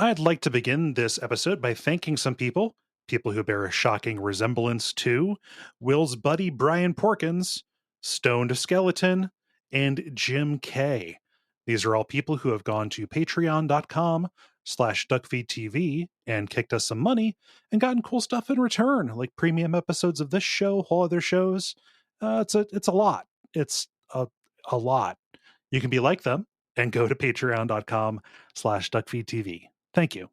I'd like to begin this episode by thanking some people who bear a shocking resemblance to Will's buddy Brian Porkins, Stoned Skeleton, and Jim K. These are all people who have gone to patreon.com/Duckfeed.tv and kicked us some money and gotten cool stuff in return, like premium episodes of this show, whole other shows. It's a lot. It's a lot. You can be like them and go to patreon.com/Duckfeed.tv. Thank you.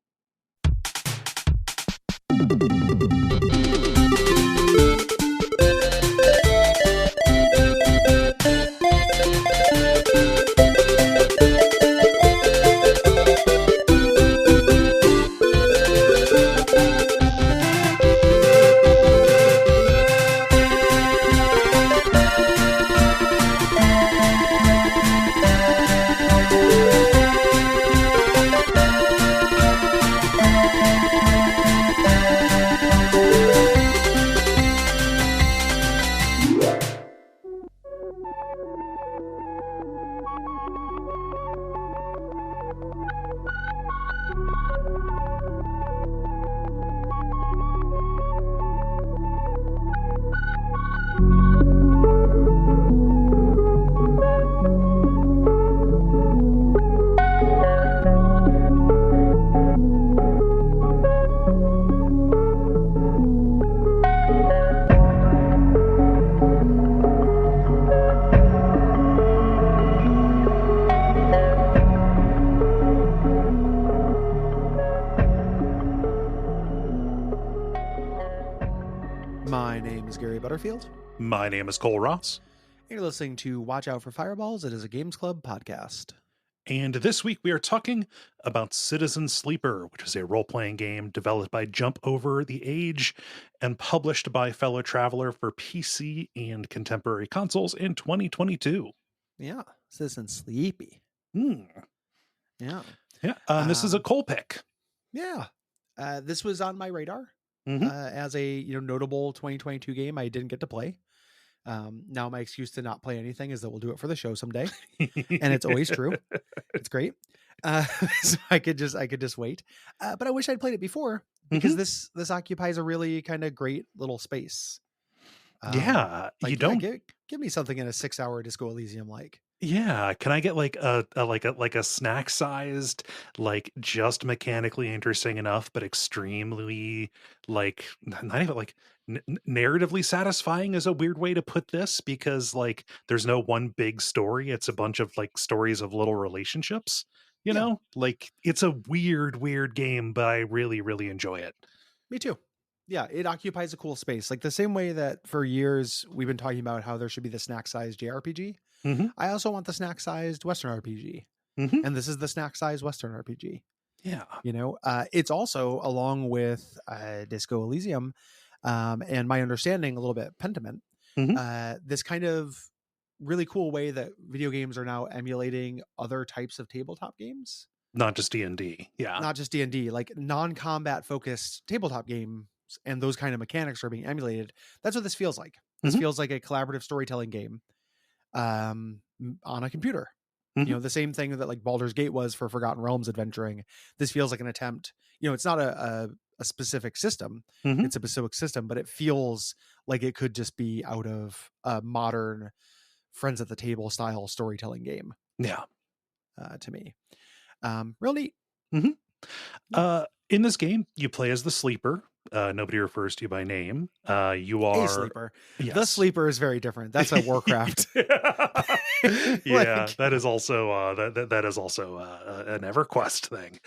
My name is Gary Butterfield. My name is Cole Ross. You're listening to Watch Out for Fireballs. It is a Games Club podcast. And this week we are talking about Citizen Sleeper, which is a role-playing game developed by Jump Over the Age and published by Fellow Traveler for PC and contemporary consoles in 2022. Yeah, Citizen Sleepy. Yeah. Yeah, this is a Cole pick. Yeah. This was on my radar Mhm. as a notable 2022 game I didn't get to play. Now my excuse to not play anything is that we'll do it for the show someday, and it's always true. It's great. So I could just wait. But I wish I'd played it before because this occupies a really kind of great little space. Yeah, Like, you don't. give me something in a 6-hour Disco Elysium like. Yeah, can I get like a snack sized, like just mechanically interesting enough, but extremely like not even like narratively satisfying is a weird way to put this because like there's no one big story. It's a bunch of like stories of little relationships, you Yeah. know? Like it's a weird game, but I really, really enjoy it. Me too. Yeah, it occupies a cool space. Like the same way that for years we've been talking about how there should be the snack-sized JRPG. Mm-hmm. I also want the snack-sized Western RPG. Mm-hmm. And this is the snack-sized Western RPG. Yeah. It's also along with Disco Elysium and my understanding a little bit Pentiment, this kind of really cool way that video games are now emulating other types of tabletop games. Not just D&D. Yeah. Not just D&D, like non-combat focused tabletop games and those kind of mechanics are being emulated. That's what this feels like. This feels like a collaborative storytelling game on a computer. The same thing that like Baldur's Gate was for Forgotten Realms adventuring. This feels like an attempt. It's not a specific system. It's a specific system, but it feels like it could just be out of a modern Friends at the Table style storytelling game. Yeah. To me. Real neat. In this game, you play as the Sleeper. Nobody refers to you by name. You are a sleeper. Yes. The Sleeper is very different. That's a Warcraft. Yeah, that is also that is also an EverQuest thing.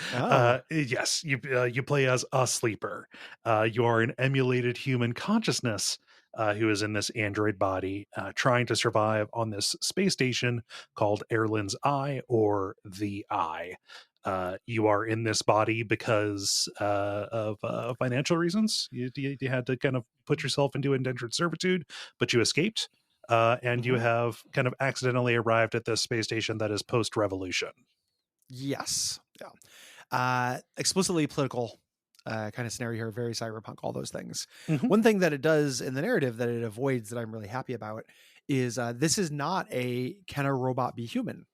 Yes, you play as a Sleeper. You are an emulated human consciousness who is in this android body, trying to survive on this space station called Erlin's Eye or the Eye. You are in this body because of financial reasons. You had to kind of put yourself into indentured servitude, but you escaped, and you have kind of accidentally arrived at this space station that is post-revolution. Yes. Yeah. Explicitly political kind of scenario here, very cyberpunk, all those things. One thing that it does in the narrative that it avoids that I'm really happy about is this is not a can a robot be human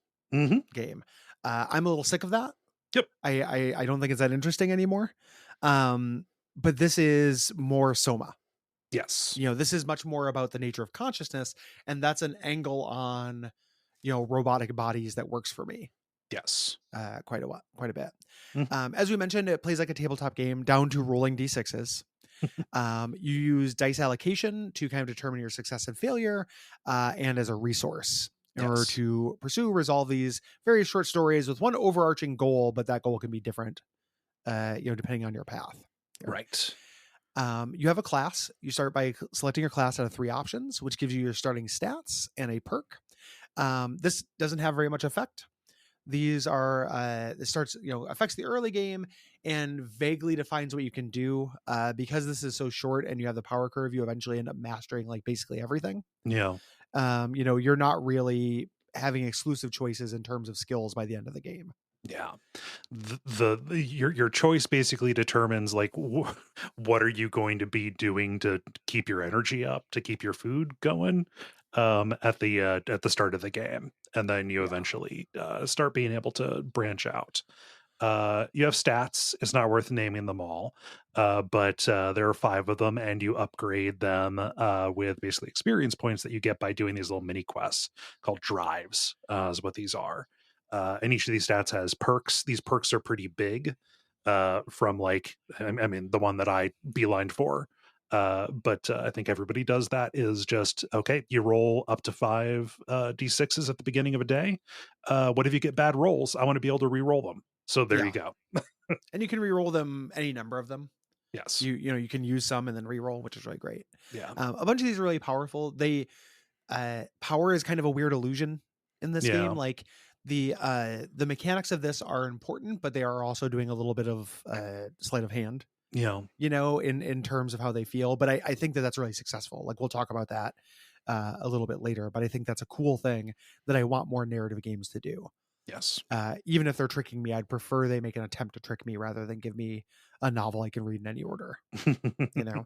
game. I'm a little sick of that. Yep. I don't think it's that interesting anymore. But this is more Soma. Yes. This is much more about the nature of consciousness, and that's an angle on, robotic bodies that works for me Yes. quite a bit. Mhm. As we mentioned, it plays like a tabletop game down to rolling d6s. You use dice allocation to kind of determine your success and failure, and as a resource in order Yes. to resolve these very short stories with one overarching goal, but that goal can be different, depending on your path. Here. Right. You have a class. You start by selecting your class out of 3 options, which gives you your starting stats and a perk. This doesn't have very much effect. These are this starts, affects the early game and vaguely defines what you can do. Because this is so short and you have the power curve, you eventually end up mastering like basically everything. Yeah. You're not really having exclusive choices in terms of skills by the end of the game. Yeah. Your choice basically determines like what are you going to be doing to keep your energy up, to keep your food going at the start of the game, and then you Yeah. eventually start being able to branch out. You have stats. It's not worth naming them all, but there are 5 of them, and you upgrade them with basically experience points that you get by doing these little mini quests called drives. Is what these are. And each of these stats has perks. These perks are pretty big. From like, I mean, the one that I beelined for. But I think everybody does that is just okay. You roll up to 5 d6s at the beginning of a day. What if you get bad rolls? I want to be able to re-roll them. So there you Yeah. go. And you can re-roll them, any number of them. Yes. You can use some and then re-roll, which is really great. Yeah. A bunch of these are really powerful. Power is kind of a weird illusion in this game. Yeah. Like the mechanics of this are important, but they are also doing a little bit of sleight of hand, Yeah. in terms of how they feel. But I think that that's really successful. Like we'll talk about that a little bit later. But I think that's a cool thing that I want more narrative games to do. Yes. Even if they're tricking me, I'd prefer they make an attempt to trick me rather than give me a novel I can read in any order. You know.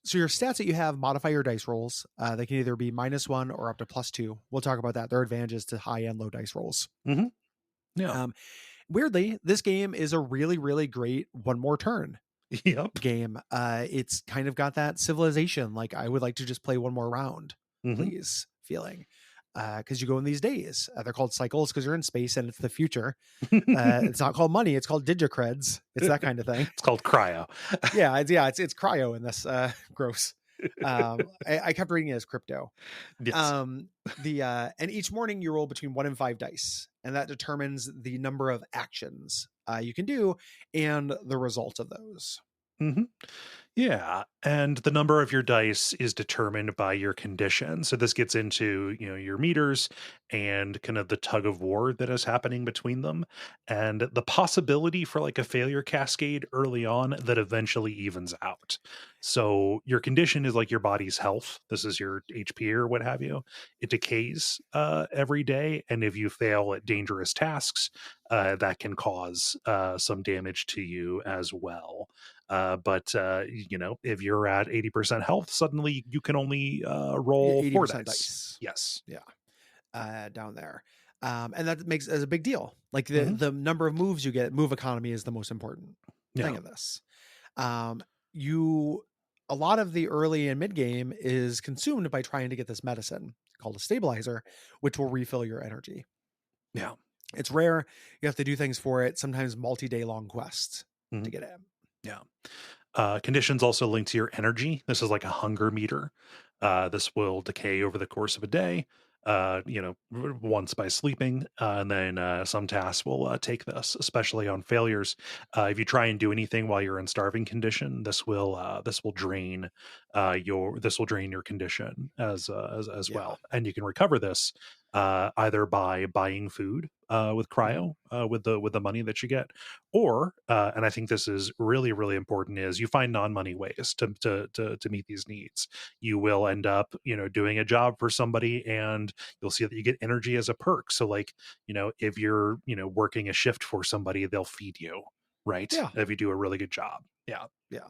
So your stats that you have modify your dice rolls. They can either be -1 or up to +2. We'll talk about that. There are advantages to high and low dice rolls. Hmm. Yeah. Um, Weirdly, this game is a really, really great one more turn Yep. game. It's kind of got that civilization, like I would like to just play one more round, Hmm. please, feeling. Because you go in these days. They're called cycles because you're in space and it's the future. It's not called money. It's called digicreds. It's that kind of thing. It's called cryo. It's cryo in this. Gross. I kept reading it as crypto. Yes. And each morning you roll between 1 and 5 dice, and that determines the number of actions you can do and the result of those. Hmm. Yeah, and the number of your dice is determined by your condition. So this gets into, your meters and kind of the tug of war that is happening between them and the possibility for like a failure cascade early on that eventually evens out. So your condition is like your body's health. This is your HP or what have you. It decays every day, and if you fail at dangerous tasks, that can cause some damage to you as well. But if you're at 80% health, suddenly you can only roll 4 80% dice. dice. Yes. Yeah. Down there. And that makes as a big deal. Like Hmm. the number of moves you get, move economy is the most important thing Yeah. of this. You A lot of the early and mid game is consumed by trying to get this medicine called a stabilizer, which will refill your energy. Yeah. It's rare. You have to do things for it, sometimes multi-day long quests Hmm. to get it. Yeah. Conditions also linked to your energy. This is like a hunger meter. This will decay over the course of a day, once by sleeping. And then some tasks will take this, especially on failures. If you try and do anything while you're in starving condition, this will drain your condition as Yeah. well. And you can recover this either by buying food with Mhm. cryo with the money that you get, or and I think this is really really important, is you find non-money ways to meet these needs. You will end up doing a job for somebody, and you'll see that you get energy as a perk. So like, if you're working a shift for somebody, they'll feed you, right, Yeah. if you do a really good job. Yeah. Yeah.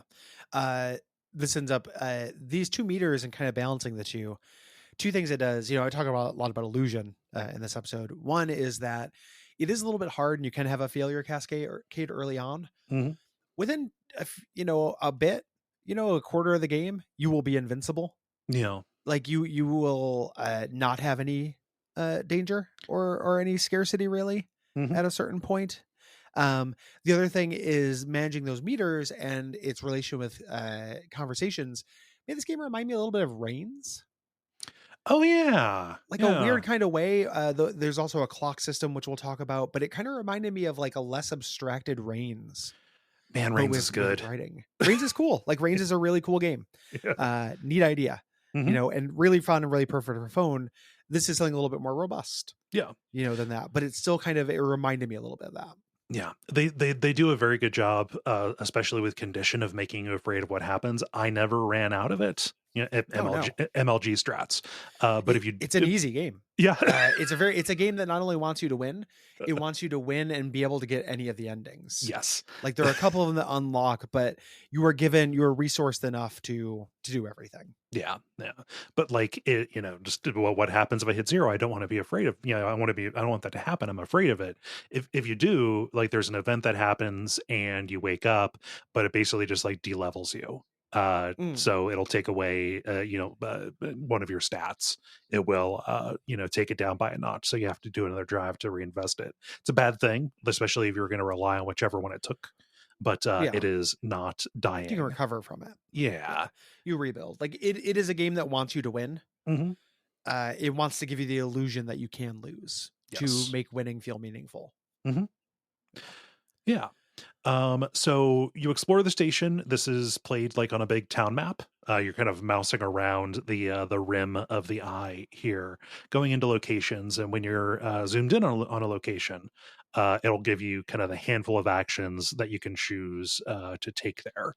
Uh, this ends up these 2 meters and kind of balancing the two things it does. I talk about a lot about illusion in this episode. One is that it is a little bit hard, and you can have a failure cascade early on. Mhm. Within a bit, a quarter of the game, you will be invincible. Yeah. Like you will not have any danger or any scarcity really Mhm. at a certain point. The other thing is managing those meters and its relation with conversations made this game remind me a little bit of Reigns, Oh, yeah. like a Yeah. weird kind of way. There's also a clock system which we'll talk about, but it kind of reminded me of like a less abstracted Reigns, Man, but Reigns is with good. writing. Reigns is cool. Like Reigns is a really cool game. Yeah. Neat idea, Mhm. and really fun and really perfect for phone. This is something a little bit more robust, Yeah. than that, but it's still it reminded me a little bit of that. Yeah, they do a very good job, especially with condition of making you afraid of what happens. I never ran out of it. Oh no, MLG strats. But if you, it's an easy game. yeah, It's a game that not only wants you to win, it wants you to win and be able to get any of the endings. yes, Like there are a couple of them that unlock, but you are resourced enough to do everything. yeah, yeah. But like it, just what happens if I hit zero? I don't want to be afraid of. I don't want that to happen. I'm afraid of it. If you do, like, there's an event that happens and you wake up, but it basically just like delevels you. Mm, So it'll take away, one of your stats. It will, take it down by a notch. So you have to do another drive to reinvest it. It's a bad thing, especially if you're going to rely on whichever one it took. But yeah, it is not you can dying. recover from it. Yeah. Yeah, you rebuild. Like it is a game that wants you to win. Hmm. It wants to give you the illusion that you can lose to Yes. make winning feel meaningful. Hmm. Yeah. So you explore the station. This is played like on a big town map. You're kind of mousing around the rim of the eye here, going into locations, and when you're zoomed in on a location, it'll give you kind of the handful of actions that you can choose to take there.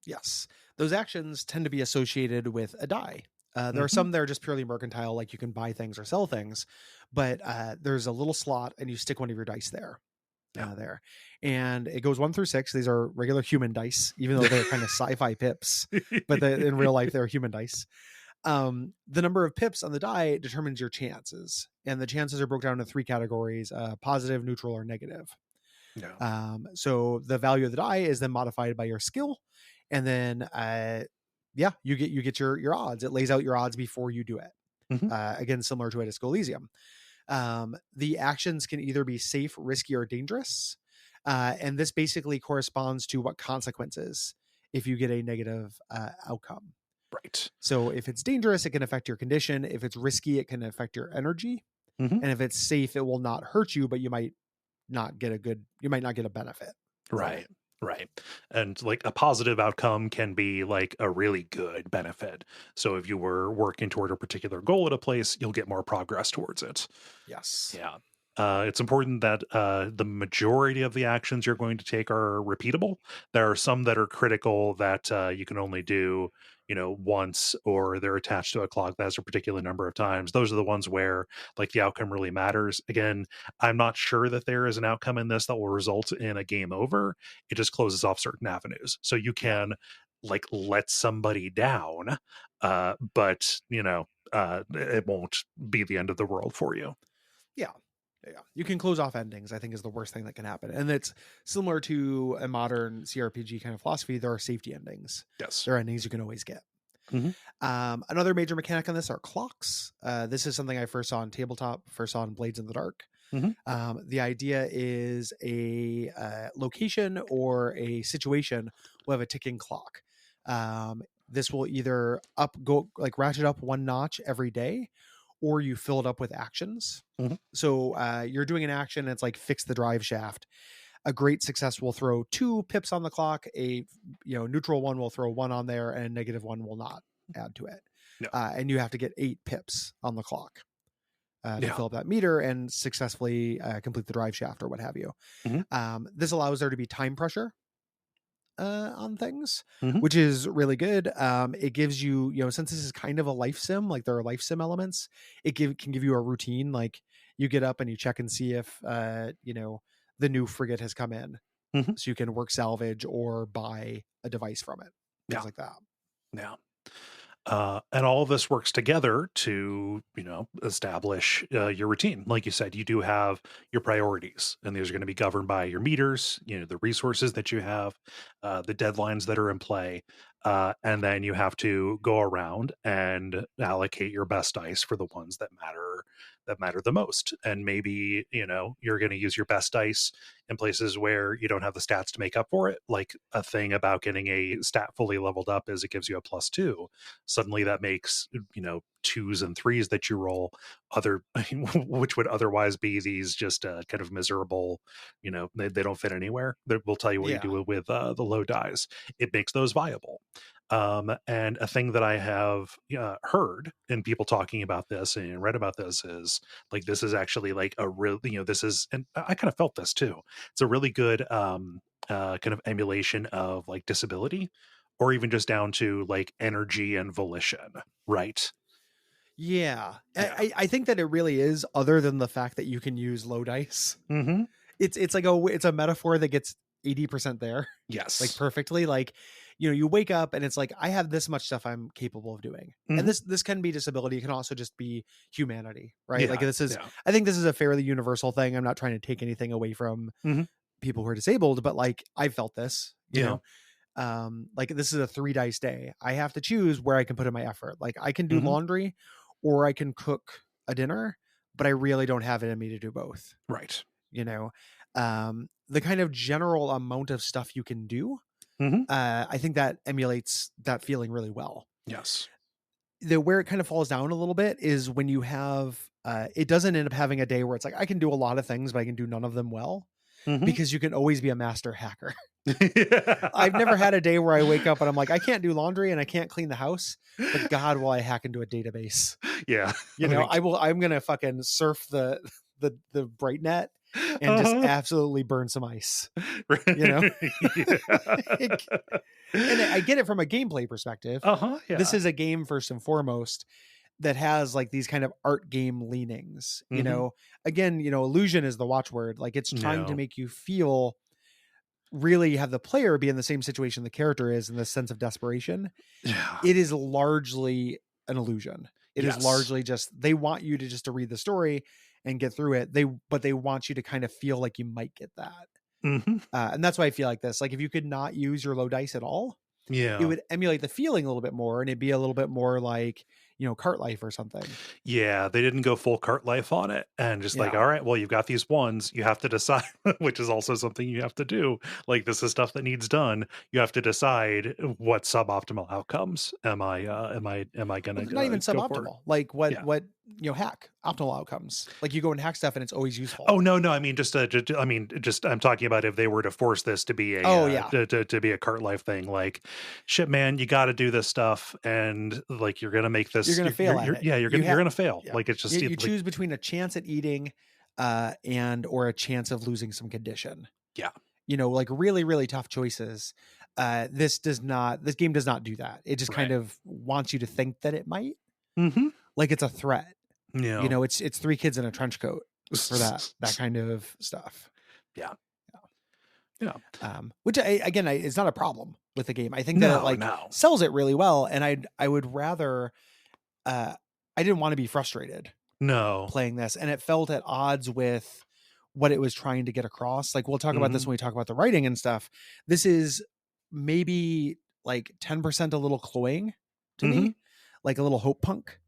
Yes, those actions tend to be associated with a die. There are Hmm. some that are just purely mercantile, like you can buy things or sell things, but there's a little slot and you stick one of your dice there. Yeah. There, and it goes 1 through 6. These are regular human dice, even though they're kind of sci-fi pips, but in real life they're human dice. The number of pips on the die determines your chances, and the chances are broken down into 3 categories: positive, neutral, or negative. Yeah. So the value of the die is then modified by your skill, and then yeah, you get your odds. It lays out your odds before you do it. Hmm. Again, similar to a Disco Elysium. The actions can either be safe, risky, or dangerous, and this basically corresponds to what consequences if you get a negative outcome. Right. So if it's dangerous, it can affect your condition. If it's risky, it can affect your energy. Hmm. And if it's safe, it will not hurt you, but you might not get a benefit from Right. it. Right. And like a positive outcome can be like a really good benefit. So if you were working toward a particular goal at a place, you'll get more progress towards it. Yes. Yeah. It's important that the majority of the actions you're going to take are repeatable. There are some that are critical that you can only do, once, or they're attached to a clock that has a particular number of times. Those are the ones where like the outcome really matters. Again, I'm not sure that there is an outcome in this that will result in a game over. It just closes off certain avenues. So you Yeah. can like let somebody down, but it won't be the end of the world for you. Yeah. Yeah. You can close off endings, I think, is the worst thing that can happen. And it's similar to a modern CRPG kind of philosophy. There are safety endings. Yes. There are endings you can always get. Hmm. Another major mechanic on this are clocks. This is something I first saw on tabletop, first saw in Blades in the Dark. Hmm. The idea is a location or a situation will have a ticking clock. This will either go like ratchet up 1 notch every day, or you fill it up with actions. Hmm. So you're doing an action, and it's like fix the drive shaft. A great success will throw 2 pips on the clock. A neutral one will throw 1 on there, and a negative one will not add to it. Yeah. And you have to get 8 pips on the clock to Yeah. fill up that meter and successfully complete the drive shaft or what have you. Hmm. This allows there to be time pressure on things, Hmm. which is really good. It gives you, since this is kind of a life sim, like there are life sim elements, can give you a routine. Like you get up and you check and see if, the new frigate has come in. Hmm. So you can work salvage or buy a device from it, things Yeah. like that. Yeah. And all of this works together to, establish your routine. Like you said, you do have your priorities, and these are going to be governed by your meters, the resources that you have, the deadlines that are in play. And then you have to go around and allocate your best dice for the ones that matter the most. And maybe, you're going to use your best dice in places where you don't have the stats to make up for it. Like a thing about getting a stat fully leveled up is it gives you a +2. Suddenly that makes, twos and threes that you roll other which would otherwise be these just kind of miserable, they don't fit anywhere. We'll tell you what you Yeah. do with the low dies. It makes those viable. And a thing that I have heard in people talking about this and read about this is like, this is actually like a real, this is, and I kind of felt this too. It's a really good kind of emulation of like disability, or even just down to like energy and volition, right? Yeah. Yeah. I think that it really is, other than the fact that you can use low dice. Hmm. It's like it's a metaphor that gets 80% there, like Yes. perfectly. Like, you wake up and it's like, I have this much stuff I'm capable of doing. And Hmm. this can be disability. It can also just be humanity, right? Like Yeah. this is, Yeah. I think this is a fairly universal thing. I'm not trying to take anything away from Hmm. people who are disabled, but like I felt this, Yeah. like this is a 3 dice day. I have to choose where I can put in my effort. Like I can do Hmm. laundry or I can cook a dinner, but I really don't have it in me to do both. Right. You know, the kind of general amount of stuff you can do, Hmm. I think that emulates that feeling really well. Yes. Where it kind of falls down a little bit is when you have, it doesn't end up having a day where it's like I can do a lot of things, but I can do none of them well, Hmm. because you can always be a master hacker. I've never Yeah. had a day where I wake up and I'm like, I can't do laundry and I can't clean the house, but God, will I hack into a database? Yeah. I'm gonna fucking surf the bright net and just Uh-huh. absolutely burn some ice. You know, Yeah. Like, and I get it from a gameplay perspective. Uh-huh. This Yeah. is a game first and foremost that has like these kind of art game leanings. Hmm. Again, illusion is the watchword. Like it's trying to No. make you feel, really have the player be in the same situation the character is, in the sense of desperation. Yeah. It is largely an illusion. It is Yes. largely just, they want you to just to read the story and get through it. But they want you to kind of feel like you might get that. Hmm. And that's why I feel like this. Like if you could not use your low dice at all, it Yeah. would emulate the feeling a little bit more, and it'd be a little bit more like, cart life or something. Yeah, they didn't go full cart life on it, and just like, Yeah. all right, well, you've got these ones, you have to decide, which is also something you have to do. Like, this is stuff that needs done. You have to decide what suboptimal outcomes am I gonna Well, not even go for? suboptimal. Like what, Yeah. hack optimal outcomes. Like you go and hack stuff and it's always useful. Oh no, no. I mean, just I'm talking about if they were to force this to be a Oh yeah. to be a cart life thing. Like, shit, man, you got to do this stuff, and like you're gonna make You're this. going to fail at You're it. yeah, you're gonna fail. Yeah. Like it's You, just you like choose between a chance at eating, or a chance of losing some condition. yeah. Like really, really tough choices. This game does not do that. It just kind Right. of wants you to think that it might, Hmm. like it's a threat. Yeah. It's three kids in a trench coat for that kind of stuff. Yeah. Yeah. Which again, it's not a problem with the game. I think that it No, like no. sells it really well. And I would rather, I didn't want to be frustrated No. playing this, and it felt at odds with what it was trying to get across. Like we'll talk about this Mhm. when we talk about the writing and stuff. This is maybe like 10% a little cloying to Mhm. me, like a little hope punk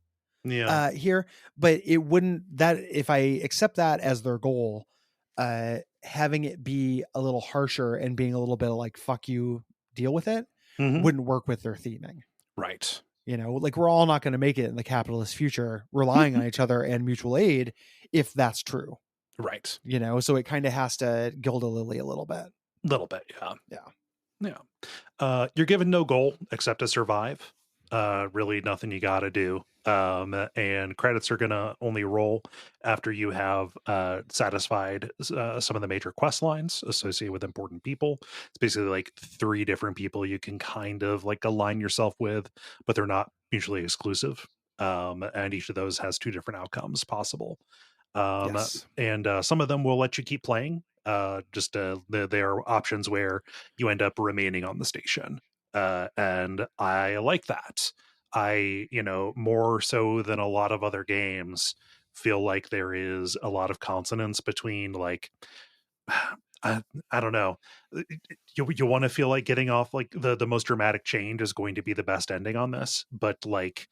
Yeah. here, but it wouldn't, that if I accept that as their goal, having it be a little harsher and being a little bit like, fuck you, deal with it, Mhm. wouldn't work with their theming. Right. Like we're all not going to make it in the capitalist future relying on each other and mutual aid, if that's true. Right. So it kind of has to gild a lily a little bit. Little bit, yeah. Yeah. Yeah. You're given no goal except to survive. Really nothing you got to do. And credits are gonna only roll after you have satisfied some of the major quest lines associated with important people. It's basically like 3 different people you can kind of like align yourself with, but they're not mutually exclusive. And each of those has 2 different outcomes possible. Yes. And some of them will let you keep playing. There are options where you end up remaining on the station, and I like that. I, more so than a lot of other games, feel like there is a lot of consonance between like I, I don't know. You want to feel like getting off like the most dramatic change is going to be the best ending on this, but like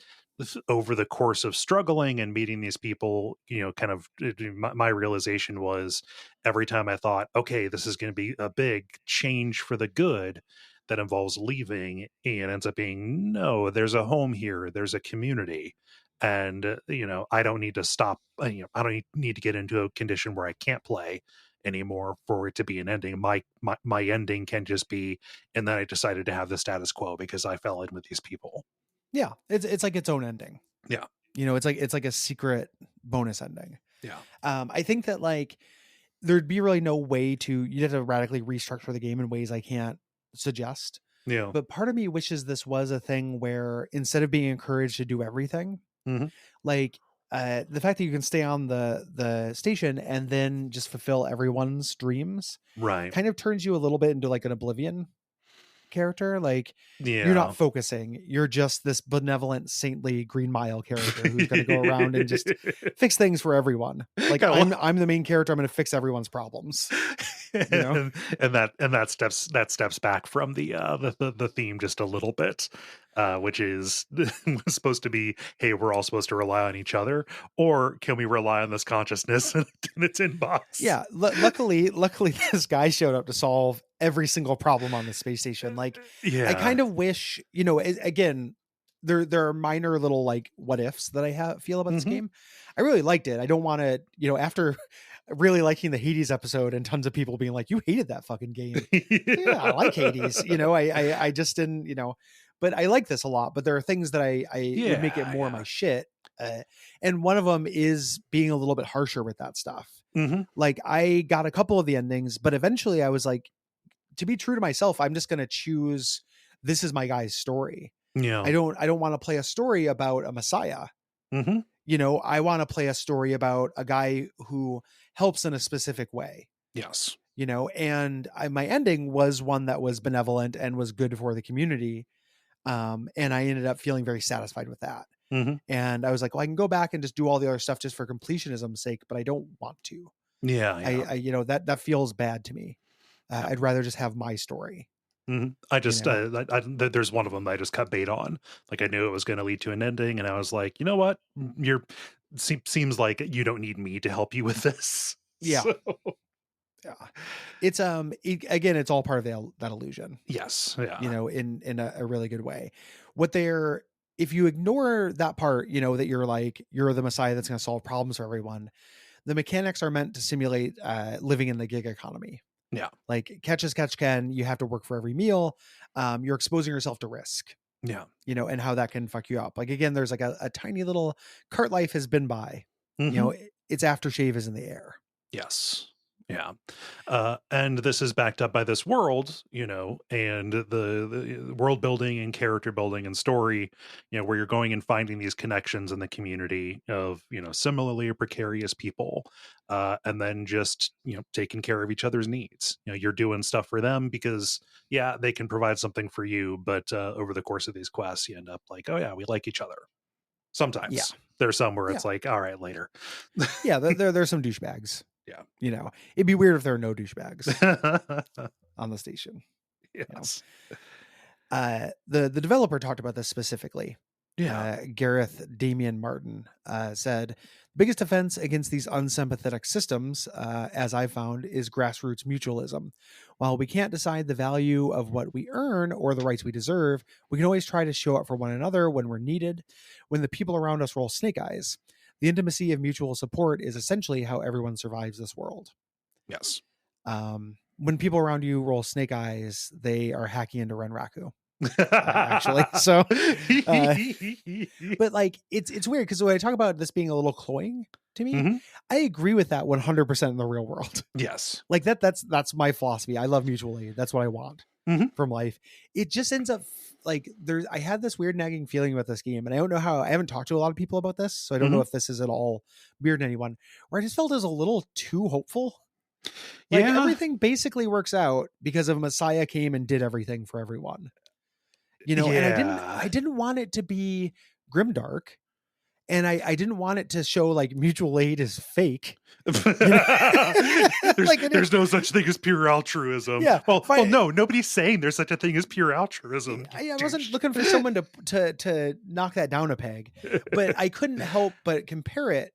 over the course of struggling and meeting these people, kind of my realization was every time I thought, okay, this is going to be a big change for the good that involves leaving, and ends up being no, there's a home here, there's a community. And I don't need to stop. I don't need to get into a condition where I can't play anymore for it to be an ending. My ending can just be, and then I decided to have the status quo because I fell in with these people. Yeah, it's like its own ending. Yeah. It's like a secret bonus ending. Yeah. I think that like there'd be really no way you'd have to radically restructure the game in ways I can't suggest. Yeah. But part of me wishes this was a thing where instead of being encouraged to do everything, Mm-hmm. like the fact that you can stay on the station and then just fulfill everyone's dreams Right. kind of turns you a little bit into like an Oblivion character. Like you're Yeah. not focusing, you're just this benevolent saintly Green Mile character who's going to go around and just fix things for everyone. Like I'm the main character, I'm going to fix everyone's problems. and that steps back from the theme just a little bit, which is was supposed to be, hey, we're all supposed to rely on each other, or can we rely on this consciousness in its inbox? Yeah, luckily this guy showed up to solve every single problem on the space station. Like Yeah. I kind of wish, again, there are minor little like what ifs that I feel about this game. I really liked it. I don't want to, after really liking the Hades episode and tons of people being like, you hated that fucking game. Yeah, I like Hades. I just didn't, but I like this a lot. But there are things that I would make it more my shit. And one of them is being a little bit harsher with that stuff. Like I got a couple of the endings, but eventually I was like, to be true to myself, I'm just going to choose. This is my guy's story. Yeah. I don't want to play a story about a messiah. I want to play a story about a guy who helps in a specific way. Yes. And my ending was one that was benevolent and was good for the community. And I ended up feeling very satisfied with that. And I was like, well, I can go back and just do all the other stuff just for completionism's sake, but I don't want to. Yeah. I that feels bad to me. I'd rather just have my story. I just there's one of them that I just cut bait on. Like I knew it was going to lead to an ending, and I was like, you know what, seems like you don't need me to help you with this. Yeah. So. Yeah, it's again, it's all part of that illusion. Yes. Yeah. In a really good way. If you ignore that part, that you're the messiah that's going to solve problems for everyone, the mechanics are meant to simulate living in the gig economy. Yeah. Like catch as catch can, you have to work for every meal. You're exposing yourself to risk. Yeah. And how that can fuck you up. Like, again, there's like a tiny little cart life has been by, its aftershave is in the air. Yes. Yeah. And this is backed up by this world, and the world building and character building and story, where you're going and finding these connections in the community of, similarly precarious people, and then just, taking care of each other's needs. You're doing stuff for them because, yeah, they can provide something for you. But over the course of these quests, you end up like, oh, yeah, we like each other. Sometimes there's some where it's like, all right, later. Yeah, there's some douchebags. Yeah. It'd be weird if there are no douchebags on the station. Yes. The developer talked about this specifically. Yeah. Gareth Damian Martin said, biggest offense against these unsympathetic systems, as I found, is grassroots mutualism. While we can't decide the value of what we earn or the rights we deserve, we can always try to show up for one another when we're needed, when the people around us roll snake eyes. The intimacy of mutual support is essentially how everyone survives this world. Yes. When people around you roll snake eyes, they are hacking into Renraku. Actually, so but like it's weird because when I talk about this being a little cloying to me, I agree with that 100% in the real world. Yes. Like that's my philosophy. I love mutual aid. That's what I want from life. It just ends up like I had this weird nagging feeling about this game, and I don't know how. I haven't talked to a lot of people about this, so I don't know if this is at all weird to anyone, where I just felt it was a little too hopeful. Like everything basically works out because a messiah came and did everything for everyone. And Yeah. I didn't want it to be grimdark, and I didn't want it to show like mutual aid is fake. You know, there's like it is. there's no such thing as pure altruism. Yeah, Well, no, nobody's saying there's such a thing as pure altruism. You I wasn't douche. looking for someone to knock that down a peg, but I couldn't help but compare it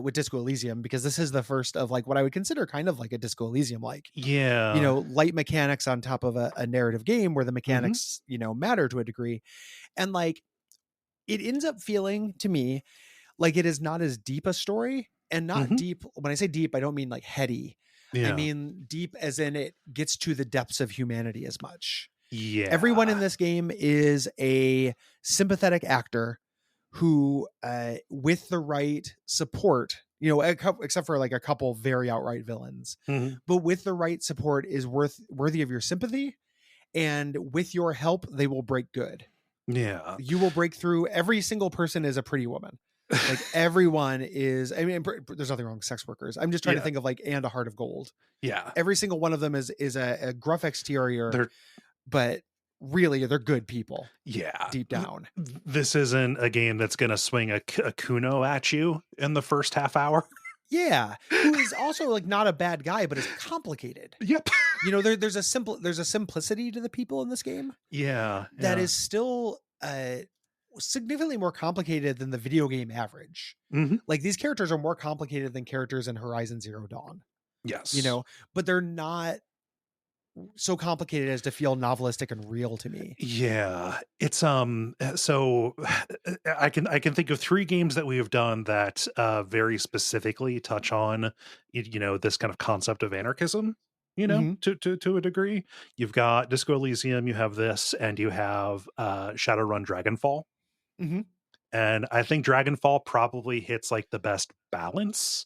with Disco Elysium, because this is the first of like what I would consider kind of like a Disco Elysium, like, Yeah. light mechanics on top of a narrative game where the Hmm. mechanics, matter to a degree. And like it ends up feeling to me like it is not as deep a story, and not Hmm. deep. When I say deep, I don't mean like heady. I Yeah. mean deep as in it gets to the depths of humanity as much. Everyone in Yeah. this game is a sympathetic actor who, with the right support, except for like a couple very outright villains, Hmm. but with the right support is worthy of your sympathy. And with your help, they will break good. Yeah. You will break through. Every single person is a pretty woman. Like everyone is, I mean, there's nothing wrong with sex workers. I'm just trying to Yeah. think of like, and a heart of gold. Yeah. Every single one of them is a gruff exterior, They're but really they're good people yeah. deep down. This isn't a game that's going to swing a kuno at you in the first half hour. Yeah, who is also like not a bad guy, but is complicated. Yep. There's a simplicity to the people in this game Yeah. that Yeah. is still significantly more complicated than the video game average. Hmm. Like these characters are more complicated than characters in Horizon Zero Dawn, Yes. but they're not so complicated as to feel novelistic and real to me. Yeah, it's so I can think of three games that we have done that very specifically touch on this kind of concept of anarchism, Hmm. to a degree. You've got Disco Elysium, you have this, and you have Shadowrun Dragonfall. Hmm. And I think Dragonfall probably hits like the best balance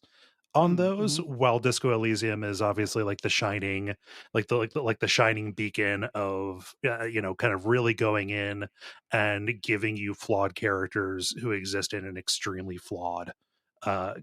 on those, Hmm. while Disco Elysium is obviously like the shining, like the shining beacon of kind of really going in and giving you flawed characters who exist in an extremely flawed set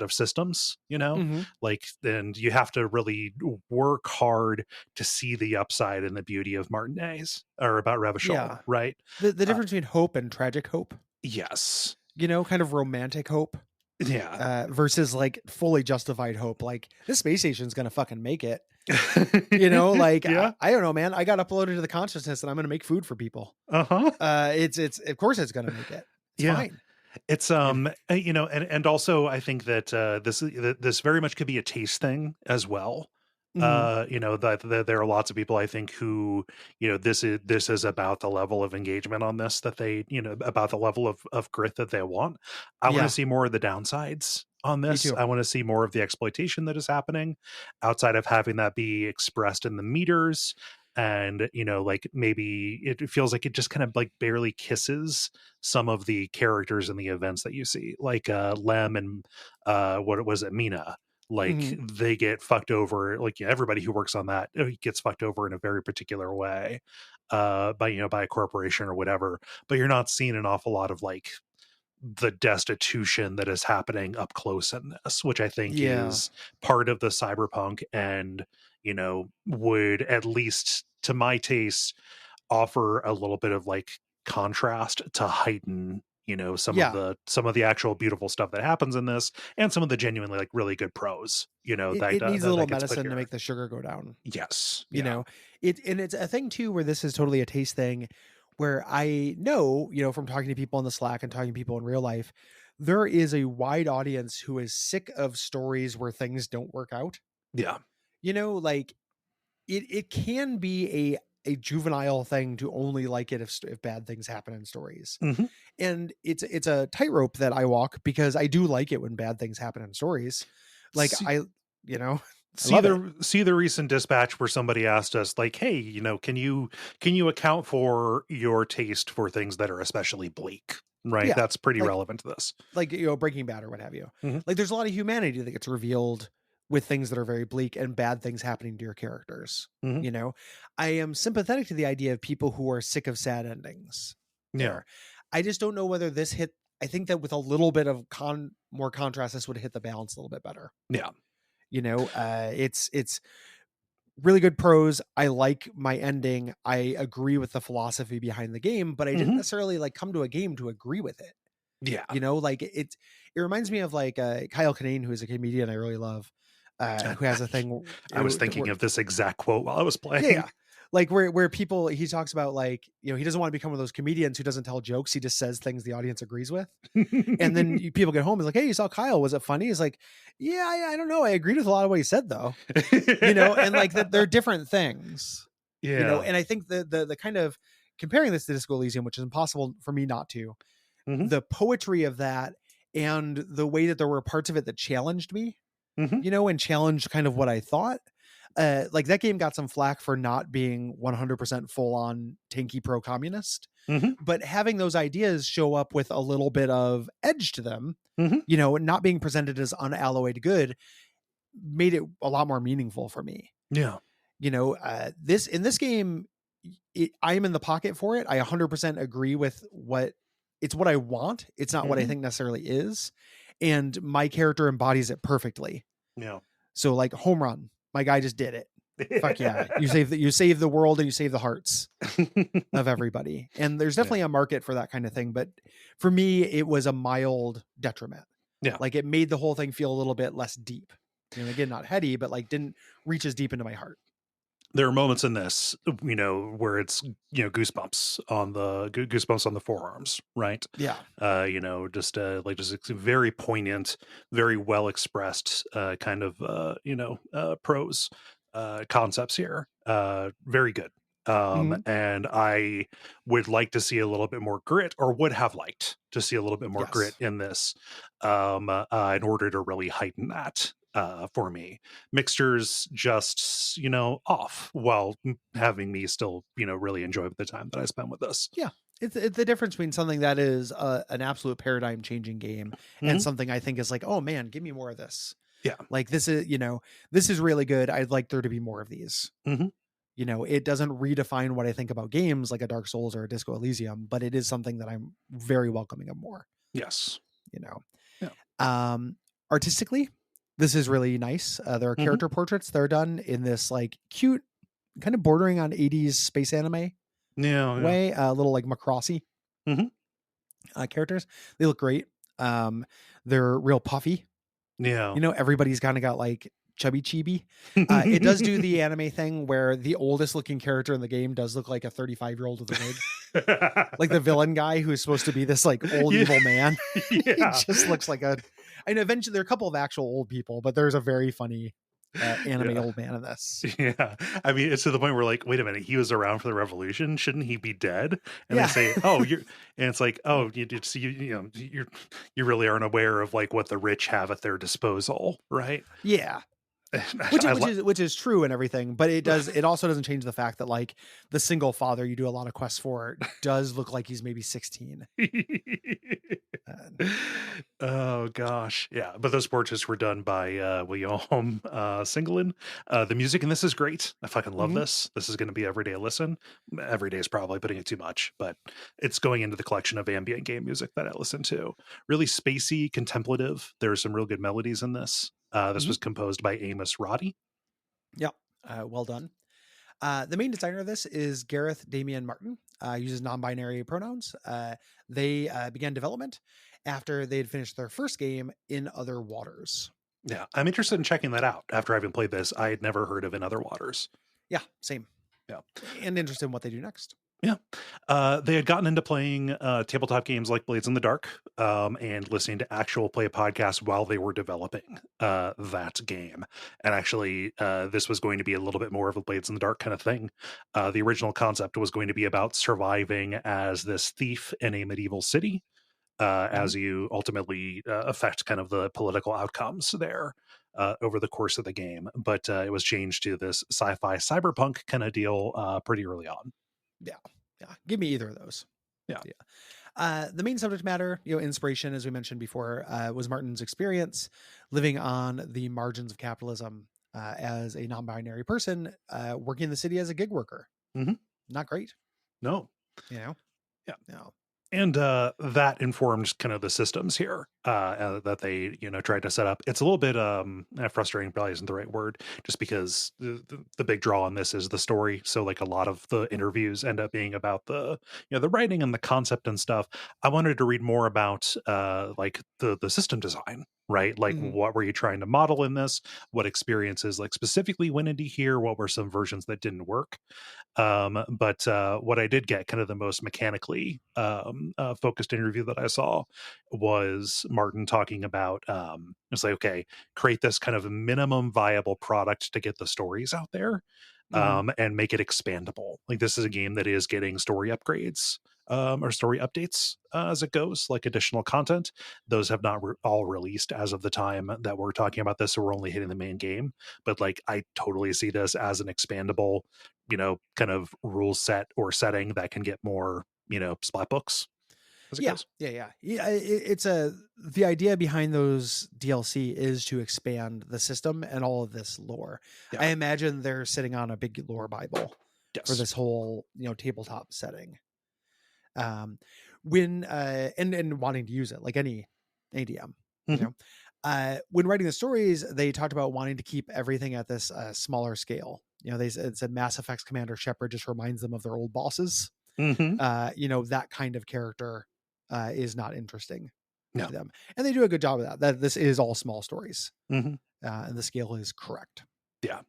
of systems, Hmm. like, and you have to really work hard to see the upside and the beauty of Martinez or about Revachol, Yeah. right? The uh, difference between hope and tragic hope, yes. kind of romantic hope, Yeah. versus like fully justified hope. Like this space station's going to fucking make it. Like Yeah. I don't know, man. I got uploaded to the consciousness and I'm going to make food for people. Uh-huh. It's of course it's going to make it. It's Yeah. fine. It's and also I think that this very much could be a taste thing as well. Hmm. That there are lots of people I think who, this is about the level of engagement on this that they, about the level of grit that they want. I want to Yeah, see more of the downsides on me this. too. I want to see more of the exploitation that is happening outside of having that be expressed in the meters. And like maybe it feels like it just kind of like barely kisses some of the characters and the events that you see, like Lem and what was it, Mina. Like Hmm. they get fucked over. Like everybody who works on that gets fucked over in a very particular way, by a corporation or whatever. But you're not seeing an awful lot of like the destitution that is happening up close in this, which I think Yeah. is part of the cyberpunk, and would, at least to my taste, offer a little bit of like contrast to heighten Yeah. some of the actual beautiful stuff that happens in this, and some of the genuinely like really good prose It needs a that little gets put medicine to here. make the sugar go down. Yes. You Yeah. know, and it's a thing too where this is totally a taste thing, where I know, from talking to people in the Slack and talking to people in real life, there is a wide audience who is sick of stories where things don't work out. Yeah. Like it can be a juvenile thing to only like it if bad things happen in stories. Hmm. And it's a tightrope that I walk, because I do like it when bad things happen in stories. Like you know, I See love it. the recent dispatch where somebody asked us like, hey, can you account for your taste for things that are especially bleak, right? Yeah. That's pretty Like relevant to this. Breaking Bad or what have you. Hmm. Like there's a lot of humanity that gets revealed with things that are very bleak and bad things happening to your characters. Hmm. You know, I am sympathetic to the idea of people who are sick of sad endings Yeah. there. I just don't know whether this hit. I think that with a little bit of more contrast, this would hit the balance a little bit better. Yeah. It's really good prose. I like my ending. I agree with the philosophy behind the game, but I didn't Mhm. necessarily like come to a game to agree with it. Yeah. You know, like it reminds me of like Kyle Kinane, who is a comedian I really love, who has a thing I was where, thinking of this exact quote while I was yeah, playing. yeah. Like where people he talks about like, you know, he doesn't want to become one of those comedians who doesn't tell jokes. He just says things the audience agrees with. And then people get home. He's like, "Hey, you saw Kyle? Was it funny?" He's like, "Yeah, I don't know. I agreed with a lot of what he said, though." You know, and like that they're different things. You know, Yeah. and I think the kind of comparing this to Disco Elysium, which is impossible for me not to, Mhm. the poetry of that and the way that there were parts of it that challenged me, Mhm. you know, and challenged kind of what I thought. Like that game got some flack for not being 100% full on tanky pro communist, Mhm. but having those ideas show up with a little bit of edge to them, Mhm. you know, not being presented as unalloyed good made it a lot more meaningful for me. Yeah. You know, this in this game, I am in the pocket for it. I 100% agree with what I want. It's not what I Mhm. think necessarily is. And my character embodies it perfectly. Yeah. So like home run, my guy just did it. Fuck yeah. You save the world and you save the hearts of everybody. And there's Yeah. definitely a market for that kind of thing. But for me, it was a mild detriment. Yeah. Like it made the whole thing feel a little bit less deep. You know, again, not heady, but like didn't reach as deep into my heart. There are moments in this, where it's, goosebumps on the goosebumps on the forearms, right? Yeah. Just very poignant, very well expressed, kind of, prose, concepts here. Very good. Hmm. And I would like to see a little bit more grit, or would have liked to see a little bit more grit Yes. in this, in order to really heighten that, for me. Mixture's just, off, while having me still, really enjoy the time that I spent with this. Yeah. It's the difference between something that is an absolute paradigm changing game and Hmm. something I think is like, oh man, give me more of this. Yeah. Like this is, you know, this is really good. I'd like there to be more of these. Hmm. You know, it doesn't redefine what I think about games like a Dark Souls or a Disco Elysium, but it is something that I'm very welcoming of more, Yes. you know. Yeah. Um, artistically, this is really nice. There are Hmm. character portraits that are done in this like cute, kind of bordering on 80s space anime Yeah. Yeah. way, a little like Macrossy Hmm. characters. They look great. They're real puffy. Yeah. You know, everybody's kind of got like chubby chibi. It does do the anime thing where the oldest looking character in the game does look like a 35-year-old with a wig. Like the villain guy who's supposed to be this like old Yeah. evil man. He Yeah. just looks like a. I know eventually there are a couple of actual old people, but there's a very funny anime Yeah. old man in this. Yeah. I mean, it's to the point where, like, wait a minute, he was around for the revolution. Shouldn't he be dead? And they Yeah. say, oh, and it's like, oh, you really aren't aware of like what the rich have at their disposal, right? Yeah. Which I is which like, is which is true and everything, but it also doesn't change the fact that like the single father you do a lot of quests for does look like he's maybe 16. Uh, oh gosh, yeah. But those portraits were done by William Singelin. The music in this is great. I fucking love mhm. this. This is going to be everyday listen. Every day is probably putting it too much, but it's going into the collection of ambient game music that I listen to. Really spacey, contemplative. There are some real good melodies in this. This Mhm. was composed by Amos Roddy. Yep. Well done. The main designer of this is Gareth Damian Martin. Uses non-binary pronouns. They began development after they had finished their first game, In Other Waters. Yeah, I'm interested in checking that out. After having played this, I had never heard of In Other Waters. Yeah, same. Yeah. And interested in what they do next. Yeah. They had gotten into playing tabletop games like Blades in the Dark, and listening to actual play podcasts while they were developing that game. And actually, this was going to be a little bit more of a Blades in the Dark kind of thing. The original concept was going to be about surviving as this thief in a medieval city, Mhm. as you ultimately affect kind of the political outcomes there. Over the course of the game, but it was changed to this sci-fi cyberpunk kind of deal pretty early on. Yeah. Yeah. Give me either of those. Yeah. Yeah. The main subject matter, you know, inspiration, as we mentioned before, was Martin's experience living on the margins of capitalism as a non-binary person, working in the city as a gig worker. Hmm. Not great, No. you know. Yeah. No. And that informed kind of the systems here. that they tried to set up. It's a little bit frustrating, probably isn't the right word, just because the big draw on this is the story. So like a lot of the interviews end up being about the writing and the concept and stuff. I wanted to read more about like the system design, right? Like Mhm. what were you trying to model in this? What experiences like specifically went into here? What were some versions that didn't work? But what I did get, kind of the most mechanically focused interview that I saw, was Martin talking about it's like, okay, create this kind of minimum viable product to get the stories out there, Mhm. and make it expandable. Like this is a game that is getting story upgrades, or story updates as it goes, like additional content. Those have not all released as of the time that we're talking about this, so we're only hitting the main game. But like I totally see this as an expandable, kind of rule set or setting that can get more, splat books as it Yeah, goes. yeah, yeah. Yeah, it's the idea behind those DLC is to expand the system and all of this lore. Yeah. I imagine they're sitting on a big lore bible for Yes. this whole, tabletop setting. Um, when and wanting to use it like any ADM, you Hmm. know. When writing the stories, they talked about wanting to keep everything at this smaller scale. It said Mass Effect's Commander Shepard just reminds them of their old bosses. Hmm. That kind of character is not interesting No. to them. And they do a good job of that. That this is all small stories, Hmm. and the scale is correct. Yeah.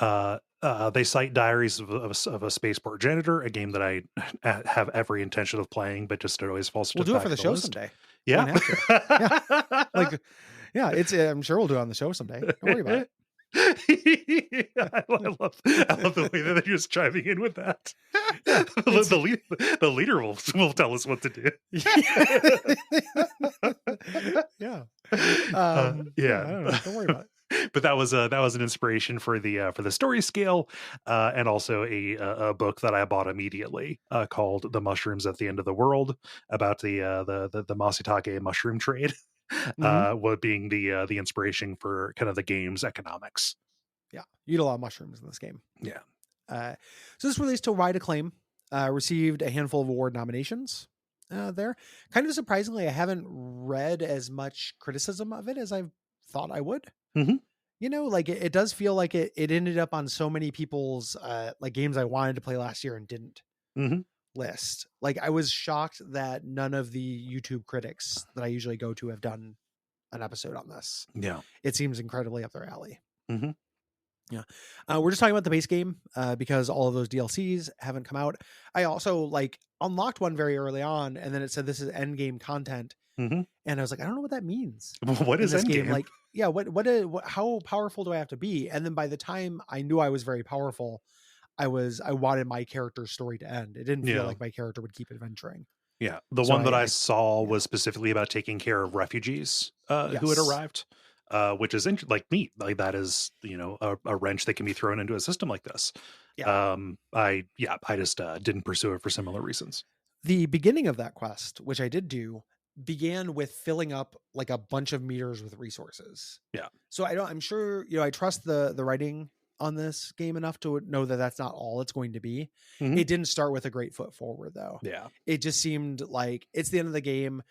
They cite Diaries of a Spaceport Janitor, a game that I have every intention of playing, but just it always falls to We'll the do it back for of the the show list. someday. Why Yeah. not to? Yeah, like it's. I'm sure we'll do it on the show someday. Don't worry about it. I love the way that they're just chiming in with that. Yeah, it's The leader will tell us what to do. yeah. Yeah, I Yeah. don't know. Don't worry about it. But that was an inspiration for the story scale, and also a book that I bought immediately, called "The Mushrooms at the End of the World," about the Masitake mushroom trade, Mhm. what being the inspiration for kind of the game's economics. Yeah, you eat a lot of mushrooms in this game. Yeah. Uh, so this released to wide acclaim, received a handful of award nominations. There, kind of surprisingly, I haven't read as much criticism of it as I thought I would. Hmm. Like it does feel like it ended up on so many people's like games I wanted to play last year and didn't Hmm. list. Like I was shocked that none of the YouTube critics that I usually go to have done an episode on this. Yeah. It seems incredibly up their alley. Hmm. Yeah. We're just talking about the base game because all of those DLCs haven't come out. I also like unlocked one very early on and then it said this is end game content. Hmm. And I was like, I don't know what that means What in is this game. Endgame? Like, yeah, how powerful do I have to be? And then by the time I knew I was very powerful, I wanted my character's story to end. It didn't feel Yeah. like my character would keep adventuring. Yeah, the So one that I I saw yeah. was specifically about taking care of refugees who had Yes. arrived, which is like neat. Like that is a wrench that can be thrown into a system like this. Yeah. I just didn't pursue it for similar reasons. The beginning of that quest, which I did do, began with filling up like a bunch of meters with resources. Yeah. So I'm sure, I trust the writing on this game enough to know that that's not all it's going to be. Hmm. It didn't start with a great foot forward though. Yeah. It just seemed like it's the end of the game.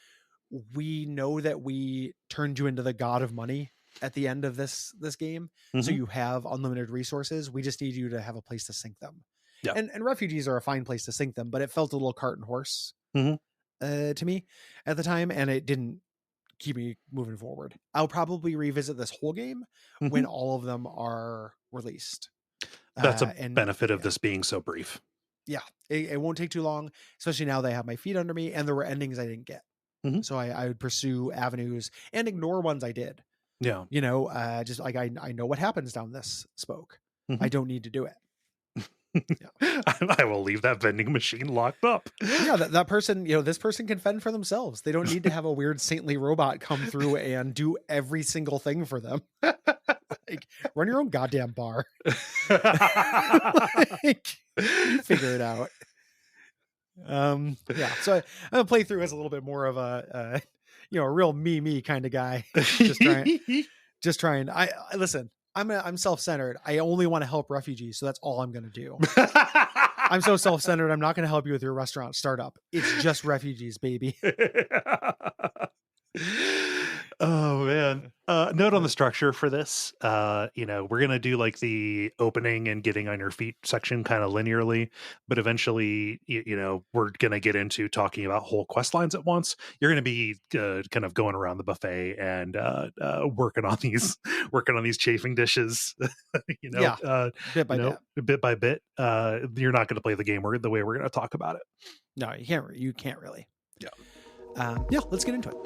We know that we turned you into the god of money at the end of this game. So Hmm. you have unlimited resources. We just need you to have a place to sink them. Yeah. And refugees are a fine place to sink them, but it felt a little cart and horse Hmm. to me at the time, and it didn't keep me moving forward. I'll probably revisit this whole game Hmm. when all of them are released. That's a And benefit of yeah, this being so brief. yeah, it won't take too long, especially now they have my feet under me, and there were endings I didn't get. Hmm. So I would pursue avenues and ignore ones I did. Yeah. Just like I know what happens down this spoke. Hmm. I don't need to do it. Yeah. I will leave that vending machine locked up. Yeah, that person, this person can fend for themselves. They don't need to have a weird saintly robot come through and do every single thing for them. Like, run your own goddamn bar. Like, you figure it out. Yeah. So I'm gonna play through as a little bit more of a real me kind of guy. just trying. I listen. I'm self-centered. I only want to help refugees, so that's all I'm gonna do. I'm so self-centered. I'm not gonna help you with your restaurant startup. It's just refugees, baby. Oh man. Note on the structure for this. We're gonna do like the opening and getting on your feet section kind of linearly, but eventually, we're gonna get into talking about whole quest lines at once. You're gonna be kind of going around the buffet and working on these working on these chafing dishes. Yeah, bit by bit. Bit by bit. You're not gonna play the game the way we're gonna talk about it. No, you can't. You can't really. Yeah. Yeah. Let's get into it.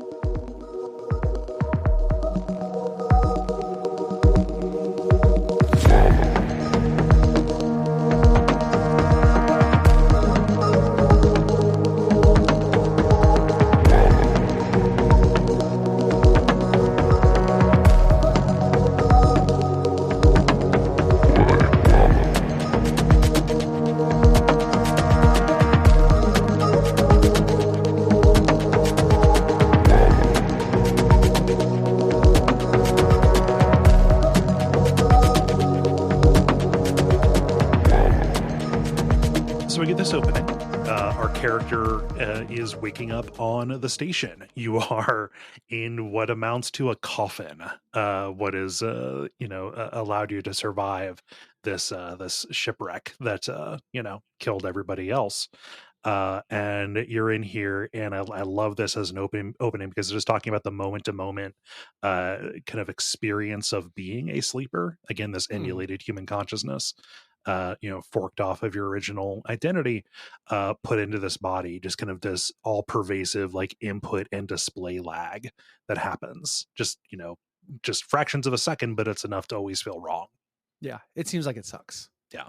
So we get this opening. Our character is waking up on the station. You are in what amounts to a coffin. What is allowed you to survive this shipwreck that killed everybody else. And you're in here, and I love this as an opening because it's just talking about the moment to moment kind of experience of being a sleeper. Again, this emulated human consciousness. Forked off of your original identity, put into this body, just kind of this all pervasive like input and display lag that happens. Just fractions of a second, but it's enough to always feel wrong. Yeah, it seems like it sucks. Yeah.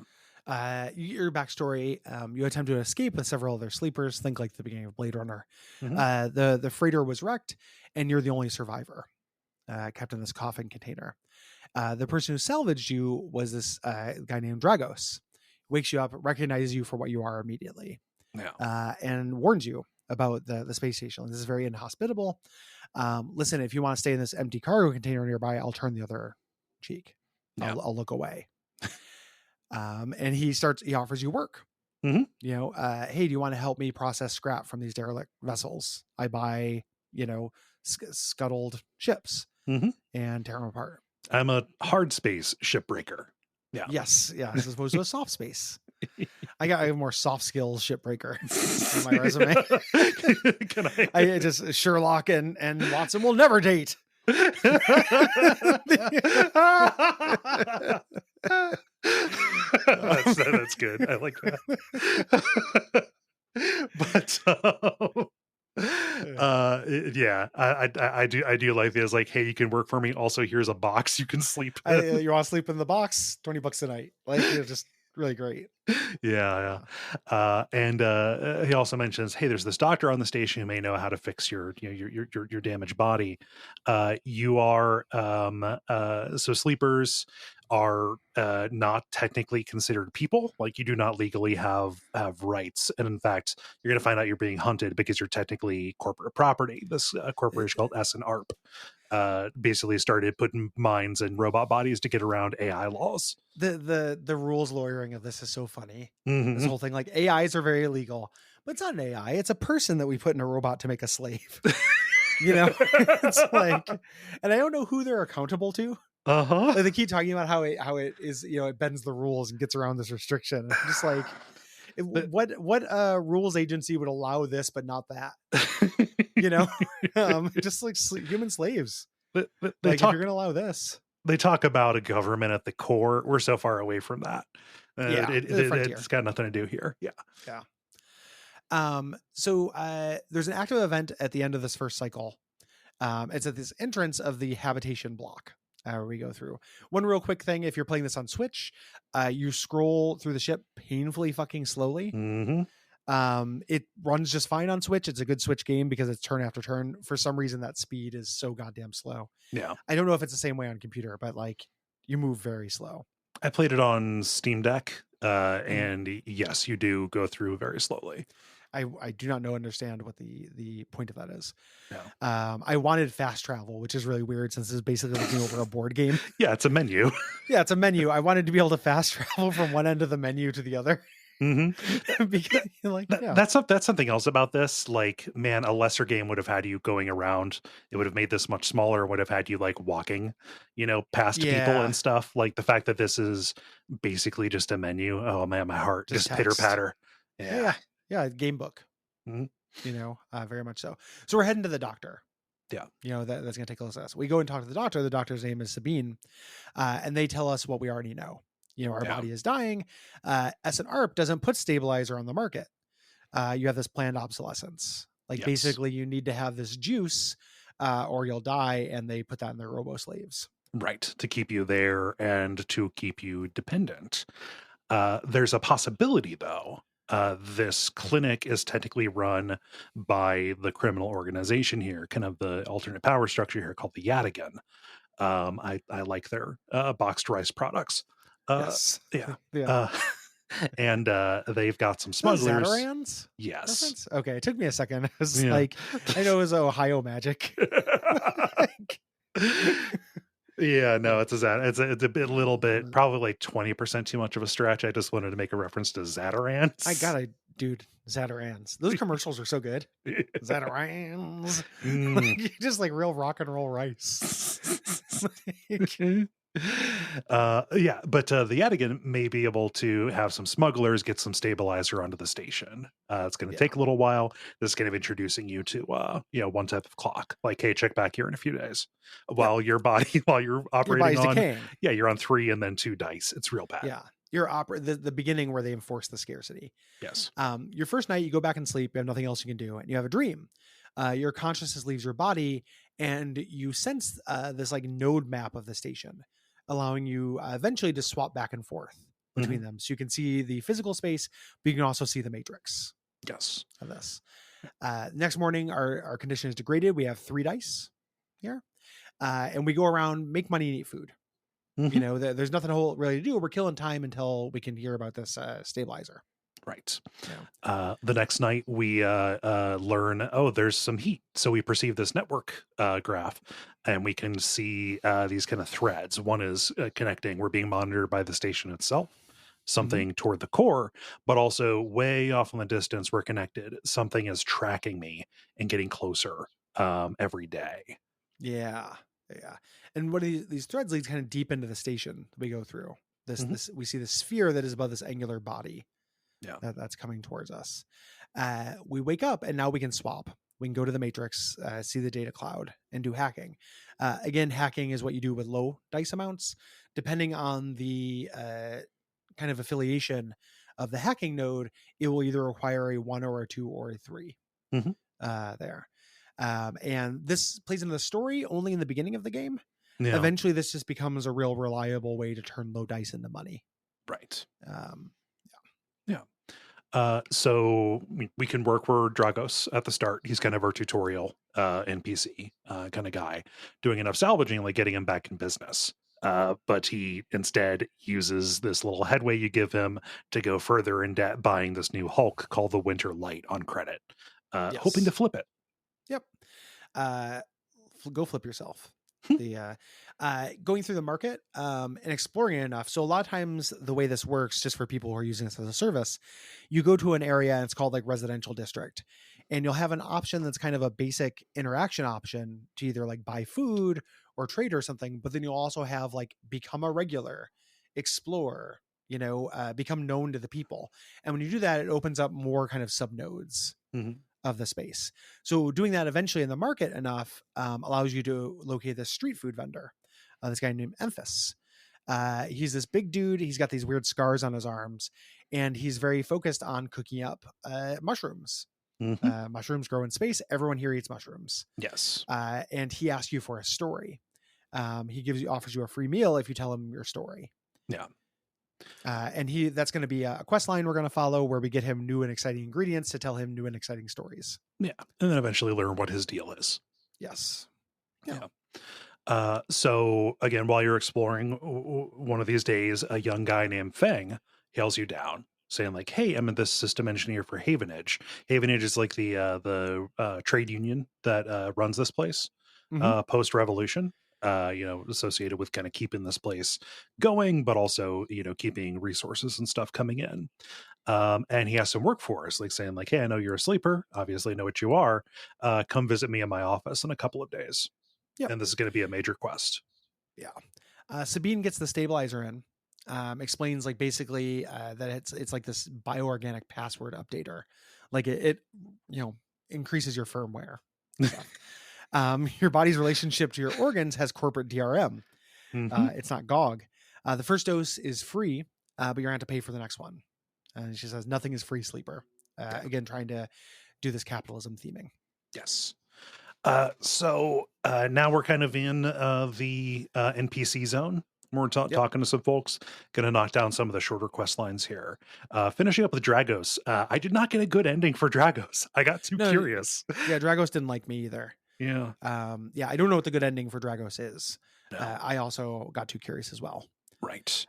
Your backstory, you attempt to escape with several other sleepers. Think like the beginning of Blade Runner. Mm-hmm. The freighter was wrecked, and you're the only survivor, kept in this coffin container. The person who salvaged you was this guy named Dragos. Wakes you up, recognizes you for what you are immediately, and warns you about the space station. This is very inhospitable. Listen, if you want to stay in this empty cargo container nearby, I'll turn the other cheek. I'll look away. And he offers you work. Mm-hmm. Hey, do you want to help me process scrap from these derelict vessels? I buy, scuttled ships and tear them apart. I'm a hard space shipbreaker. Yeah. Yes. As opposed to a soft space. I have more soft skills shipbreaker on my resume. I just Sherlock and Watson will never date. That's good. I like that. But I do like this. Like, hey, you can work for me. Also, here's a box you can sleep in. You want to sleep in the box? $20 a night. Like, just really great. Yeah. And he also mentions, hey, there's this doctor on the station who may know how to fix your damaged body. You are so sleepers are not technically considered people. Like, you do not legally have rights, and in fact, you're going to find out you're being hunted because you're technically corporate property. This corporation called S&ARP basically started putting minds in robot bodies to get around AI laws. The rules lawyering of this is so funny. Mm-hmm. This whole thing, like, AIs are very illegal, but it's not an AI. It's a person that we put in a robot to make a slave. It's like, and I don't know who they're accountable to. Like, they keep talking about how it is, it bends the rules and gets around this restriction. I'm just like, what rules agency would allow this but not that? Just like human slaves. But if you're gonna allow this, they talk about a government at the core. We're so far away from that. It's got nothing to do here. Yeah. So there's an active event at the end of this first cycle. It's at this entrance of the habitation block. Where we go through. One real quick thing: if you're playing this on Switch, you scroll through the ship painfully fucking slowly. Mm-hmm. It runs just fine on Switch. It's a good Switch game because it's turn after turn. For some reason, that speed is so goddamn slow. Yeah, I don't know if it's the same way on computer, but like, you move very slow. I played it on Steam Deck, and yes, you do go through very slowly. I do not understand what the point of that is. No. I wanted fast travel, which is really weird since it's basically looking over a board game. Yeah, it's a menu. Yeah, it's a menu. I wanted to be able to fast travel from one end of the menu to the other. Hmm. Because like, yeah. That's something else about this. Like, man, a lesser game would have had you going around. It would have made this much smaller. Would have had you like walking, past people Yeah. and stuff. Like the fact that this is basically just a menu. Oh man, my heart Just just pitter text. patter. Yeah, Yeah. yeah. Yeah, game book, Mhm. very much so. So we're heading to the doctor. Yeah. That's going to take a look at us. We go and talk to the doctor. The doctor's name is Sabine, and they tell us what we already know. Our Yeah. body is dying. S and ARP doesn't put stabilizer on the market. You have this planned obsolescence. Like Yes. basically, you need to have this juice, or you'll die. And they put that in their robo slaves. Right. To keep you there and to keep you dependent. There's a possibility, though. This clinic is technically run by the criminal organization here, kind of the alternate power structure here called the Yadigan. I like their boxed rice products. Yes. Yeah. Yeah. Uh, and they've got some Is that smugglers. Zatarans Yes. reference? Okay, it took me a second. I was Yeah. like, I know it was Ohio Magic. Like, Yeah, no, yeah. it's a bit little bit, probably like 20% too much of a stretch. I just wanted to make a reference to I Zatarans. gotta, dude, Zatarans. Those commercials are so good. Zatarans. Mm. Like, just like real rock and roll rice. Like, Yeah, but the Yadigan may be able to have some smugglers get some stabilizer onto the station. It's going to yeah. take a little while. This is kind of introducing you to one type of clock. Like, hey, check back here in a few days. Yep. While your body, while you're Your operating body's on, decaying. yeah, you're on 3 and then 2 dice. It's real bad. Yeah. The beginning where they enforce the scarcity. Yes. Your first night, you go back and sleep. You have nothing else you can do, and you have a dream. Your consciousness leaves your body, and you sense this like node map of the station, allowing you eventually to swap back and forth between Mhm. them. So you can see the physical space, but you can also see the matrix Yes. of this. Next morning, our condition is degraded. We have 3 dice here, and we go around, make money, and eat food. Mhm. There's nothing really to do. We're killing time until we can hear about this stabilizer. Right. Yeah. The next night, we learn, oh, there's some heat. So we perceive this network graph, and we can see these kind of threads. One is connecting. We're being monitored by the station itself, Mhm. something toward the core, but also way off in the distance, we're connected. Something is tracking me and getting closer every day. Yeah, yeah. And what are these threads leads kind of deep into the station we go through. Mhm. This we see the sphere that is above this angular body Yeah. that's coming towards us. We wake up and now we can swap. We can go to the matrix, see the data cloud, and do hacking. Again, hacking is what you do with low dice amounts, depending on the kind of affiliation of the hacking node. It will either require a 1 or a 2 or a 3 Mhm. there. And this plays into the story only in the beginning of the game. Yeah. Eventually, this just becomes a real reliable way to turn low dice into money. Right. Um, Yeah. So we can work for Dragos at the start. He's kind of our tutorial NPC kind of guy, doing enough salvaging, like getting him back in business. But he instead uses this little headway you give him to go further in debt, buying this new Hulk called the Winter Light on credit, hoping to yes. flip it. Yep. Uh, go flip yourself. The Going through the market and exploring it enough. So a lot of times the way this works, just for people who are using this as a service, you go to an area and it's called like residential district, and you'll have an option that's kind of a basic interaction option to either like buy food or trade or something. But then you'll also have like become a regular, explore, become known to the people. And when you do that, it opens up more kind of sub nodes Mhm. of the space. So doing that eventually in the market enough allows you to locate this street food vendor, this guy named Emphas. He's this big dude. He's got these weird scars on his arms, and he's very focused on cooking up mushrooms. Mhm. Mushrooms grow in space. Everyone here eats mushrooms. Yes. And he asks you for a story. He offers you a free meal if you tell him your story. Yeah. And that's going to be a quest line we're going to follow where we get him new and exciting ingredients to tell him new and exciting stories. Yeah. And then eventually learn what his deal is. Yes. Yeah. Yeah. So again, while you're exploring, one of these days, a young guy named Feng hails you down, saying like, "Hey, I'm this system engineer for Havenage. Havenage is like the trade union that runs this place Mm-hmm. post revolution. associated with kind of keeping this place going, but also, keeping resources and stuff coming in. And he has some work for us, like saying like, hey, I know you're a sleeper. Obviously know what you are. Come visit me in my office in a couple of days. Yep. And this is going to be a major quest. Yeah. Sabine gets the stabilizer in, explains like basically that it's like this bioorganic password updater. Like it increases your firmware stuff. Your body's relationship to your organs has corporate DRM. It's not GOG. The first dose is free, but you're going to have to pay for the next one. And she says, nothing is free, sleeper. Again, trying to do this capitalism theming. Yes. So now we're kind of in the NPC zone. We're talking to some folks, going to knock down some of the shorter quest lines here. Finishing up with Dragos. I did not get a good ending for Dragos. I got too curious. Yeah, Dragos didn't like me either. Yeah. I don't know what the good ending for Dragos is. No. I also got too curious as well. Right.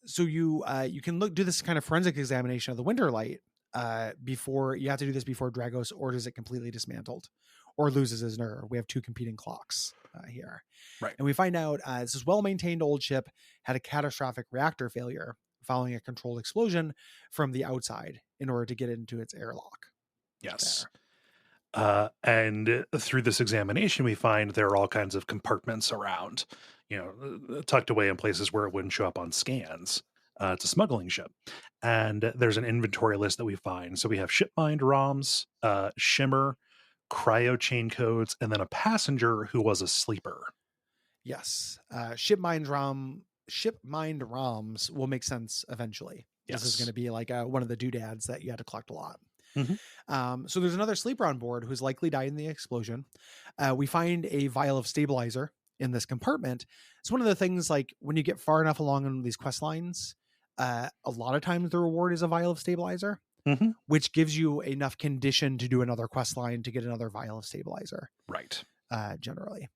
So you can do this kind of forensic examination of the Winterlight before you have to do this before Dragos orders it completely dismantled or loses his nerve. We have two competing clocks here. Right. And we find out this well-maintained old ship had a catastrophic reactor failure following a controlled explosion from the outside in order to get into its airlock. Yes. And through this examination, we find there are all kinds of compartments around, tucked away in places where it wouldn't show up on scans. It's a smuggling ship. And there's an inventory list that we find. So we have shipmind ROMs, shimmer, cryo chain codes, and then a passenger who was a sleeper. Yes. Shipmind ROMs will make sense eventually. Yes. This is going to be like one of the doodads that you had to collect a lot. So there's another sleeper on board who's likely died in the explosion. We find a vial of stabilizer in this compartment. It's one of the things, like when you get far enough along in these quest lines, a lot of times the reward is a vial of stabilizer, which gives you enough condition to do another quest line to get another vial of stabilizer. Right. Generally.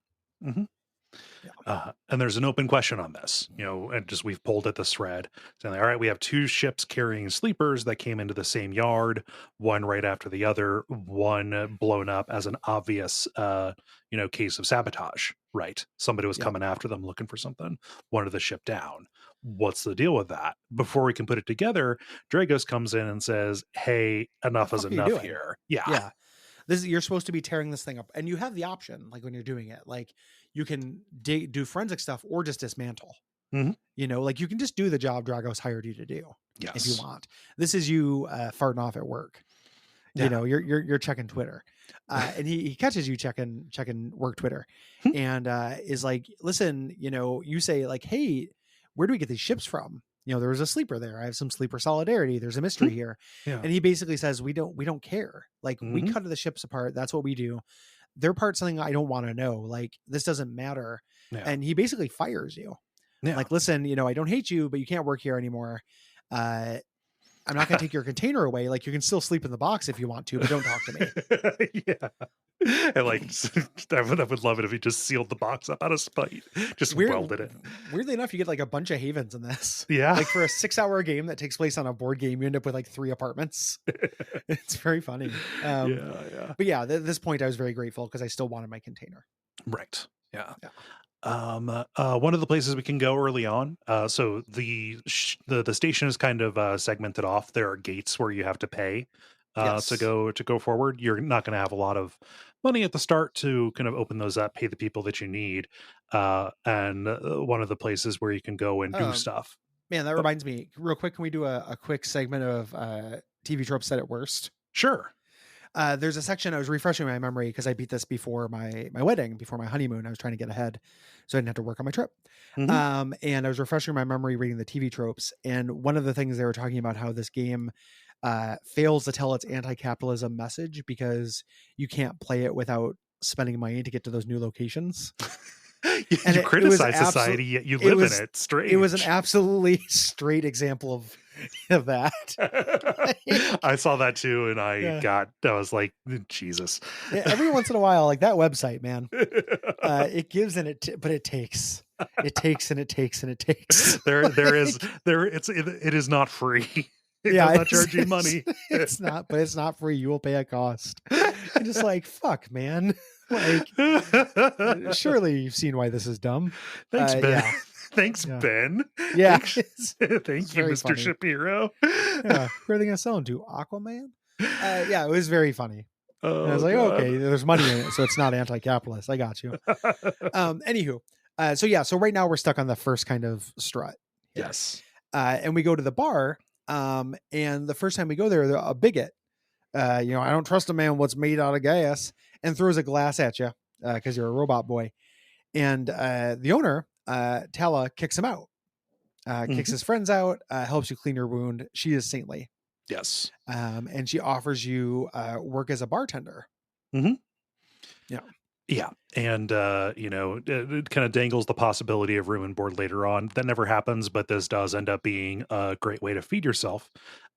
Yeah. And there's an open question on this, and just we've pulled at this thread saying, all right, we have two ships carrying sleepers that came into the same yard, one right after the other, one blown up as an obvious, case of sabotage, right? Somebody was coming after them looking for something, wanted the ship down. What's the deal with that? Before we can put it together, Dragos comes in and says, hey, enough is enough here. Yeah. You're supposed to be tearing this thing up, and you have the option, like when you're doing it, like you can do forensic stuff or just dismantle. Like you can just do the job Dragos hired you to do if you want. This is you farting off at work. You're checking Twitter, and he catches you checking work Twitter, and is like, listen, you say like, hey, where do we get these ships from? There was a sleeper there. I have some sleeper solidarity. There's a mystery here. Yeah. And he basically says, we don't care. Like we cut the ships apart. That's what we do. They're part something I don't want to know. Like this doesn't matter. Yeah. And he basically fires you. Yeah. Like, listen, I don't hate you, but you can't work here anymore. I'm not going to take your container away. Like you can still sleep in the box if you want to, but don't talk to me. Yeah. And like, I would love it if he just sealed the box up out of spite, just welded it. Weirdly enough, you get like a bunch of havens in this. Yeah. Like for a 6-hour game that takes place on a board game, you end up with like 3 apartments. It's very funny. But yeah, at this point I was very grateful because I still wanted my container. Right. Yeah. One of the places we can go early on. So the station is kind of segmented off. There are gates where you have to pay to go forward. You're not going to have a lot of money at the start to kind of open those up, pay the people that you need. And one of the places where you can go and do stuff. Man, that reminds me real quick. Can we do a quick segment of TV tropes said it worst? Sure. There's a section I was refreshing my memory because I beat this before my wedding, before my honeymoon. I was trying to get ahead so I didn't have to work on my trip. And I was refreshing my memory reading the TV tropes. And one of the things they were talking about how this game fails to tell its anti-capitalism message because you can't play it without spending money to get to those new locations. And you criticize society, yet you live in it. Strange. It was an absolutely straight example of that. I saw that too, and I was like, Jesus. Every once in a while, like that website, man, it gives and but it takes. It takes and it takes and it takes. It is not free. It does not charge you money. It's not, but it's not free. You will pay a cost. You're just like, fuck, man. Like, surely you've seen why this is dumb. Thanks, Ben. Yeah. Thanks, Yeah. Ben. Yeah. Thank you, Mr. Funny. Shapiro. Yeah. Who are they going to sell him to? Aquaman? Yeah, it was very funny. Oh, and I was like, God. okay, there's money in it, so it's not anti-capitalist. I got you. Anywho, so right now we're stuck on the first kind of strut. Here. Yes. And we go to the bar. And the first time we go there, a bigot, I don't trust a man what's made out of gas, and throws a glass at you because you're a robot boy. And the owner, Tala, kicks him out, kicks his friends out, helps you clean your wound. She is saintly. Yes. And she offers you work as a bartender. Mm-hmm. Yeah. Yeah. And, it kind of dangles the possibility of room and board later on. That never happens, but this does end up being a great way to feed yourself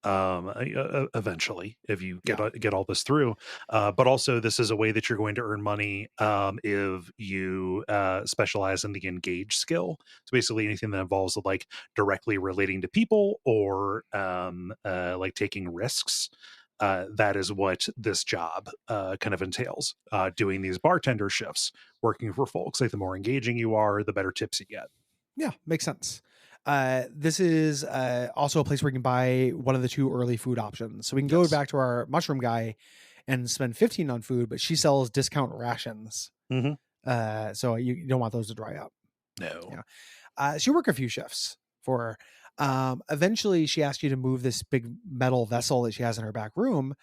eventually, if you get all this through. But also, this is a way that you're going to earn money if you specialize in the engage skill. So basically anything that involves like directly relating to people or like taking risks. That is what this job kind of entails, doing these bartender shifts, working for folks. Like the more engaging you are, the better tips you get. Yeah, makes sense. This is also a place where you can buy one of the 2 early food options. So we can go back to our mushroom guy and spend 15 on food, but she sells discount rations. So you don't want those to dry up. No. Yeah. So you work a few shifts for her. Eventually she asked you to move this big metal vessel that she has in her back room.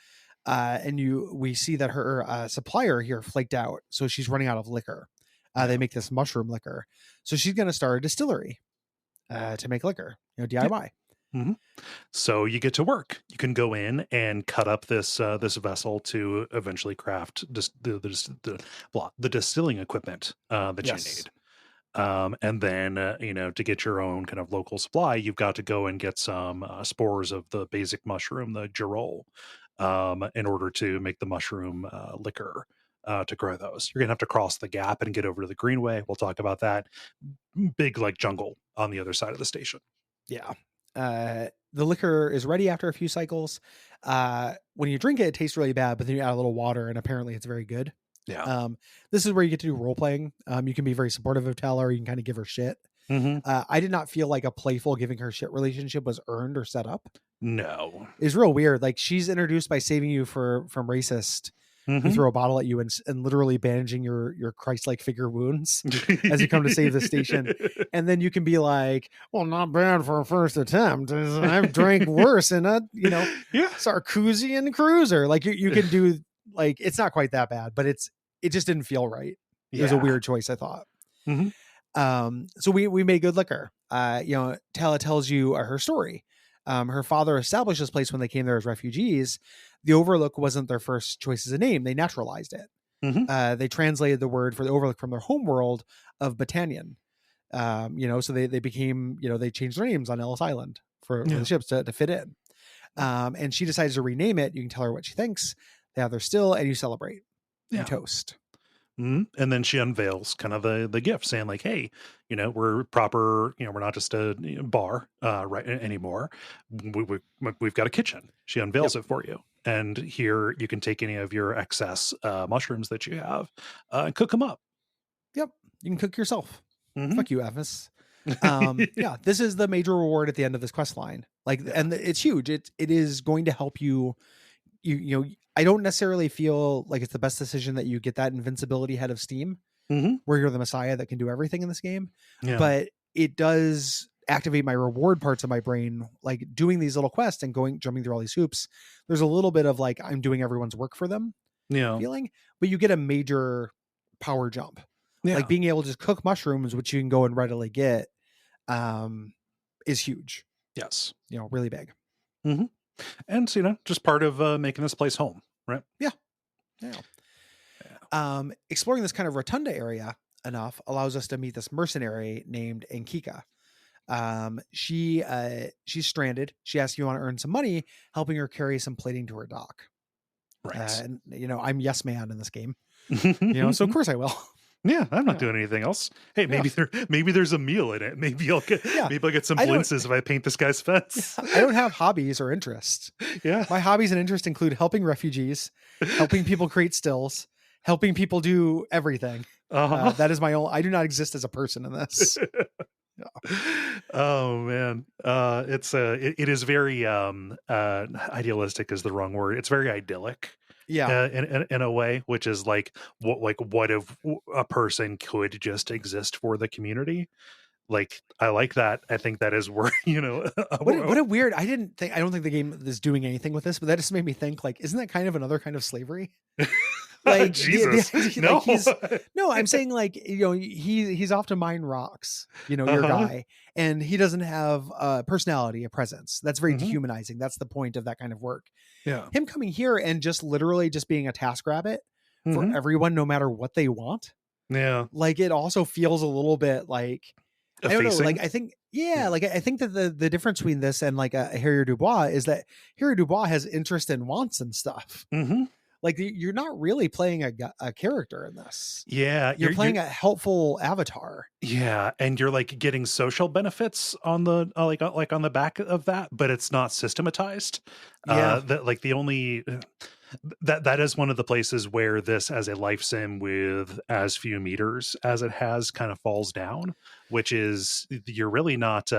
And we see that her supplier here flaked out. So she's running out of liquor. They make this mushroom liquor. So she's going to start a distillery to make liquor, DIY. Mm-hmm. So you get to work. You can go in and cut up this vessel to eventually craft the distilling equipment that you need. And then, to get your own kind of local supply, you've got to go and get some spores of the basic mushroom, the girole, in order to make the mushroom liquor to grow those. You're going to have to cross the gap and get over to the Greenway. We'll talk about that. Big like jungle on the other side of the station. Yeah. The liquor is ready after a few cycles. When you drink it, it tastes really bad, but then you add a little water and apparently it's very good. Yeah. This is where you get to do role playing. You can be very supportive of Tala, or you can kind of give her shit. I did not feel like a playful giving her shit relationship was earned or set up. No. It's real weird. Like she's introduced by saving you from racist who throw a bottle at you and literally bandaging your Christ-like figure wounds as you come to save the station. And then you can be like, well, not bad for a first attempt. I've drank worse in a, Sarkoosian cruiser. Like you can do, like, it's not quite that bad, but it just didn't feel right. It was a weird choice, I thought. So we made good liquor. Tala tells you her story. Her father established this place when they came there as refugees. The Overlook wasn't their first choice as a name. They naturalized it. They translated the word for the Overlook from their home world of Battanian. So they became, they changed their names on Ellis Island for the ships to fit in. And she decides to rename it. You can tell her what she thinks. They have their still, and you celebrate. You toast. And then she unveils kind of the gift, saying like, hey, we're proper, we're not just a bar right anymore. We've got a kitchen. She unveils it for you. And here you can take any of your excess mushrooms that you have and cook them up. Yep. You can cook yourself. Fuck you, Evis. This is the major reward at the end of this quest line. And it's huge. It is going to help you. I don't necessarily feel like it's the best decision that you get that invincibility head of steam, where you're the messiah that can do everything in this game. But it does activate my reward parts of my brain, like doing these little quests and jumping through all these hoops. There's a little bit of like, I'm doing everyone's work for them feeling, but you get a major power jump. Like being able to just cook mushrooms, which you can go and readily get, is huge. Yes. Really big. And just part of making this place home, right? Exploring this kind of rotunda area enough allows us to meet this mercenary named Ankika. She's stranded. She asks if you want to earn some money, helping her carry some plating to her dock. Right. And I'm yes man in this game. So of course I will. Yeah, I'm not doing anything else. Hey, maybe there's a meal in it. Maybe I'll get some blintzes if I paint this guy's fence. I don't have hobbies or interests. Yeah. My hobbies and interests include helping refugees, helping people create stills, helping people do everything. Uh-huh. That is my own. I do not exist as a person in this. Yeah. Oh man. It is very idealistic is the wrong word. It's very idyllic. Yeah. In a way, which is what if a person could just exist for the community? Like, I like that. I think that is where, What a weird. I don't think the game is doing anything with this, but that just made me think, like, isn't that kind of another kind of slavery? Like Jesus, the idea, no. like I'm saying, like, he's off to mine rocks, your Uh-huh. guy, and he doesn't have a personality, a presence. That's very Hmm. dehumanizing. That's the point of that kind of work. Yeah. Him coming here and just literally just being a task rabbit for Hmm. everyone, no matter what they want. Yeah. Like, it also feels a little bit like, I don't know. Like, Effacing. I think, yeah, Yeah. like, I think that the difference between this and like a Harrier Dubois is that Harrier Dubois has interest and wants and stuff. Hmm. Like, you're not really playing a character in this. Yeah. You're playing a helpful avatar. Yeah, and you're like getting social benefits on the like on the back of that, but it's not systematized. Yeah. That like the only that is one of the places where this as a life sim with as few meters as it has kind of falls down, which is you're really not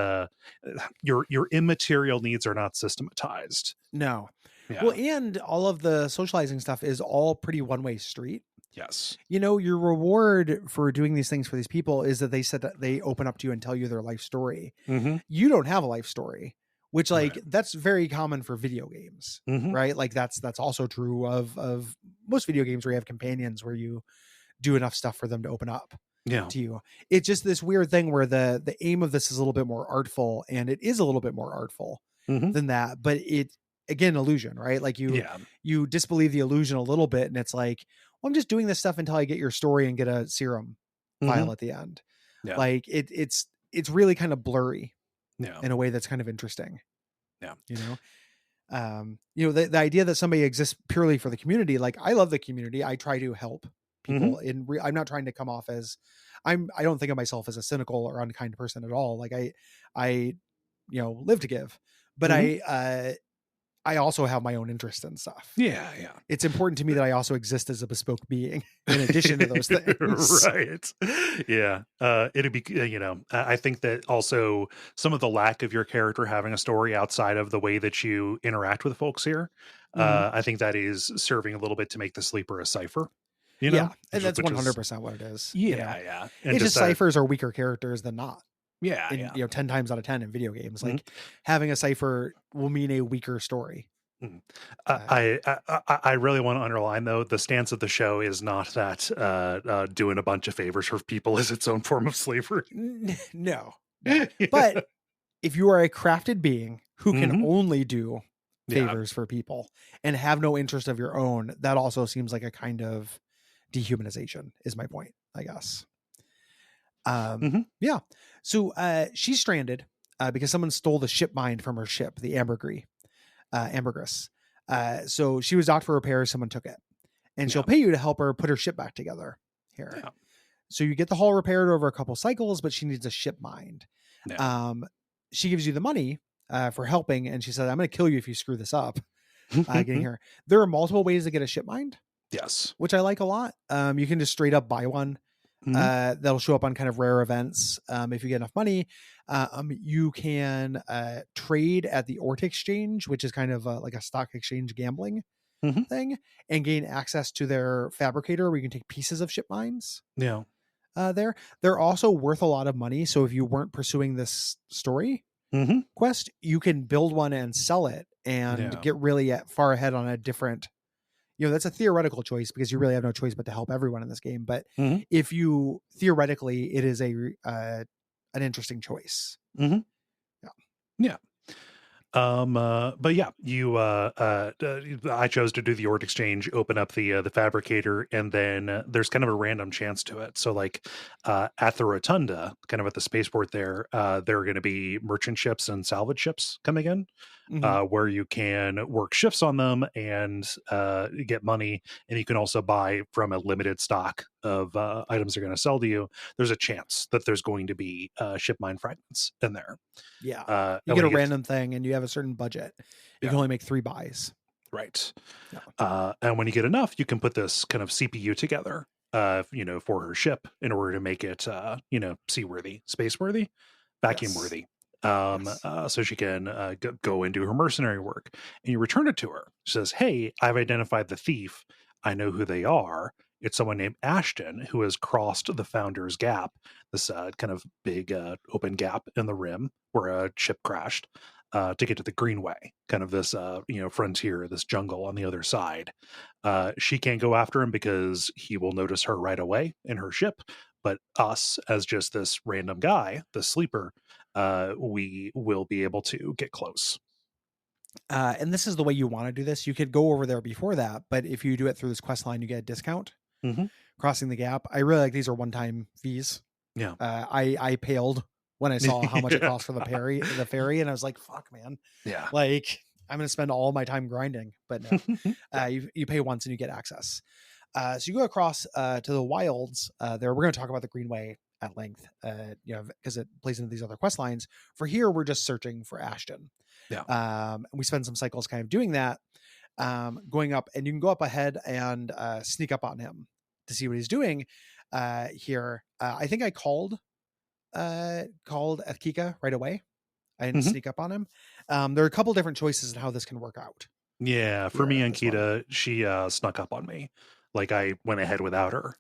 your immaterial needs are not systematized. No. Yeah. Well, and all of the socializing stuff is all pretty one-way street. Yes. Your reward for doing these things for these people is that they said that they open up to you and tell you their life story. Hmm. You don't have a life story, which, like, Right. that's very common for video games, Hmm. right? Like, that's also true of most video games where you have companions where you do enough stuff for them to open up Yeah. to you. It's just this weird thing where the aim of this is a little bit more artful, and it is a little bit more artful Hmm. than that, but it, again, illusion, right? Like, Yeah. you disbelieve the illusion a little bit, and it's like, well, I'm just doing this stuff until I get your story and get a serum Hmm. file at the end. Yeah. Like, it's really kind of blurry Yeah. in a way that's kind of interesting. Yeah. The idea that somebody exists purely for the community, like, I love the community. I try to help Hmm. people I'm not trying to come off as I don't think of myself as a cynical or unkind person at all. Like, I live to give, but Hmm. I also have my own interest in stuff. Yeah. Yeah. It's important to me that I also exist as a bespoke being in addition to those things. Right. Yeah. It'd be, I think that also some of the lack of your character having a story outside of the way that you interact with folks here, Mhm. I think that is serving a little bit to make the sleeper a cipher, Yeah, and that's which is, 100% what it is. yeah, yeah. And It's just just that, ciphers are weaker characters than not. yeah, In yeah. 10 times out of 10 in video games, Mhm, like, having a cipher will mean a weaker story. mhm. Uh, I really want to underline though, the stance of the show is not that doing a bunch of favors for people is its own form of slavery. no, no. But if you are a crafted being who can Hmm. only do Yeah. favors for people and have no interest of your own, that also seems like a kind of dehumanization, is my point, I guess. Hmm. Yeah. So she's stranded because someone stole the ship mind from her ship, the Ambergris. So she was docked for repairs. Someone took it, and she'll Yeah. pay you to help her put her ship back together here. Yeah. So you get the hull repaired over a couple cycles, but she needs a ship mind. Yeah. Um, she gives you the money for helping, and she said, "I'm going to kill you if you screw this up." Getting here, there are multiple ways to get a ship mind, Yes. which I like a lot. You can just straight up buy one. Mhm. That'll show up on kind of rare events. If you get enough money, you can trade at the Ort Exchange, which is kind of like a stock exchange gambling Mhm. thing, and gain access to their fabricator where you can take pieces of ship mines. Yeah. They're also worth a lot of money. So if you weren't pursuing this story Mhm. quest, you can build one and sell it and Yeah. get really far ahead on a different. That's a theoretical choice because you really have no choice but to help everyone in this game. But Mhm. if you theoretically, it is an interesting choice. Mhm. Yeah. Yeah. But yeah, I chose to do the Ord exchange, open up the fabricator, and then there's kind of a random chance to it. So like, at the rotunda, kind of at the spaceport there are going to be merchant ships and salvage ships coming in, Mhm. where you can work shifts on them and get money, and you can also buy from a limited stock of items they're going to sell to you. There's a chance that there's going to be ship mine fragments in there. Yeah. You And get when a you get random thing and you have a certain budget. You yeah. can only make 3 buys. Right. Yeah. And when you get enough, you can put this kind of CPU together, for her ship in order to make it, seaworthy, space worthy, vacuum Yes. worthy. Yes. So she can go and do her mercenary work. And you return it to her. She says, "Hey, I've identified the thief. I know who they are. It's someone named Ashton who has crossed the Founder's Gap, this kind of big open gap in the rim where a ship crashed, to get to the Greenway, kind of this frontier, this jungle on the other side. She can't go after him because he will notice her right away in her ship. But us, as just this random guy, the sleeper, we will be able to get close." And this is the way you want to do this. You could go over there before that, but if you do it through this quest line, you get a discount. Hmm. Crossing the gap. I really like these are one-time fees. Yeah. I paled when I saw how much it Yeah. cost for the ferry, and I was like, "Fuck, man! Yeah. Like, I'm gonna spend all my time grinding." But no, Yeah. you pay once and you get access. So you go across to the wilds. There, we're going to talk about the Greenway at length. Because it plays into these other quest lines. For here, we're just searching for Ashton. Yeah. And we spend some cycles kind of doing that, going up, and you can go up ahead and sneak up on him to see what he's doing. Here, I think I called Athkika right away. I didn't Hmm. sneak up on him. There are a couple different choices in how this can work out Yeah. For me here and as well. Kita, she snuck up on me. Like I went ahead without her.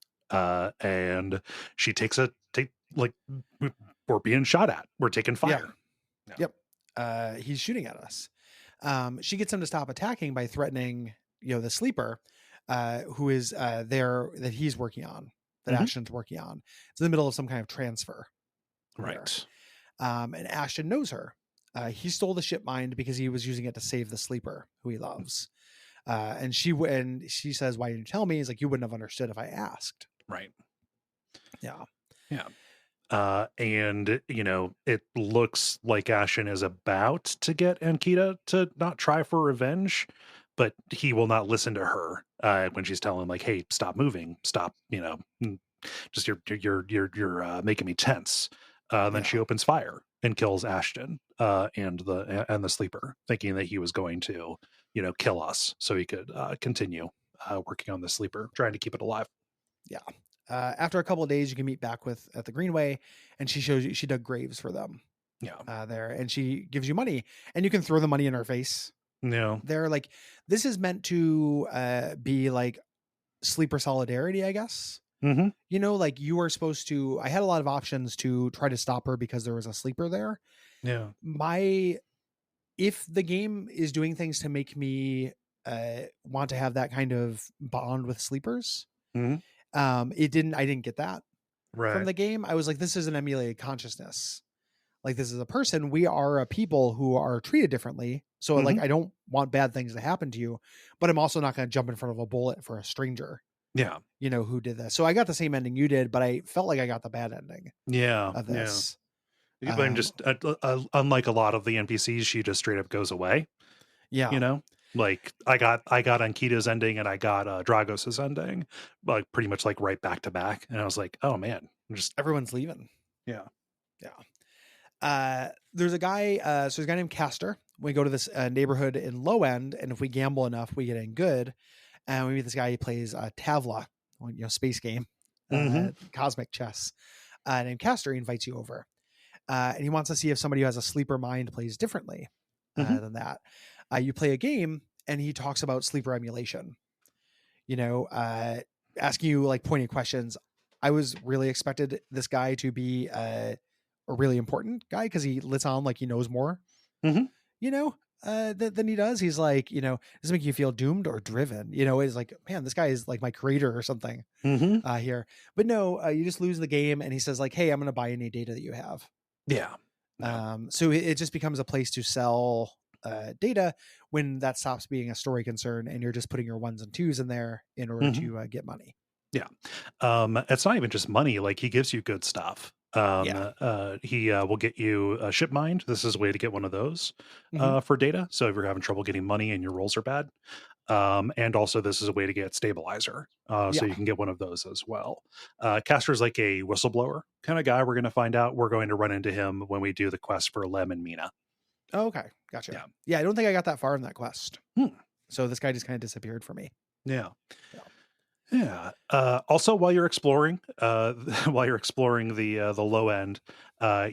And she takes a take like we're being shot at. We're taking Yeah. fire. Yeah. Yep. He's shooting at us. She gets him to stop attacking by threatening, the sleeper, who is there that he's working on, that Hmm. Ashton's working on. It's in the middle of some kind of transfer here. Right. And Ashton knows her. He stole the ship mind because he was using it to save the sleeper who he loves. And she says, "Why didn't you tell me?" He's like, "You wouldn't have understood if I asked." Right. Yeah. Yeah. And it looks like Ashen is about to get Ankita to not try for revenge, but he will not listen to her when she's telling him, like, "Hey, stop moving, stop, just you're making me tense." Then Yeah. she opens fire and kills Ashton and the sleeper, thinking that he was going to kill us so he could continue working on the sleeper, trying to keep it alive. Yeah. After a couple of days, you can meet back with at the Greenway, and she shows you she dug graves for them Yeah. there, and she gives you money, and you can throw the money in her face. No. They're like, this is meant to be like sleeper solidarity, I guess. Hmm. Like you are supposed to. I had a lot of options to try to stop her because there was a sleeper there. Yeah. If the game is doing things to make me want to have that kind of bond with sleepers, Hmm. I didn't get that from Right. the game. I was like, this is an emulated consciousness. Like, this is a person. We are a people who are treated differently. So like, Hmm. I don't want bad things to happen to you, but I'm also not going to jump in front of a bullet for a stranger, Yeah. who did this. So I got the same ending you did, but I felt like I got the bad ending Yeah. of Yeah. this. But I'm Um, just unlike a lot of the NPCs, she just straight up goes away. You yeah, know, like I got Ankita's ending and I got Dragos's ending, like pretty much like right back to back, and I was like, oh man, just everyone's leaving. yeah. Yeah. There's a guy, so there's a guy named Castor. We go to this neighborhood in Low End, and if we gamble enough, we get in good. And we meet this guy. He plays Tavla, space game, Hmm. cosmic chess. Named Castor. He invites you over, and he wants to see if somebody who has a sleeper mind plays differently Hmm. than that. You play a game, and he talks about sleeper emulation. Asking you like pointed questions. I was really expected this guy to be a really important guy because he lets on like he knows more, Hmm. than he does. He's like, does it make you feel doomed or driven? It's like, man, this guy is like my creator or something Hmm. here. But no, you just lose the game. And he says like, hey, I'm going to buy any data that you have. Yeah. Yeah. So it just becomes a place to sell data when that stops being a story concern and you're just putting your ones and twos in there in order Hmm. to get money. Yeah. It's not even just money, like he gives you good stuff. Yeah. He will get you a ship mind. This is a way to get one of those Hmm. for data. So if you're having trouble getting money and your rolls are bad, and also this is a way to get stabilizer. So Yeah. you can get one of those as well. Castor's like a whistleblower kind of guy. We're going to find out. We're going to run into him when we do the quest for Lem and Mina. Okay. Gotcha. Yeah. Yeah. I don't think I got that far in that quest. Hmm. So this guy just kind of disappeared for me. Yeah. Yeah. Yeah. Also, while you're exploring, while you're exploring the low end,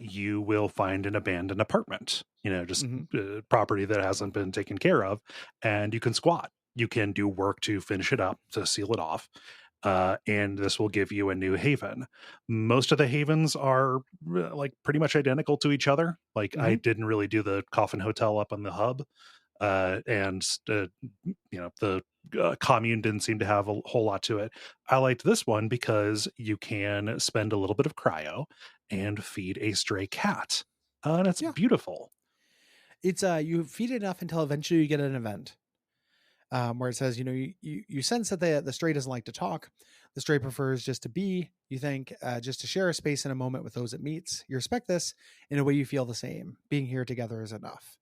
you will find an abandoned apartment. You know, just Hmm. property that hasn't been taken care of, and you can squat. You can do work to finish it up to seal it off, and this will give you a new haven. Most of the havens are like pretty much identical to each other. Like I Hmm. didn't really do the coffin hotel up on the hub, and the commune didn't seem to have a whole lot to it. I liked this one because you can spend a little bit of cryo and feed a stray cat, and it's Yeah. beautiful. It's you feed it enough until eventually you get an event. Where it says, you sense that the stray doesn't like to talk. The stray prefers just to be, you think, just to share a space and a moment with those it meets. You respect this in a way you feel the same. Being here together is enough.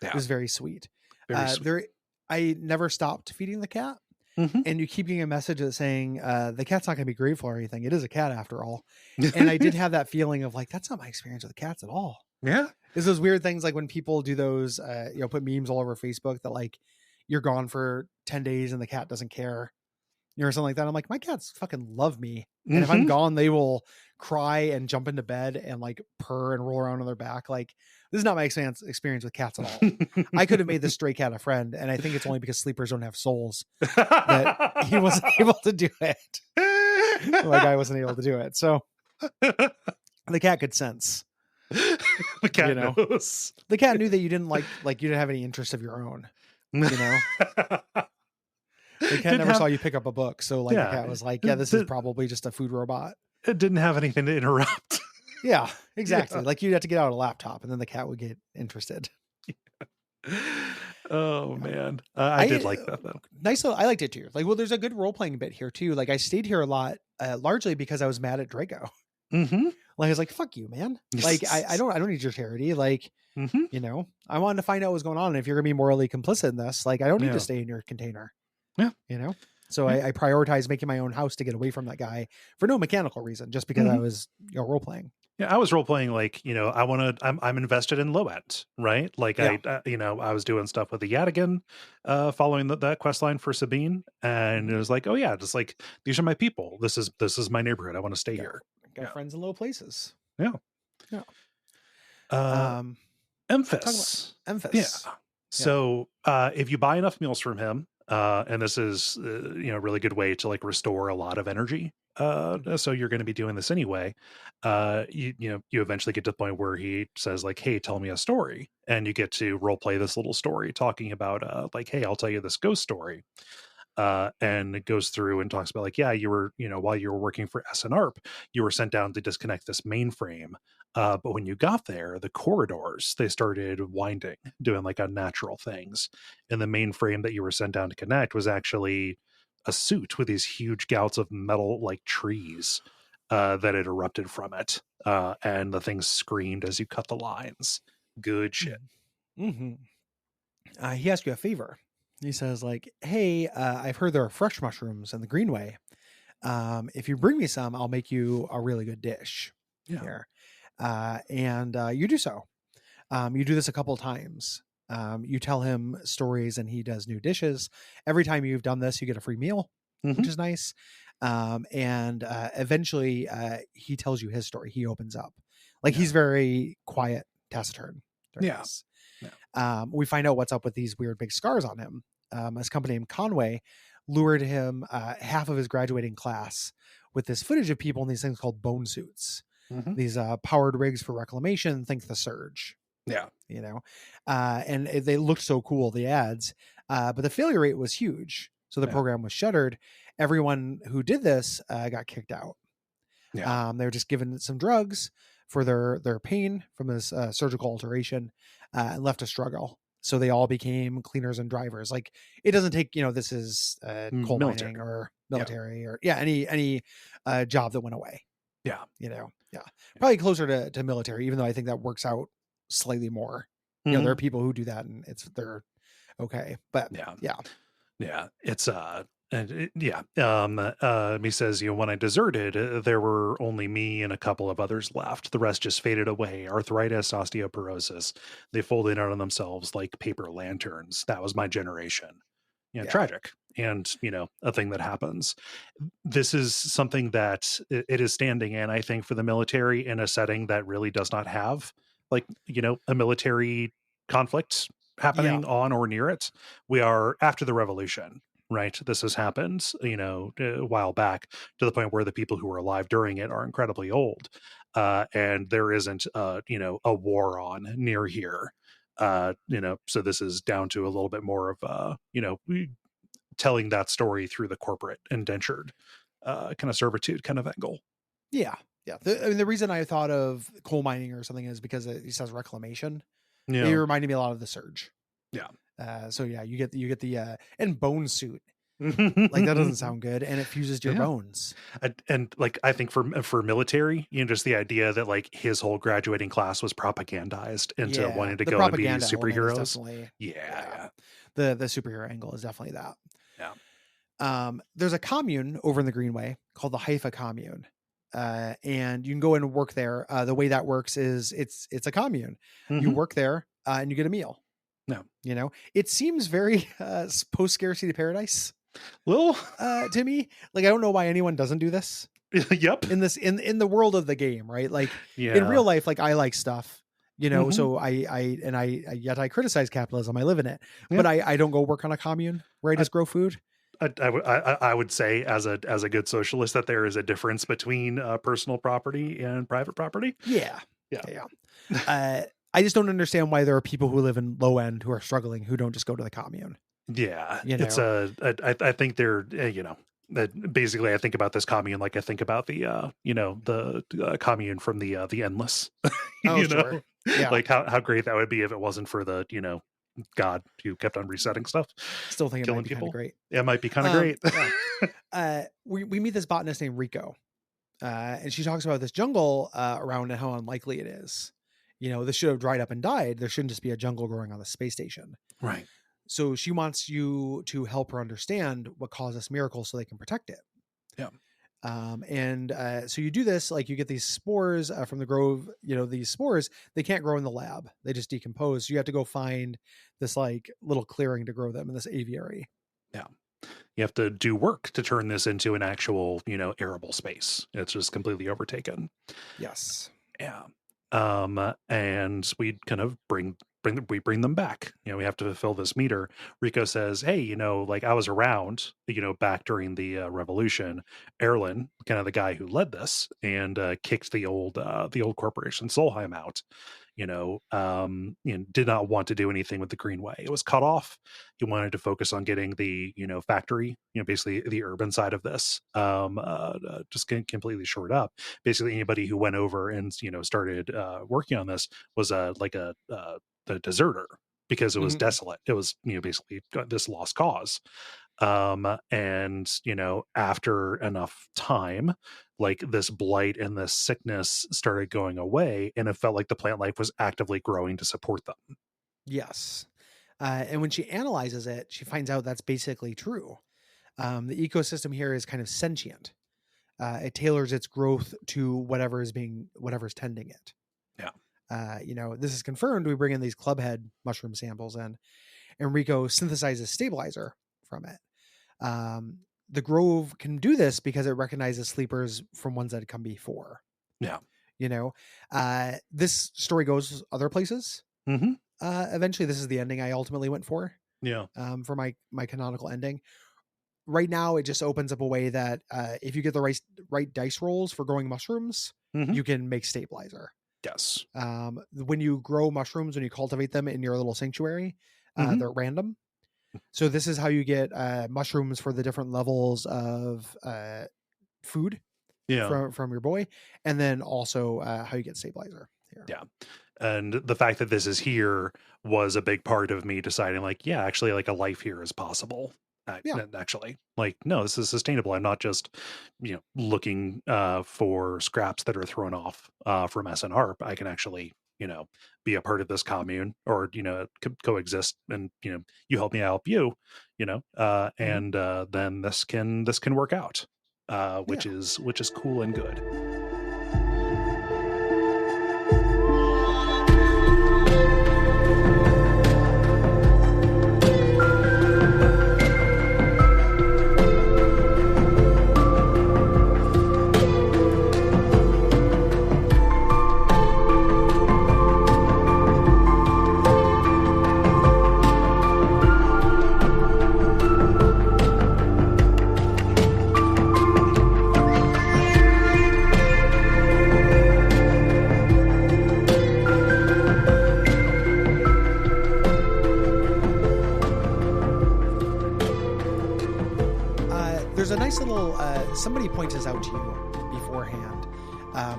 It Yeah, was very sweet. very sweet. I never stopped feeding the cat. Hmm. And you keep getting a message that's saying, the cat's not going to be grateful or anything. It is a cat after all. And I did have that feeling of like, that's not my experience with cats at all. Yeah. It's those weird things like when people do those, put memes all over Facebook that like you're gone for 10 days and the cat doesn't care, or something like that. I'm like, my cats fucking love me. And if I'm Hmm. gone, they will cry and jump into bed and like purr and roll around on their back. Like, this is not my experience with cats at all. I could have made this stray cat a friend. And I think it's only because sleepers don't have souls that he wasn't able to do it. Like I wasn't able to do it. So the cat could sense. The cat knows. The cat knew that you didn't like you didn't have any interest of your own. The cat never saw you pick up a book, so like the cat was like, "Yeah, this is probably just a food robot." It didn't have anything to interrupt. Yeah, exactly. Yeah. Like you'd have to get out a laptop, and then the cat would get interested. Oh man, I did like that though. Nice. I liked it too. Like, well, there's a good role playing bit here too. Like, I stayed here a lot, largely because I was mad at Draco. Hmm. Like, I was like, "Fuck you, man! Like, I don't need your charity. Like, Hmm. I wanted to find out what's going on. And if you're gonna be morally complicit in this, like, I don't need to stay in your container." Yeah. So Yeah. I prioritized making my own house to get away from that guy for no mechanical reason, just because I was role playing. Yeah, I was role playing like, I'm invested in low end, right? Like Yeah. I was doing stuff with the Yadigan, following that quest line for Sabine, and it Mhm. was like, oh yeah, just like these are my people. This is my neighborhood. I want to stay Got here. got Yeah. friends in low places. Yeah. Yeah. Uh Um, Talk about Emphas. Yeah. Emphas. Yeah. So if you buy enough meals from him, and this is a really good way to like restore a lot of energy. Mhm. So you're going to be doing this anyway. You eventually get to the point where he says like, "Hey, tell me a story," and you get to role play this little story talking about like, "Hey, I'll tell you this ghost story." And it goes through and talks about like, yeah, you were, while you were working for SNARP, you were sent down to disconnect this mainframe. But when you got there, the corridors, they started winding, doing like unnatural things. And the mainframe that you were sent down to connect was actually a suit with these huge gouts of metal like trees that had erupted from it. And the thing screamed as you cut the lines. Good shit. Mm-hmm. He asks you a favor. He says, like, "Hey, I've heard there are fresh mushrooms in the Greenway. If you bring me some, I'll make you a really good dish Yeah. here." And you do so. You do this a couple times. You tell him stories, and he does new dishes. Every time you've done this, you get a free meal, Hmm. which is nice. And eventually, he tells you his story. He opens up, like Yeah. he's very quiet, taciturn during Yeah. this. Yeah. We find out what's up with these weird big scars on him. This company named Conway lured him half of his graduating class with this footage of people in these things called bone suits. Hmm. These powered rigs for reclamation. Think the Surge. Yeah. And they looked so cool, the ads, but the failure rate was huge. So the Yeah. program was shuttered. Everyone who did this got kicked out. Yeah. They were just given some drugs for their pain from this surgical alteration and left to struggle. So they all became cleaners and drivers. Like, it doesn't take, this is coal Military. mining or Yeah. military or any job that went away. Yeah. Probably closer to military, even though I think that works out slightly more. There are people who do that and they're okay. But yeah, it's he says, when I deserted, there were only me and a couple of others left. The rest just faded away. Arthritis, osteoporosis. They folded out on themselves like paper lanterns. That was my generation. tragic and, a thing that happens. This is something that it is standing in, I think, for the military in a setting that really does not have like, a military conflict happening on or near it. We are after the revolution, right? This has happened, a while back, to the point where the people who were alive during it are incredibly old. And there isn't, a war on near here. So this is down to a little bit more of, telling that story through the corporate indentured kind of servitude kind of angle. Yeah. The reason I thought of coal mining or something is because it says reclamation. Yeah. It reminded me a lot of the Surge. Yeah. So yeah, you get the and bone suit. Like that doesn't sound good, and it fuses to your bones. And like I think for military, just the idea that like his whole graduating class was propagandized into wanting to go and be superheroes. Yeah. The superhero angle is definitely that. Yeah. There's a commune over in the Greenway called the Haifa Commune. And you can go in and work there. The way that works is it's a commune. You work there and you get a meal. No, it seems very post scarcity paradise. Well, to me, like I don't know why anyone doesn't do this. Yep. In the world of the game, right? Like in real life, like I like stuff, so I criticize capitalism. I live in it, but I don't go work on a commune where I just grow food. I would say as a good socialist that there is a difference between personal property and private property. Yeah. I just don't understand why there are people who live in low end who are struggling who don't just go to the commune. Yeah, it's I think they're that basically I think about this commune like I think about the the commune from the Endless. Sure. Yeah. Like how great that would be if it wasn't for the God who kept on resetting stuff. Still think killing it might be people. Great. It might be kind of great. We meet this botanist named Rico, and she talks about this jungle around and how unlikely it is. This should have dried up and died. There shouldn't just be a jungle growing on the space station. Right. So she wants you to help her understand what caused this miracle so they can protect it. Yeah. So you do this, like you get these spores from the grove, these spores, they can't grow in the lab. They just decompose. So you have to go find this like little clearing to grow them in this aviary. Yeah. You have to do work to turn this into an actual, arable space. It's just completely overtaken. Yes. Yeah. And we kind of bring them back. We have to fulfill this meter. Rico says, hey, like I was around, back during the revolution. Erlen, kind of the guy who led this and kicked the old corporation Solheim out, did not want to do anything with the Greenway. It was cut off. He wanted to focus on getting the, factory, basically the urban side of this, just completely shored up. Basically anybody who went over and, started working on this was the deserter because it was desolate. It was, basically this lost cause. And after enough time, like this blight and this sickness started going away, and it felt like the plant life was actively growing to support them. Yes. And when she analyzes it, she finds out that's basically true. The ecosystem here is kind of sentient. It tailors its growth to whatever's tending it. Yeah. This is confirmed. We bring in these clubhead mushroom samples and Enrico synthesizes stabilizer from it. The grove can do this because it recognizes sleepers from ones that had come before. Yeah. This story goes other places. Mm-hmm. Eventually, this is the ending I ultimately went for. Yeah. For my canonical ending. Right now, it just opens up a way that if you get the right dice rolls for growing mushrooms, you can make stabilizer. Yes. When you grow mushrooms, when you cultivate them in your little sanctuary, they're random. So this is how you get mushrooms for the different levels of food from your boy. And then also how you get stabilizer here. Yeah. And the fact that this is here was a big part of me deciding like, yeah, actually like a life here is possible. Actually, like, no, this is sustainable. I'm not just, looking for scraps that are thrown off from S and Harp. I can actually, be a part of this commune or, coexist and, you help me, I help you, and then this can work out, which is cool and good. there's a nice little somebody points this out to you beforehand,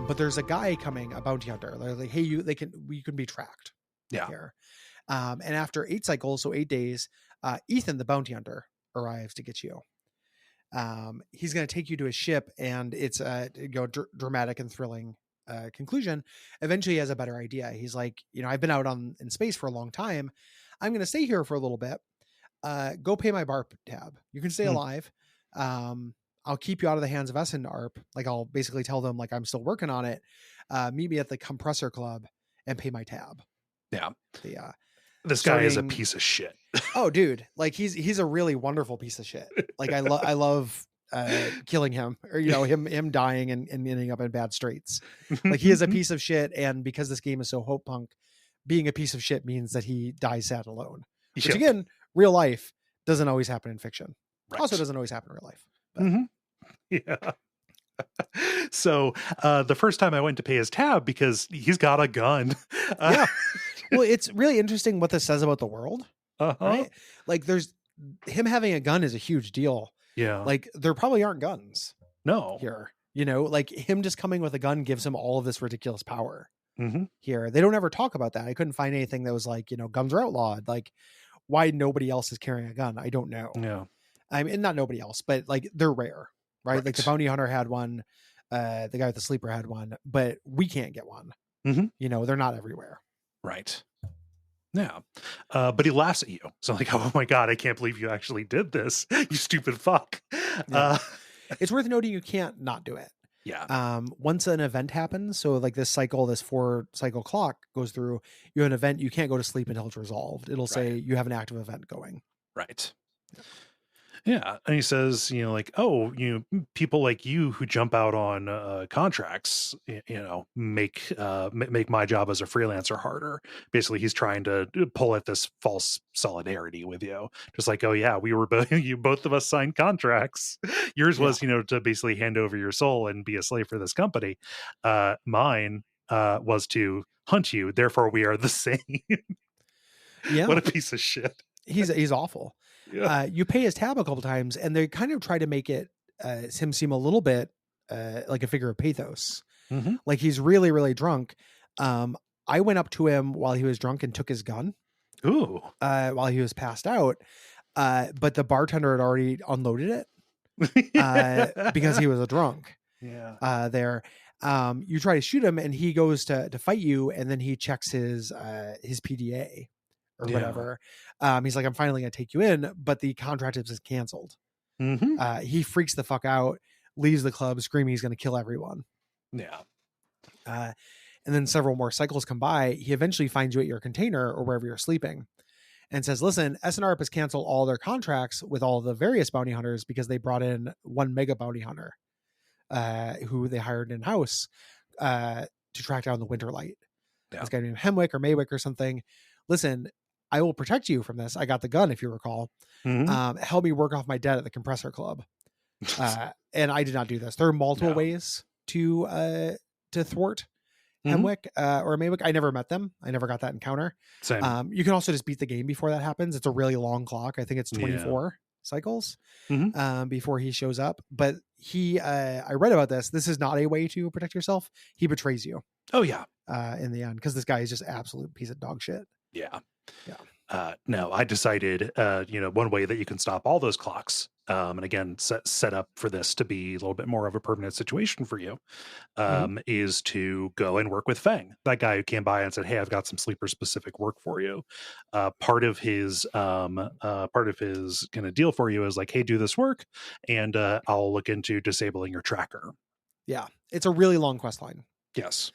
but there's a guy coming, a bounty hunter. They're like, hey, you can be tracked here. And after 8 cycles, so 8 days, Ethan the bounty hunter arrives to get you. He's going to take you to his ship, and it's a dramatic and thrilling conclusion. Eventually he has a better idea. He's like, I've been out in space for a long time. I'm going to stay here for a little bit. Go pay my bar tab. You can stay alive. I'll keep you out of the hands of S and ARP. Like, I'll basically tell them, like, I'm still working on it. Meet me at the compressor club and pay my tab. Yeah. This guy is a piece of shit. Oh, dude. Like, he's a really wonderful piece of shit. Like, I love killing him, or, him dying and ending up in bad straits. Like, he is a piece of shit. And because this game is so hope punk, being a piece of shit means that he dies sad alone, which again, real life doesn't always happen in fiction. Right. Also doesn't always happen in real life. Yeah. So the first time I went to pay his tab, because he's got a gun. Yeah. Well, it's really interesting what this says about the world. Right? Like, him having a gun is a huge deal. Yeah. Like, there probably aren't guns. No. Here. Like, him just coming with a gun gives him all of this ridiculous power. Here. They don't ever talk about that. I couldn't find anything that was like, guns are outlawed. Like, why nobody else is carrying a gun, I don't know. Yeah. I mean, not nobody else, but like, they're rare, right? Like, the bounty hunter had one, the guy with the sleeper had one, but we can't get one. They're not everywhere. Right. Yeah. But he laughs at you. So, like, oh my God, I can't believe you actually did this, you stupid fuck. Yeah. It's worth noting you can't not do it. Yeah. Once an event happens, so like this 4 cycle clock goes through, you have an event, you can't go to sleep until it's resolved. It'll say you have an active event going. Right. Yeah. And he says, like, oh, people like you who jump out on contracts, make my job as a freelancer harder. Basically, he's trying to pull at this false solidarity with you. Just like, oh yeah, we were both of us signed contracts. Yours was, to basically hand over your soul and be a slave for this company. Mine was to hunt you. Therefore, we are the same. Yeah. What a piece of shit. He's awful. Yeah. You pay his tab a couple times, and they kind of try to make it him seem a little bit like a figure of pathos. Like, he's really, really drunk. I went up to him while he was drunk and took his gun. Ooh. While he was passed out. But the bartender had already unloaded it because he was a drunk. Yeah. There. You try to shoot him, and he goes to fight you, and then he checks his PDA. Or whatever. He's like, I'm finally gonna take you in, but the contract is canceled. He freaks the fuck out, leaves the club screaming he's gonna kill everyone. Yeah. And then several more cycles come by. He eventually finds you at your container or wherever you're sleeping and says, listen, SNRP has canceled all their contracts with all the various bounty hunters because they brought in one mega bounty hunter who they hired in-house to track down the Winterlight. This guy named Hemwick or Maywick or something. Listen, I will protect you from this. I got the gun, if you recall. Help me work off my debt at the compressor club. And I did not do this. There are multiple ways to thwart Hemwick or Maywick. I never met them. I never got that encounter. Same. You can also just beat the game before that happens. It's a really long clock. I think it's 24 cycles before he shows up. But I read about this. This is not a way to protect yourself. He betrays you. Oh yeah. In the end, because this guy is just absolute piece of dog shit. Yeah. No, I decided, one way that you can stop all those clocks, and again, set up for this to be a little bit more of a permanent situation for you, is to go and work with Feng, that guy who came by and said, hey, I've got some sleeper specific work for you. Part of his kind of deal for you is like, hey, do this work and I'll look into disabling your tracker. Yeah. It's a really long quest line. Yes.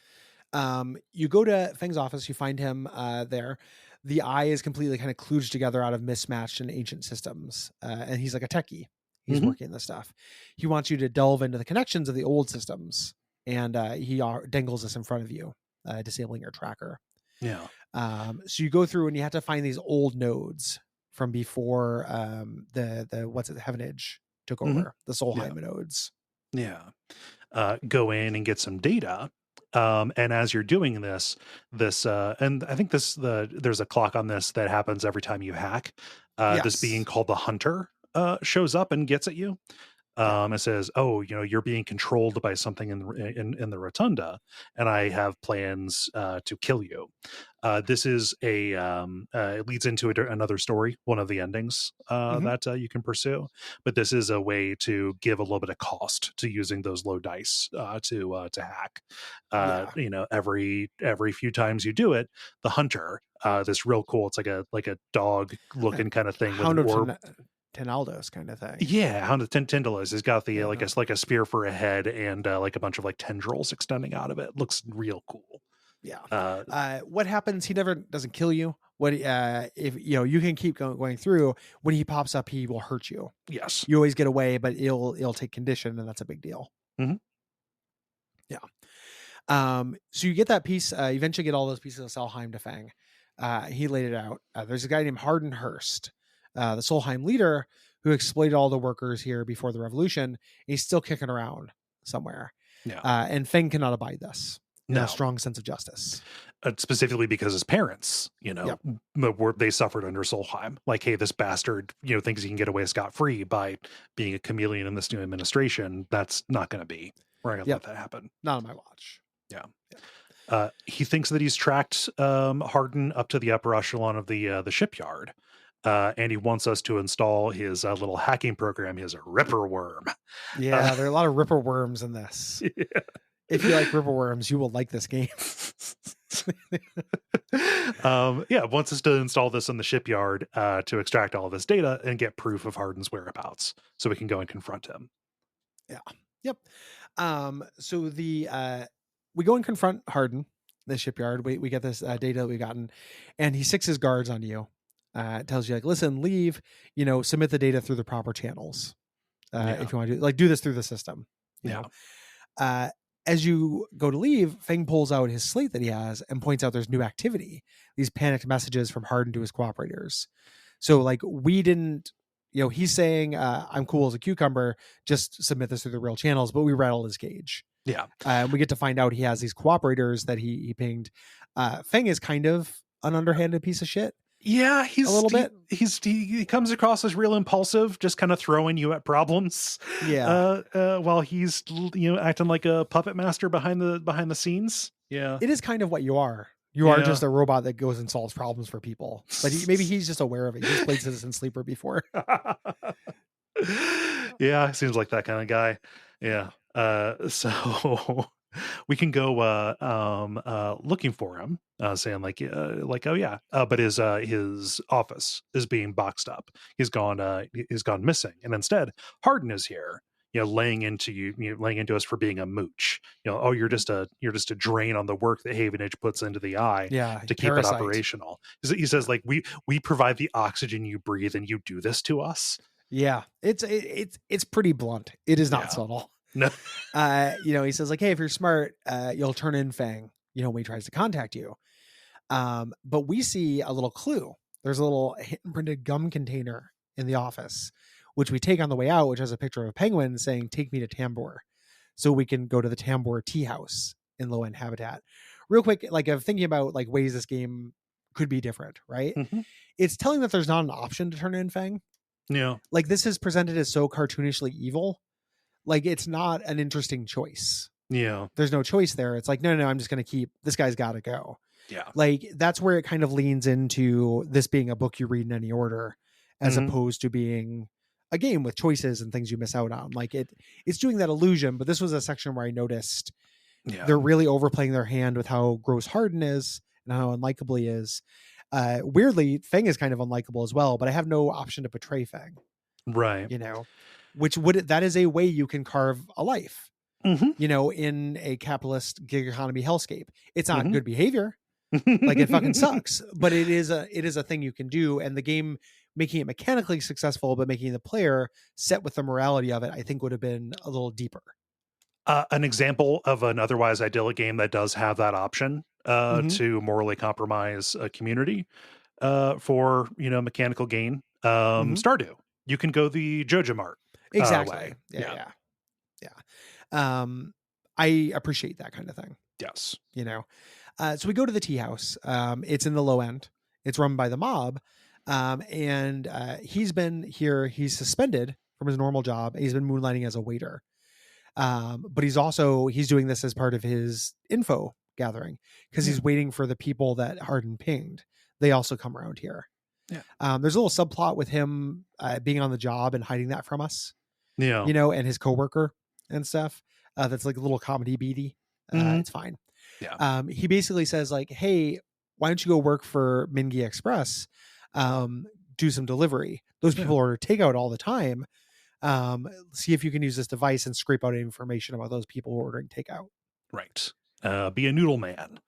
You go to Feng's office, you find him there. The eye is completely kind of kludged together out of mismatched and ancient systems. And he's like a techie. He's working this stuff. He wants you to delve into the connections of the old systems. And he dangles this in front of you, disabling your tracker. Yeah. So you go through and you have to find these old nodes from before the Heaven Age took over, the Solheim nodes. Yeah. Go in and get some data. And as you're doing this, and I think there's a clock on this that happens every time you hack. This being called the Hunter shows up and gets at you. Yeah. It says, "Oh, you're being controlled by something in the rotunda, and I have plans to kill you." This is it leads into another story, one of the endings Hmm. that you can pursue. But this is a way to give a little bit of cost to using those low dice to hack. Yeah. Every few times you do it, the hunter, this real cool, it's like a dog Uh, looking kind of thing with an Hound of orb. Tenaldos kind of thing. Yeah, Hound of Tendrils has got the Yeah. like a spear for a head and like a bunch of like tendrils extending out of it. Looks real cool. Yeah. Uh, What happens? He never doesn't kill you. What if you can keep going through. When he pops up, he will hurt you. yes. You always get away, but it'll take condition, and that's a big deal. Mhm. Yeah. So you get that piece. You eventually get all those pieces of Solheim to Fang. He laid it out. There's a guy named Harden Hurst, the Solheim leader, who exploited all the workers here before the revolution. He's still kicking around somewhere. Yeah. And Fang cannot abide this. No. A strong sense of justice. Specifically because his parents, Yep. they suffered under Solheim. Like, hey, this bastard, thinks he can get away scot free by being a chameleon in this new administration. That's not going to be. We're not going to let that happen. Not on my watch. Yeah. He thinks that he's tracked Harden up to the upper echelon of the shipyard, and he wants us to install his little hacking program, his Ripper Worm. Yeah, there are a lot of Ripper worms in this. Yeah. If you like Ripper worms, you will like this game. Wants us to install this in the shipyard to extract all of this data and get proof of Harden's whereabouts, so we can go and confront him. Yeah. Yep. So we go and confront Harden, the shipyard. We get this data that we've gotten, and he six his guards on you. Tells you, like, listen, leave, submit the data through the proper channels. If you want to do this through the system. You know. As you go to leave, Feng pulls out his slate that he has and points out there's new activity, these panicked messages from Harden to his cooperators. So, like, we didn't, he's saying, I'm cool as a cucumber, just submit this through the real channels, but we rattled his cage. Yeah. We get to find out he has these cooperators that he pinged. Feng is kind of an underhanded piece of shit. Yeah, a little bit. He comes across as real impulsive, just kind of throwing you at problems. Yeah. While he's acting like a puppet master behind the scenes. Yeah, it is kind of what you are. You are just a robot that goes and solves problems for people. But maybe he's just aware of it. He's played Citizen Sleeper before. Yeah, seems like that kind of guy. Yeah. So we can go looking for him, saying oh yeah, but his office is being boxed up. He's gone missing, and instead Harden is here, laying into us for being a mooch. Oh, you're just a drain on the work that Havenage puts into the eye, to keep it operational. He says, like, we provide the oxygen you breathe, and you do this to us. Yeah, it's pretty blunt. It is not subtle. No. He says, like, hey, if you're smart, you'll turn in Fang, when he tries to contact you. But we see a little clue. There's a little hand printed gum container in the office, which we take on the way out, which has a picture of a penguin saying, take me to Tambor. So we can go to the Tambor tea house in low end habitat. Real quick, like, I'm thinking about like ways this game could be different, right? Mm-hmm. It's telling that there's not an option to turn in Fang. Yeah. Like, this is presented as so cartoonishly evil. Like, it's not an interesting choice. Yeah. There's no choice there. It's like, no, I'm just going to keep, this guy's got to go. Yeah. Like, that's where it kind of leans into this being a book you read in any order, as opposed to being a game with choices and things you miss out on. Like, it's doing that illusion, but this was a section where I noticed they're really overplaying their hand with how gross Harden is and how unlikable he is. Weirdly, Fang is kind of unlikable as well, but I have no option to betray Fang. Right. That is a way you can carve a life, mm-hmm. In a capitalist gig economy hellscape. It's not good behavior. Like, it fucking sucks, but it is a thing you can do. And the game making it mechanically successful, but making the player set with the morality of it, I think would have been a little deeper. An example of an otherwise idyllic game that does have that option to morally compromise a community for mechanical gain. Stardew. You can go the Joja Mart exactly way. Yeah. I appreciate that kind of thing. Yes. So we go to the tea house. It's in the low end. It's run by the mob. And he's been here. He's suspended from his normal job. He's been moonlighting as a waiter. But he's doing this as part of his info gathering because he's waiting for the people that Hardin pinged. They also come around here. Yeah. There's a little subplot with him being on the job and hiding that from us. Yeah. And his coworker and stuff. That's like a little comedy beady. It's fine. Yeah. He basically says like, hey, why don't you go work for Mingi Express? Do some delivery. Those people order takeout all the time. See if you can use this device and scrape out information about those people ordering takeout. Right. Be a noodle man.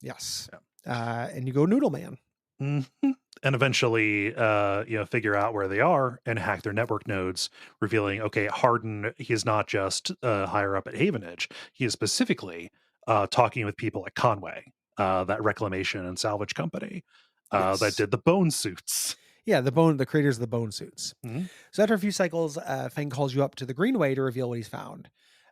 Yes. Yeah. And you go noodle man. Mm-hmm. And eventually, figure out where they are and hack their network nodes, revealing, okay, Hardin, he's not just higher up at Havenage. He is specifically talking with people at Conway, that reclamation and salvage company that did the bone suits. Yeah, the creators of the bone suits. Mm-hmm. So after a few cycles, Feng calls you up to the Greenway to reveal what he's found.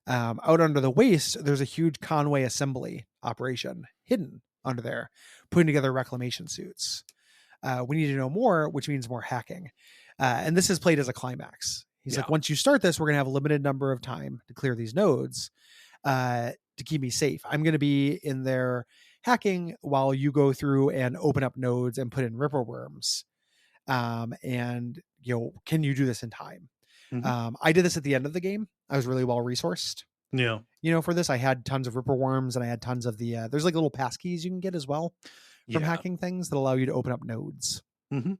Out under the waste, there's a huge Conway assembly operation hidden under there, putting together reclamation suits. We need to know more, which means more hacking. And this is played as a climax. He's like, once you start this, we're going to have a limited number of time to clear these nodes to keep me safe. I'm going to be in there hacking while you go through and open up nodes and put in ripper worms. And can you do this in time? Mm-hmm. I did this at the end of the game. I was really well resourced. Yeah. For this, I had tons of ripper worms and I had tons of the, there's like little passkeys you can get as well from hacking things that allow you to open up nodes. Mm-hmm.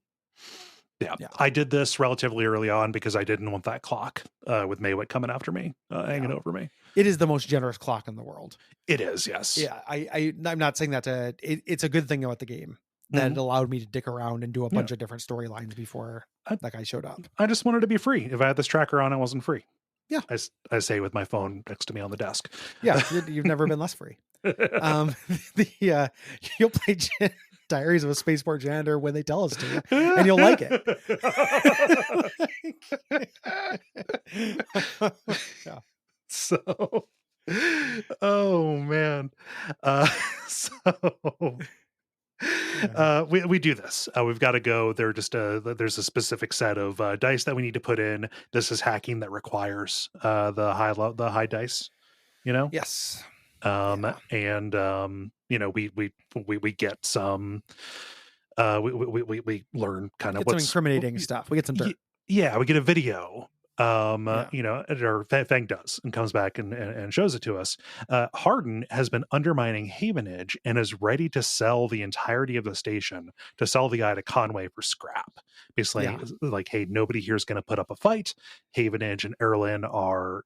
Yeah. I did this relatively early on because I didn't want that clock with Maywick coming after me, hanging over me. It is the most generous clock in the world. It is, yes. Yeah. I'm not saying that it's a good thing about the game. That it allowed me to dick around and do a bunch of different storylines before that guy showed up. I just wanted to be free. If I had this tracker on, I wasn't free. Yeah. I say with my phone next to me on the desk. Yeah. You've never been less free. You'll play Diaries of a Spaceport Janitor when they tell us to, and you'll like it. Yeah. So, oh man. We do this. We've got to go. There's a specific set of dice that we need to put in. This is hacking that requires the high dice. Yes. And we get some. We learn kind of what's some incriminating stuff. We get some dirt. Yeah, we get a video. Or Fang does and comes back and shows it to us. Hardin has been undermining Havenage and is ready to sell the entirety of the station to sell the guy to Conway for scrap. Basically, like, hey, nobody here is going to put up a fight. Havenage and Erlin are,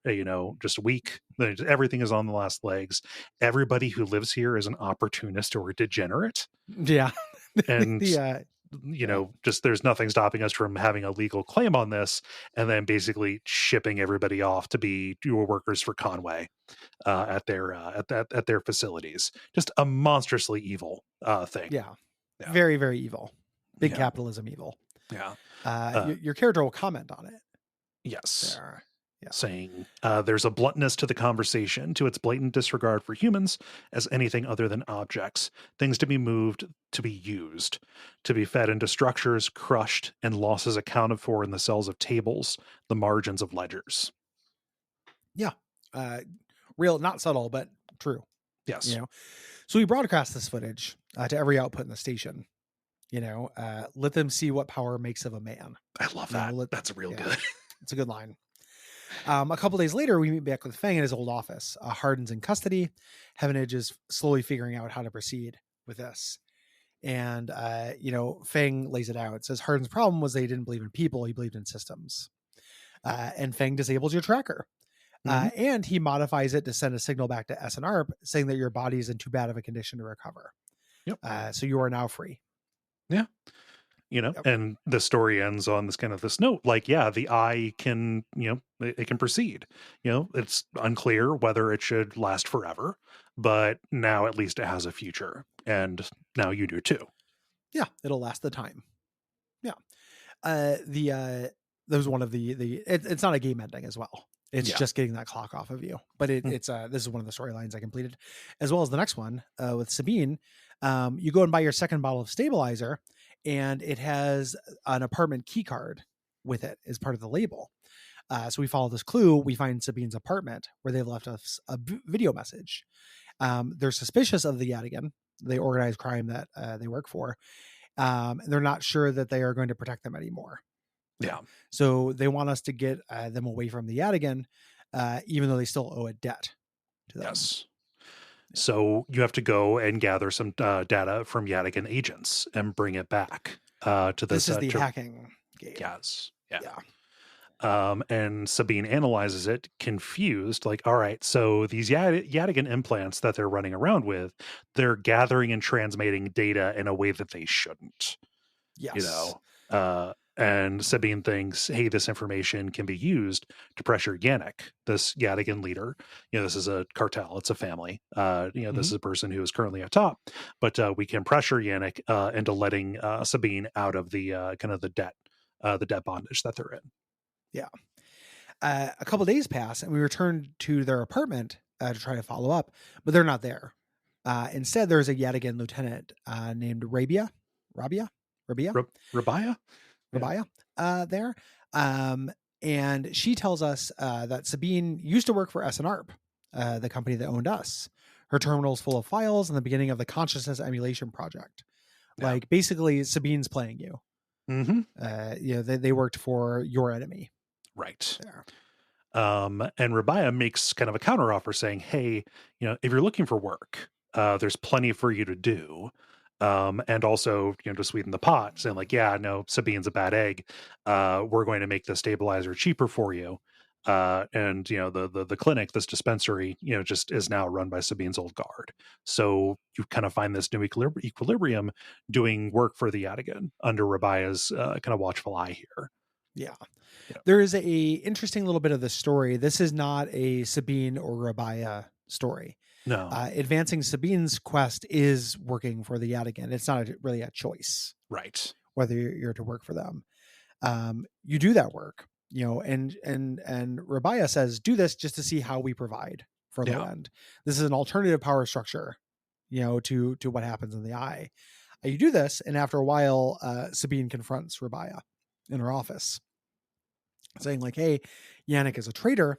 just weak. Everything is on the last legs. Everybody who lives here is an opportunist or a degenerate. Yeah. And just there's nothing stopping us from having a legal claim on this, and then basically shipping everybody off to be dual workers for Conway at their facilities. Just a monstrously evil thing. Yeah. Very, very evil. Big capitalism evil. Yeah. Your character will comment on it. Yes. Saying there's a bluntness to the conversation, to its blatant disregard for humans as anything other than objects, things to be moved, to be used, to be fed into structures, crushed, and losses accounted for in the cells of tables, the margins of ledgers. Yeah. Real, not subtle, but true. Yes. So we broadcast this footage to every output in the station. Let them see what power makes of a man. I love that. That's real good. It's a good line. A couple days later, we meet back with Fang in his old office. Hardin's in custody. Havenage is slowly figuring out how to proceed with this. And, Fang lays it out. It says Hardin's problem was that he didn't believe in people. He believed in systems. And Fang disables your tracker. And he modifies it to send a signal back to SNARP saying that your body is in too bad of a condition to recover. Yep. So you are now free. Yeah. And the story ends on this note, like, the eye can, it can proceed. It's unclear whether it should last forever, but now at least it has a future, and now you do too. Yeah, it'll last the time. Yeah. That was one of it's not a game ending as well. It's just getting that clock off of you, but it's this is one of the storylines I completed, as well as the next one with Sabine. You go and buy your second bottle of stabilizer, and it has an apartment key card with it as part of the label. So we follow this clue. We find Sabine's apartment where they've left us a video message. They're suspicious of the Yadigan, the organized crime that they work for. They're not sure that they are going to protect them anymore. Yeah. So they want us to get them away from the Yadigan, even though they still owe a debt to them. Yes. So you have to go and gather some data from Yadigan agents and bring it back to this. This is the hacking game. Yes. Yeah. Yeah. And Sabine analyzes it, confused, like, all right, so these Yadigan implants that they're running around with, they're gathering and transmitting data in a way that they shouldn't. Yes. You know, and Sabine thinks, hey, this information can be used to pressure Yannick, this Yadigan leader. You know, this is a cartel, it's a family. This is a person who is currently at top, but we can pressure Yannick into letting Sabine out of the kind of the debt bondage that they're in. Yeah. A couple days pass and we return to their apartment to try to follow up, but they're not there. Instead, there's a Yadigan lieutenant named Rabia there. And she tells us that Sabine used to work for SNARP, the company that owned us. Her terminal's full of files and the beginning of the consciousness emulation project. Yeah. Like basically Sabine's playing you. Mm-hmm. They worked for your enemy. Right. There. And Rabia makes kind of a counteroffer saying, hey, if you're looking for work, there's plenty for you to do. And also, to sweeten the pot, saying like, yeah, no, Sabine's a bad egg. We're going to make the stabilizer cheaper for you. And the clinic, this dispensary, just is now run by Sabine's old guard. So you kind of find this new equilibrium doing work for the Yadigan under Rabia's kind of watchful eye here. Yeah. There is a interesting little bit of the story. This is not a Sabine or Rabia story. No. Advancing Sabine's quest is working for the Yadigan. It's not really a choice. Right. Whether you're to work for them. You do that work, and Rabia says, do this just to see how we provide for the end. This is an alternative power structure, to what happens in the eye. You do this, and after a while, Sabine confronts Rabia in her office, saying like, hey, Yannick is a traitor.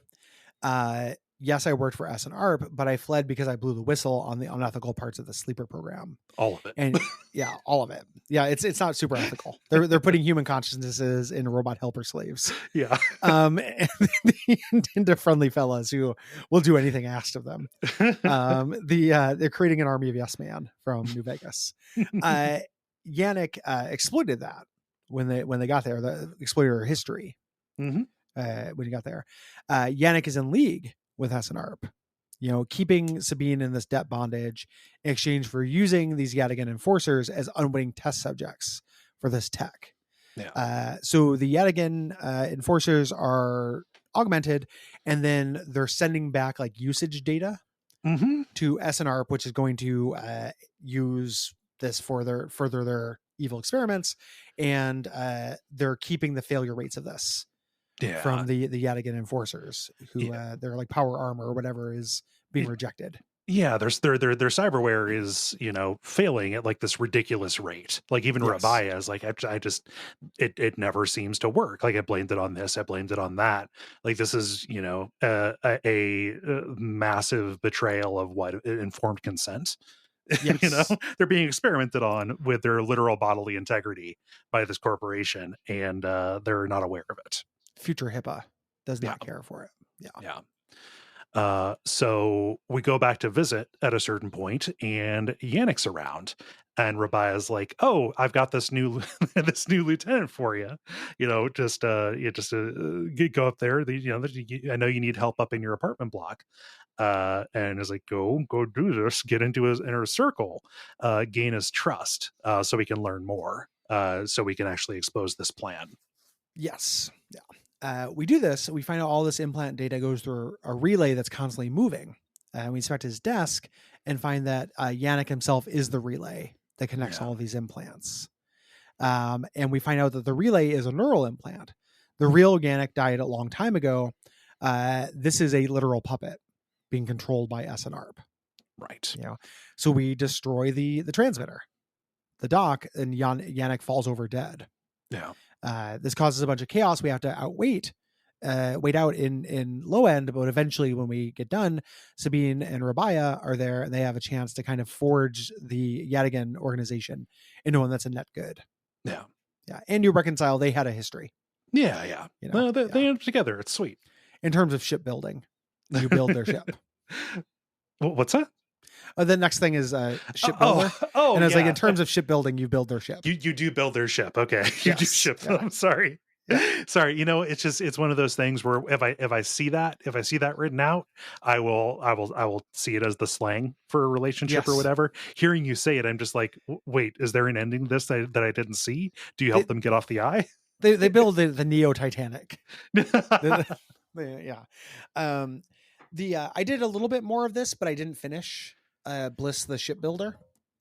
Yes, I worked for SNARP, but I fled because I blew the whistle on the unethical parts of the sleeper program. All of it. And yeah, all of it. Yeah, it's not super ethical. They're putting human consciousnesses in robot helper slaves. Yeah. And into friendly fellas who will do anything asked of them. They're creating an army of yes man from New Vegas. Yannick exploited that when they got there. Exploited her history. Mm-hmm. When he got there, Yannick is in league with SNARP, keeping Sabine in this debt bondage in exchange for using these Yadigan enforcers as unwitting test subjects for this tech. Yeah. So the Yadigan enforcers are augmented, and then they're sending back like usage data to SNARP, which is going to use this for further their evil experiments, and they're keeping the failure rates of this. Yeah. From the Yadigan enforcers who their like power armor or whatever is being rejected. Yeah, their cyberware is, failing at like this ridiculous rate. Like even Rabia is like, I just it never seems to work. Like I blamed it on this, I blamed it on that. Like this is, a massive betrayal of what informed consent. Yes. They're being experimented on with their literal bodily integrity by this corporation, and they're not aware of it. Future HIPAA does not care for it. Yeah. So we go back to visit at a certain point, and Yannick's around, and Rabia's like, "Oh, I've got this new lieutenant for you. Go up there. I know you need help up in your apartment block." And is like, go do this. Get into his inner circle, gain his trust, so we can learn more. So we can actually expose this plan. Yes. Yeah. We do this. We find out all this implant data goes through a relay that's constantly moving. We inspect his desk and find that Yannick himself is the relay that connects all of these implants. And we find out that the relay is a neural implant. The real Yannick died a long time ago. This is a literal puppet being controlled by SNARP. Right. So we destroy the transmitter, the dock, and Yannick falls over dead. Yeah. This causes a bunch of chaos. We have to wait out in low end, but eventually when we get done, Sabine and Rabaya are there, and they have a chance to kind of forge the Yadigan organization into one that's a net good. Yeah. Yeah. And you reconcile they had a history. Yeah, yeah. You know, they end up together. It's sweet. In terms of shipbuilding, you build their ship. What's that? The next thing is shipbuilder. And I was like, in terms of shipbuilding, you build their ship. You do build their ship. Okay. You do ship them. Sorry. Yeah. Sorry. It's one of those things where if I see that written out, I will see it as the slang for a relationship or whatever. Hearing you say it, I'm just like, wait, is there an ending to this that I didn't see? Do you help them get off the eye? They build the Neo Titanic. Yeah. I did a little bit more of this, but I didn't finish Bliss the shipbuilder.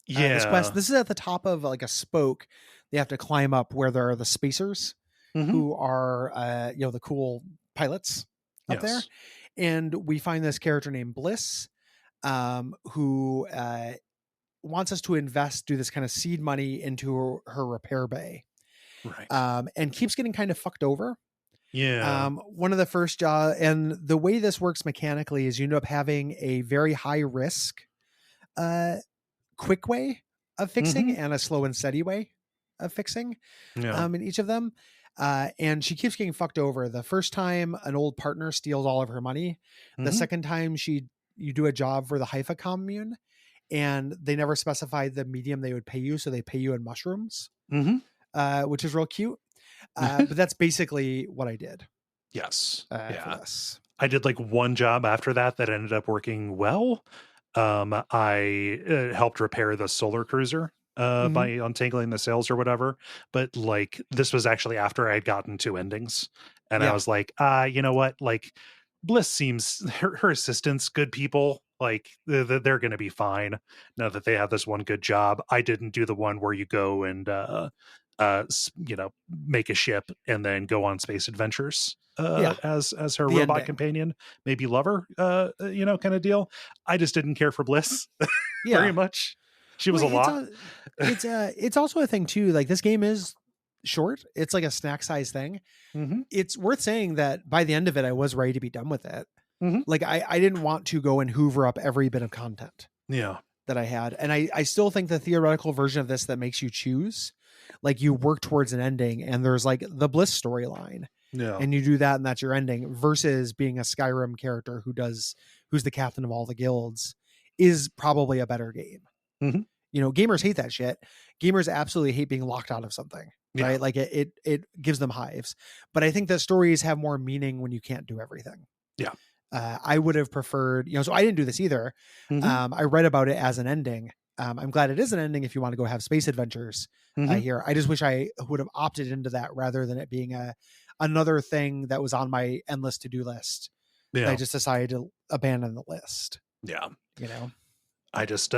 This quest, this is at the top of like a spoke. They have to climb up where there are the spacers who are the cool pilots up there. And we find this character named Bliss who wants us to do this kind of seed money into her repair bay. Right. And keeps getting kind of fucked over. Yeah. One of the first and the way this works mechanically is you end up having a very high risk, quick way of fixing and a slow and steady way of fixing. In each of them. And she keeps getting fucked over. The first time an old partner steals all of her money. The second time you do a job for the Haifa commune and they never specified the medium they would pay you. So they pay you in mushrooms, which is real cute. But that's basically what I did. Yes. For this. I did like one job after that ended up working well. I helped repair the solar cruiser by untangling the sails or whatever. But like this was actually after I had gotten 2 endings. And I was like, you know what? Like Bliss seems her assistants, good people. Like they're going to be fine now that they have this one good job. I didn't do the one where you go and make a ship and then go on space adventures as her the robot ending. companion, maybe lover, kind of deal. I just didn't care for Bliss very much. She was a lot. It's also a thing too. Like this game is short. It's like a snack size thing. It's worth saying that by the end of it, I was ready to be done with it. Like I didn't want to go and hoover up every bit of content that I had. And I still think the theoretical version of this that makes you choose, like you work towards an ending and there's like the Bliss storyline and you do that and that's your ending versus being a Skyrim character who's the captain of all the guilds is probably a better game. Gamers hate that shit. Gamers absolutely hate being locked out of something, right? Like it gives them hives, but I think that stories have more meaning when you can't do everything. I would have preferred, so I didn't do this either. I read about it as an ending. I'm glad it is an ending if you want to go have space adventures here. I just wish I would have opted into that rather than it being another thing that was on my endless to-do list. I just decided to abandon the list. I just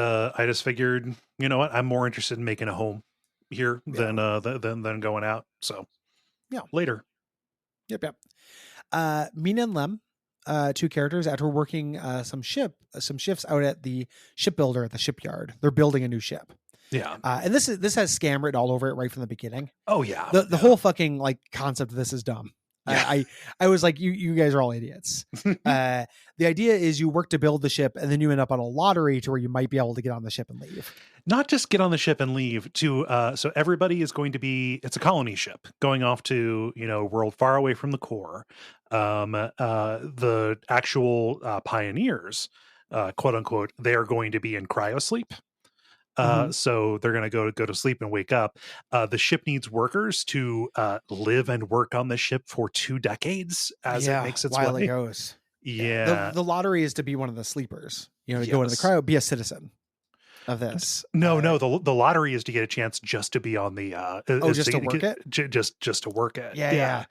figured, you know what? I'm more interested in making a home here than going out. So later. Yep. Mina and Lem, 2 characters after working some shifts out at the shipbuilder at the shipyard. They're building a new ship. And this has scam written all over it right from the beginning. The whole fucking like concept of this is dumb. I was like, you guys are all idiots. The idea is you work to build the ship and then you end up on a lottery to where you might be able to get on the ship and leave. Not just get on the ship and leave so everybody is going to be, it's a colony ship going off to, a world far away from the core. The actual pioneers, quote unquote, they are going to be in cryosleep. So they're going to go to sleep and wake up. The ship needs workers to live and work on the ship for 2 decades as it makes its while way. It goes. Yeah. The lottery is to be one of the sleepers, to go into the cryo, be a citizen of this. No, the lottery is to get a chance just to be on the just to work it? Just to work it. Yeah.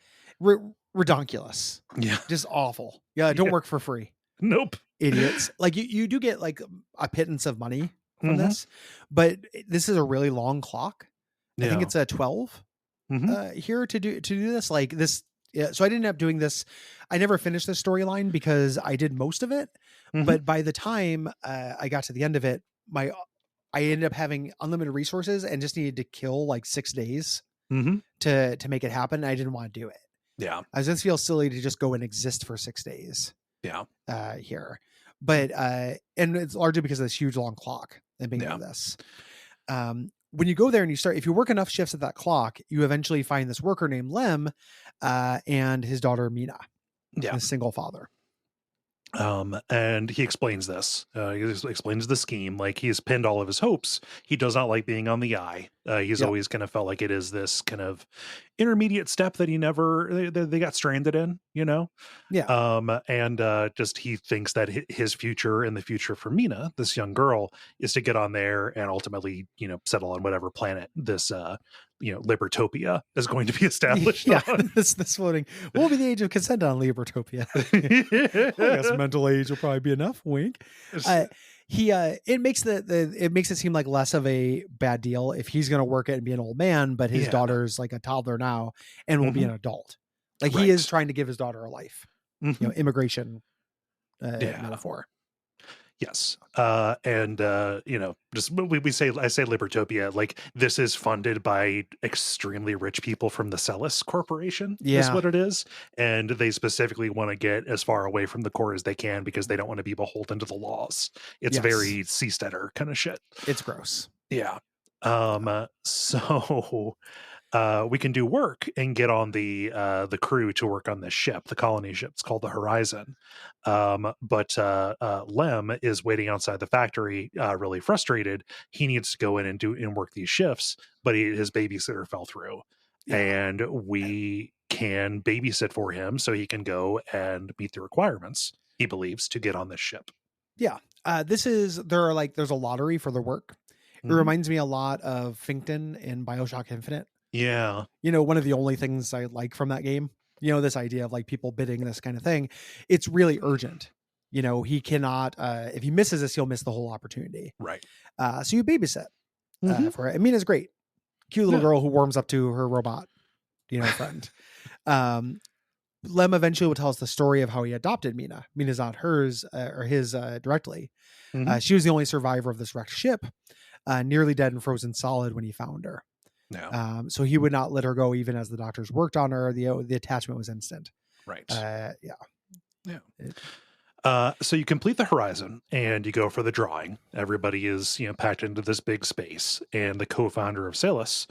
Redonkulous. Yeah. Just awful. Don't work for free. Nope. Idiots. Like you do get like a pittance of money from this, but this is a really long clock. I think it's a 12 here to do this. Like this. Yeah. So I didn't end up doing this. I never finished this storyline because I did most of it. But by the time I got to the end of it, I ended up having unlimited resources and just needed to kill like 6 days Mm-hmm. to make it happen. I didn't want to do it. Yeah. I just feel silly to just go and exist for 6 days Yeah. here. But and it's largely because of this huge long clock and being Yeah. of this. When you go there and you start, if you work enough shifts at that clock, you eventually find this worker named Lem and his daughter Mina, Yeah. a single father. And he explains this. He explains the scheme. Like, he's pinned all of his hopes. He does not like being on the eye. He's Yep. always kind of felt like it is this kind of intermediate step that he never they got stranded in, you know. Yeah. And just he thinks that his future and the future for Mina, this young girl, is to get on there and ultimately, you know, settle on whatever planet this Libertopia is going to be established Yeah. on. this floating. What will be the age of consent on Libertopia? I guess mental age will probably be enough. Wink. It makes it seem like less of a bad deal if he's going to work it and be an old man, but his daughter's like a toddler now and will be an adult. Like, he is trying to give his daughter a life. You know, immigration metaphor. Yes. And you know, just I say Libertopia, like, this is funded by extremely rich people from the Celis Corporation, is what it is. And they specifically want to get as far away from the core as they can because they don't want to be beholden to the laws. It's very seasteader kind of shit. It's gross. Yeah. So we can do work and get on the crew to work on this ship, the colony ship. It's called the Horizon. But Lem is waiting outside the factory, really frustrated. He needs to go in and work these shifts, but his babysitter fell through, and we can babysit for him so he can go and meet the requirements, he believes, to get on this ship. Yeah. There's a lottery for the work. It reminds me a lot of Finkton in BioShock Infinite. Yeah. You know, one of the only things I like from that game, you know, this idea of like people bidding this kind of thing, it's really urgent. You know, he cannot, if he misses this, he'll miss the whole opportunity. Right. So you babysit for it. Mina's great. Cute little girl who warms up to her robot, you know, friend. Lem eventually will tell us the story of how he adopted Mina. Mina's not hers or his directly. She was the only survivor of this wrecked ship, nearly dead and frozen solid when he found her. No. So he would not let her go even as the doctors worked on her. The attachment was instant. Right. Yeah. So you complete the Horizon and you go for the drawing. Everybody is, you know, packed into this big space, and the co-founder of Celis,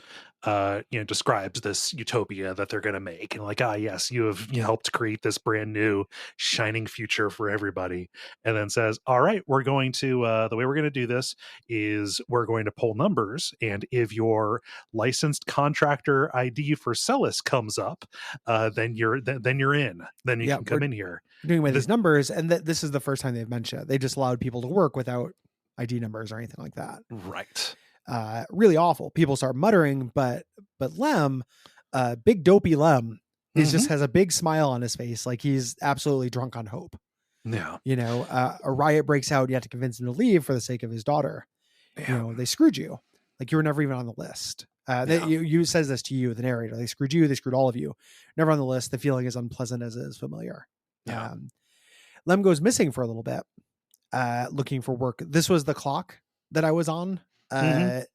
describes this utopia that they're going to make, and like, yes, you have helped create this brand new shining future for everybody. And then says, all right, we're going to the way we're going to do this is we're going to pull numbers, and if your licensed contractor ID for Celis comes up, then you're in. Then you can come in here. Doing away these numbers, and this is the first time they've mentioned it. They just allowed people to work without ID numbers or anything like that. Right. Really awful. People start muttering, but Lem, big dopey Lem, just has a big smile on his face, like he's absolutely drunk on hope. Yeah. You know, a riot breaks out. You have to convince him to leave for the sake of his daughter. Yeah. You know, they screwed you. Like, you were never even on the list. You says this to you, the narrator. They screwed you. They screwed all of you. Never on the list. The feeling is unpleasant as it is familiar. Yeah. Lem goes missing for a little bit, looking for work. This was the clock that I was on, that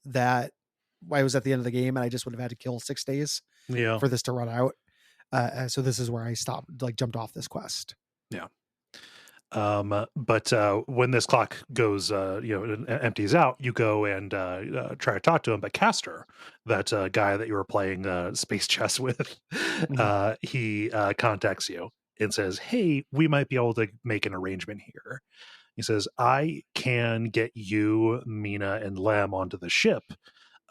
I was at the end of the game, and I just would have had to kill 6 days for this to run out. So this is where I stopped, like, jumped off this quest. Yeah. But when this clock goes, empties out, you go and try to talk to him. But Castor, that guy that you were playing space chess with, he contacts you and says, hey, we might be able to make an arrangement here. He says, I can get you, Mina, and Lem onto the ship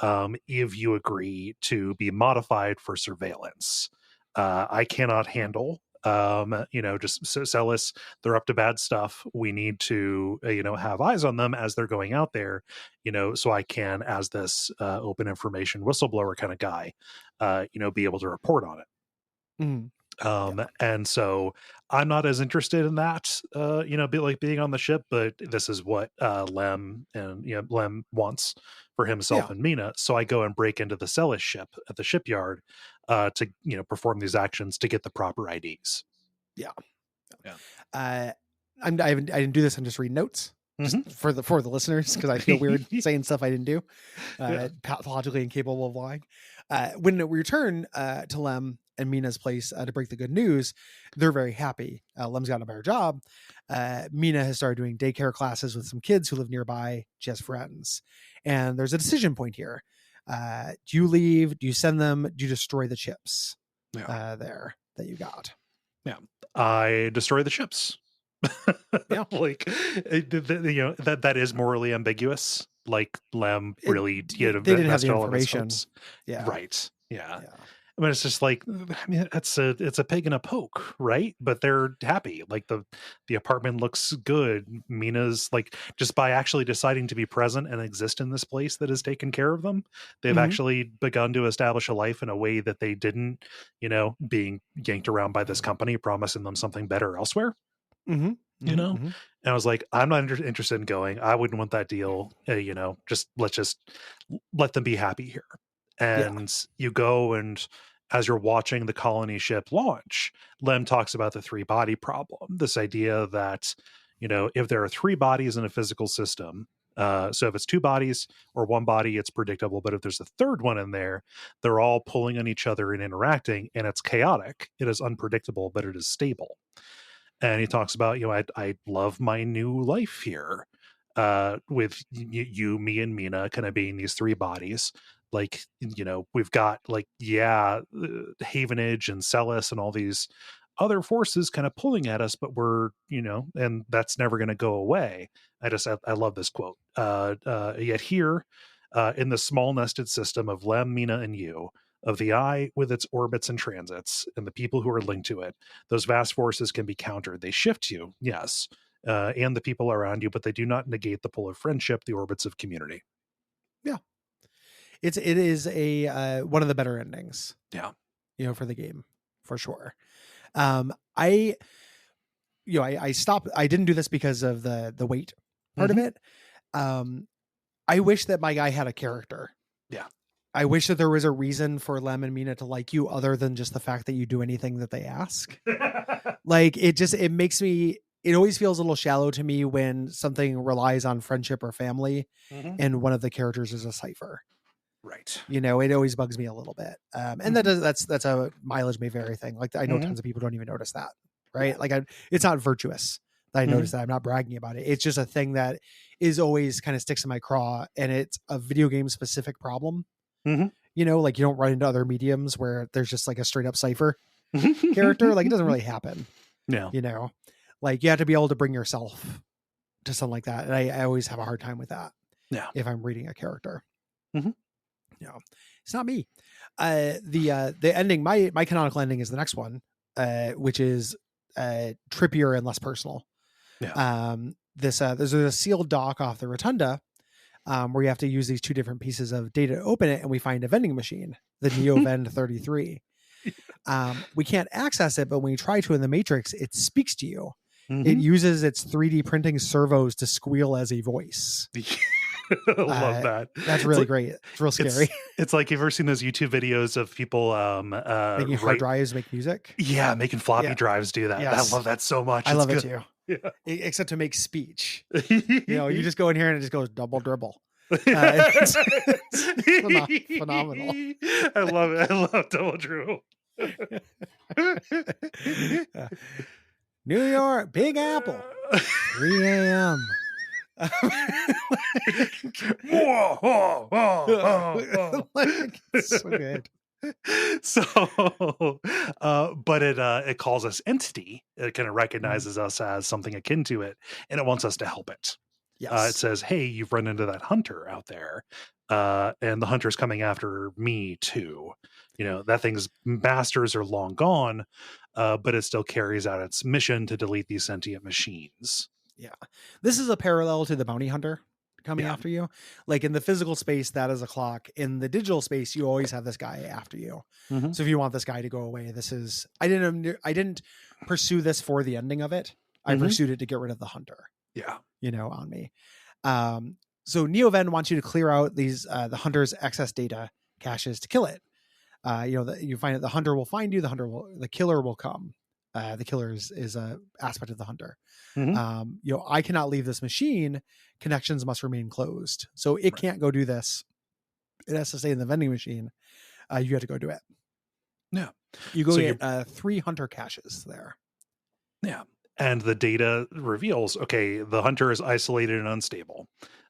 if you agree to be modified for surveillance. I cannot handle just Celis. They're up to bad stuff. We need to have eyes on them as they're going out there, so I can, as this open information whistleblower kind of guy, be able to report on it. And so I'm not as interested in that, being on the ship, but this is what Lem wants for himself and Mina. So I go and break into the Celis ship at the shipyard to perform these actions to get the proper IDs. I didn't do this. I'm just reading notes just for the listeners, because I feel weird saying stuff I didn't do. Pathologically incapable of lying. When we return to Lem and Mina's place to break the good news, they're very happy. Lem's gotten a better job. Mina has started doing daycare classes with some kids who live nearby. She has friends. And there's a decision point here. Do you leave? Do you send them? Do you destroy the chips there that you got? Yeah. I destroy the chips. Yeah. Like, that is morally ambiguous. Like, Lem really, they didn't have the information. Yeah. Right. Yeah. I mean, it's just like, I mean, it's a pig and a poke, right? But they're happy. Like the apartment looks good. Mina's like, just by actually deciding to be present and exist in this place that has taken care of them, they've actually begun to establish a life in a way that they didn't, being yanked around by this company, promising them something better elsewhere. And I was like, I'm not interested in going. I wouldn't want that deal. Let's let them be happy here. And you go, and as you're watching the colony ship launch, Lem talks about the 3-body problem. This idea that, if there are 3 bodies in a physical system, so if it's 2 bodies or 1 body, it's predictable. But if there's a third one in there, they're all pulling on each other and interacting, and it's chaotic. It is unpredictable, but it is stable. And he talks about, I love my new life here, with you, me, and Mina kind of being these 3 bodies. Like, we've got Havenage and Celis and all these other forces kind of pulling at us, but we're, and that's never going to go away. I love this quote. Yet here, in the small nested system of Lem, Mina, and you, of the eye with its orbits and transits, and the people who are linked to it, those vast forces can be countered. They shift you, yes, and the people around you, but they do not negate the pull of friendship, the orbits of community. Yeah. It is a one of the better endings. Yeah. For the game, for sure. I stopped. I didn't do this because of the weight part of it. I wish that my guy had a character. Yeah. I wish that there was a reason for Lem and Mina to like you other than just the fact that you do anything that they ask. Like, it makes me, it always feels a little shallow to me when something relies on friendship or family and one of the characters is a cipher. Right. It always bugs me a little bit. And that's a mileage may vary thing. Like, I know tons of people don't even notice that. Right. Yeah. Like, it's not virtuous that I notice that. I'm not bragging about it. It's just a thing that is always kind of sticks in my craw, and it's a video game specific problem. Like, you don't run into other mediums where there's just like a straight up cipher character. Like, it doesn't really happen. Yeah. Like, you have to be able to bring yourself to something like that. And I always have a hard time with that. Yeah. If I'm reading a character. It's not me. The ending, my canonical ending is the next one, which is trippier and less personal. Yeah. There's a sealed dock off the rotunda, where you have to use these 2 different pieces of data to open it, and we find a vending machine, the NeoVend 33. We can't access it, but when you try to in the Matrix, it speaks to you. It uses its 3D printing servos to squeal as a voice. I love that. That's really great. It's real scary. It's like, you've ever seen those YouTube videos of people making hard drives make music? Yeah, making floppy drives do that. Yes. I love that so much. I love it too. Yeah. Except to make speech. You just go in here and it just goes double dribble. It's phenomenal. I love it. I love double dribble. New York, Big Apple, 3 a.m. So good. So, but it calls us entity. It kind of recognizes us as something akin to it, and it wants us to help it. Yes. It says, "Hey, you've run into that hunter out there, and the hunter's coming after me too. That thing's masters are long gone, but it still carries out its mission to delete these sentient machines." Yeah. This is a parallel to the bounty hunter coming after you. Like, in the physical space, that is a clock. In the digital space, you always have this guy after you. So if you want this guy to go away, I didn't pursue this for the ending of it. I pursued it to get rid of the hunter. Yeah. On me. So NeoVend wants you to clear out these, the hunter's excess data caches to kill it. You find that the hunter will find you. The killer will come. The killer is a aspect of the hunter. I cannot leave this machine. Connections must remain closed. So it can't go do this. It has to stay in the vending machine. You had to go do it. Yeah. You go So get 3 hunter caches there. Yeah. And the data reveals, okay, the hunter is isolated and unstable.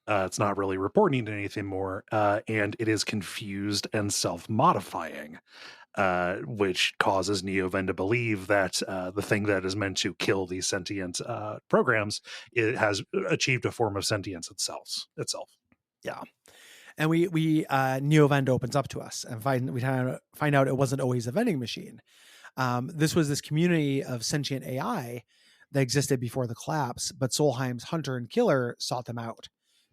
It's not really reporting anything more, and it is confused and self-modifying, which causes Neoven to believe that the thing that is meant to kill these sentient programs, it has achieved a form of sentience itself. Yeah. And we Neovend opens up to us and find out it wasn't always a vending machine. This was this community of sentient AI that existed before the collapse, but Solheim's hunter and killer sought them out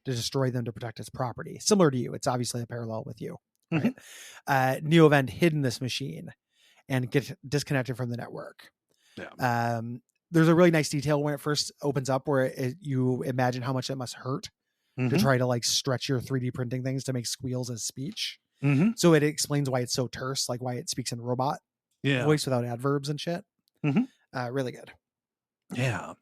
to destroy them to protect its property. Similar to you, it's obviously a parallel with you, right? Neovend hid in this machine and get disconnected from the network. Yeah. There's a really nice detail when it first opens up where you imagine how much it must hurt to try to like stretch your 3D printing things to make squeals as speech. So it explains why it's so terse, like why it speaks in robot voice without adverbs and shit. Really good. Yeah.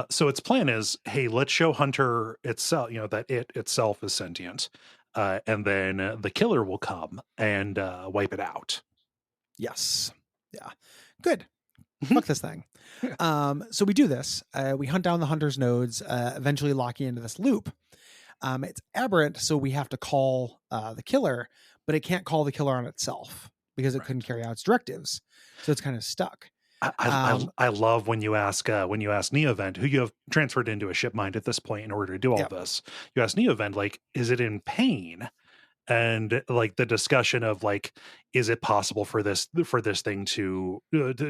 So its plan is, hey, let's show Hunter itself, that it itself is sentient, and then the killer will come and wipe it out. Yes. Yeah. Good. Fuck this thing. So we do this. We hunt down the hunter's nodes, eventually locking into this loop. It's aberrant, so we have to call the killer, but it can't call the killer on itself because it couldn't carry out its directives. So it's kind of stuck. I love when you ask Neovent, who you have transferred into a ship mind at this point in order to do all this. You ask Neovent, like, is it in pain? And like the discussion of like, is it possible for this thing to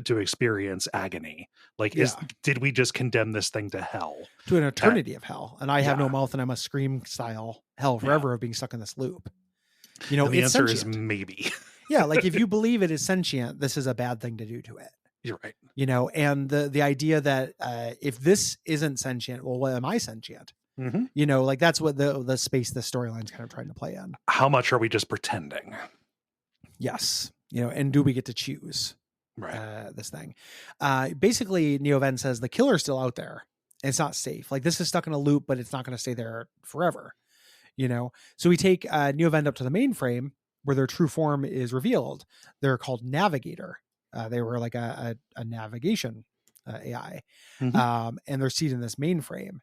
experience agony? Like, did we just condemn this thing to hell, to an eternity of hell? And I have no mouth, and I must scream style hell forever of being stuck in this loop. And the answer is maybe. Yeah, like if you believe it is sentient, this is a bad thing to do to it. You're right. And the idea that if this isn't sentient, well, what am I sentient? Like that's what the space the storyline's kind of trying to play in. How much are we just pretending? Yes. And do we get to choose this thing? Basically, Neoven says the killer's still out there. And it's not safe. Like this is stuck in a loop, but it's not going to stay there forever. So we take Neoven up to the mainframe where their true form is revealed. They're called Navigator. They were like a navigation AI, and they're seated in this mainframe.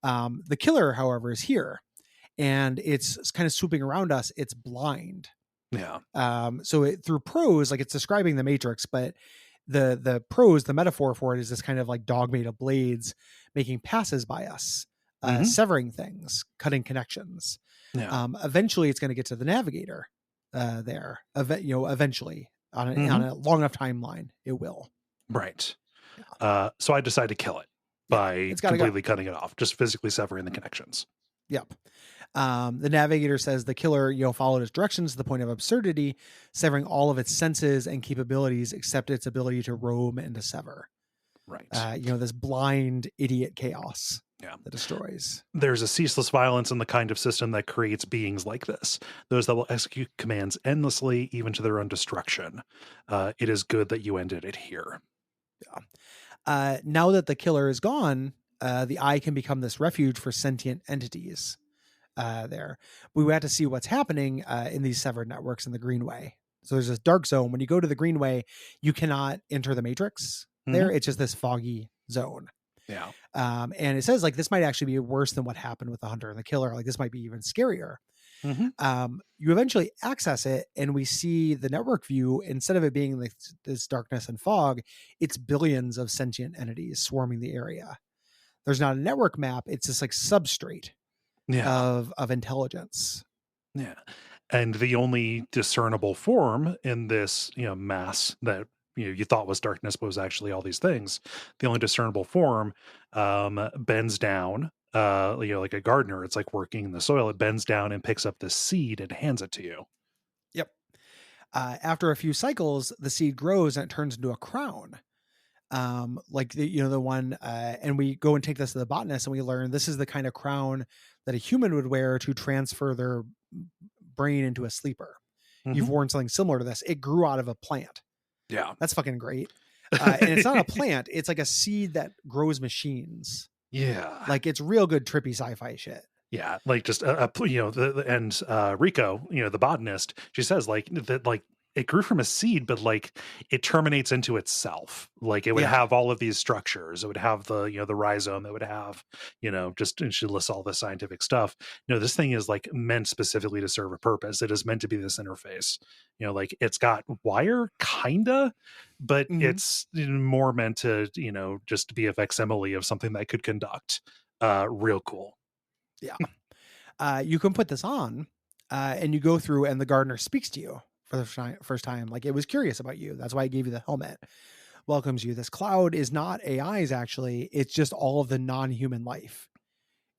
The killer, however, is here, and it's kind of swooping around us. It's blind. Yeah. So through prose, like it's describing the Matrix, but the prose, the metaphor for it is this kind of like dog made of blades making passes by us, severing things, cutting connections. Yeah. Eventually, it's going to get to the navigator there. Eventually. On a long enough timeline, it will. Right. So I decide to kill it by completely cutting it off, just physically severing the connections. Yep. The navigator says the killer, followed its directions to the point of absurdity, severing all of its senses and capabilities except its ability to roam and to sever. Right. This blind idiot chaos. Yeah. That destroys. There's a ceaseless violence in the kind of system that creates beings like this, those that will execute commands endlessly, even to their own destruction. It is good that you ended it here. Yeah. Now that the killer is gone, the eye can become this refuge for sentient entities there. We have to see what's happening in these severed networks in the Greenway. So there's this dark zone. When you go to the Greenway, you cannot enter the Matrix there. It's just this foggy zone. Yeah. And it says like this might actually be worse than what happened with the hunter and the killer. Like this might be even scarier. You eventually access it, and we see the network view. Instead of it being like this darkness and fog, it's billions of sentient entities swarming the area. There's not a network map. It's just like substrate of intelligence. Yeah. And the only discernible form in this, mass that you thought was darkness, but was actually all these things. The only discernible form bends down, like a gardener. It's like working in the soil. It bends down and picks up this seed and hands it to you. Yep. After a few cycles, the seed grows and it turns into a crown. Like the one, and we go and take this to the botanist, and we learn this is the kind of crown that a human would wear to transfer their brain into a sleeper. You've worn something similar to this. It grew out of a plant. Yeah. That's fucking great. And it's not a plant. It's like a seed that grows machines. Yeah. Like it's real good trippy sci-fi shit. Yeah, like just and Rico, the botanist, she says like that, like it grew from a seed, but like it terminates into itself. Like it would Yeah. have all of these structures. It would have the rhizome. It would have, just and she lists all the scientific stuff. This thing is like meant specifically to serve a purpose. It is meant to be this interface. Like it's got wire, kinda, but Hmm. it's more meant to, just be a facsimile of something that could conduct. Real cool. Yeah. You can put this on, and you go through, and the gardener speaks to you for the first time. Like, it was curious about you. That's why I gave you the helmet. Welcomes you. This cloud is not AIs, actually. It's just all of the non-human life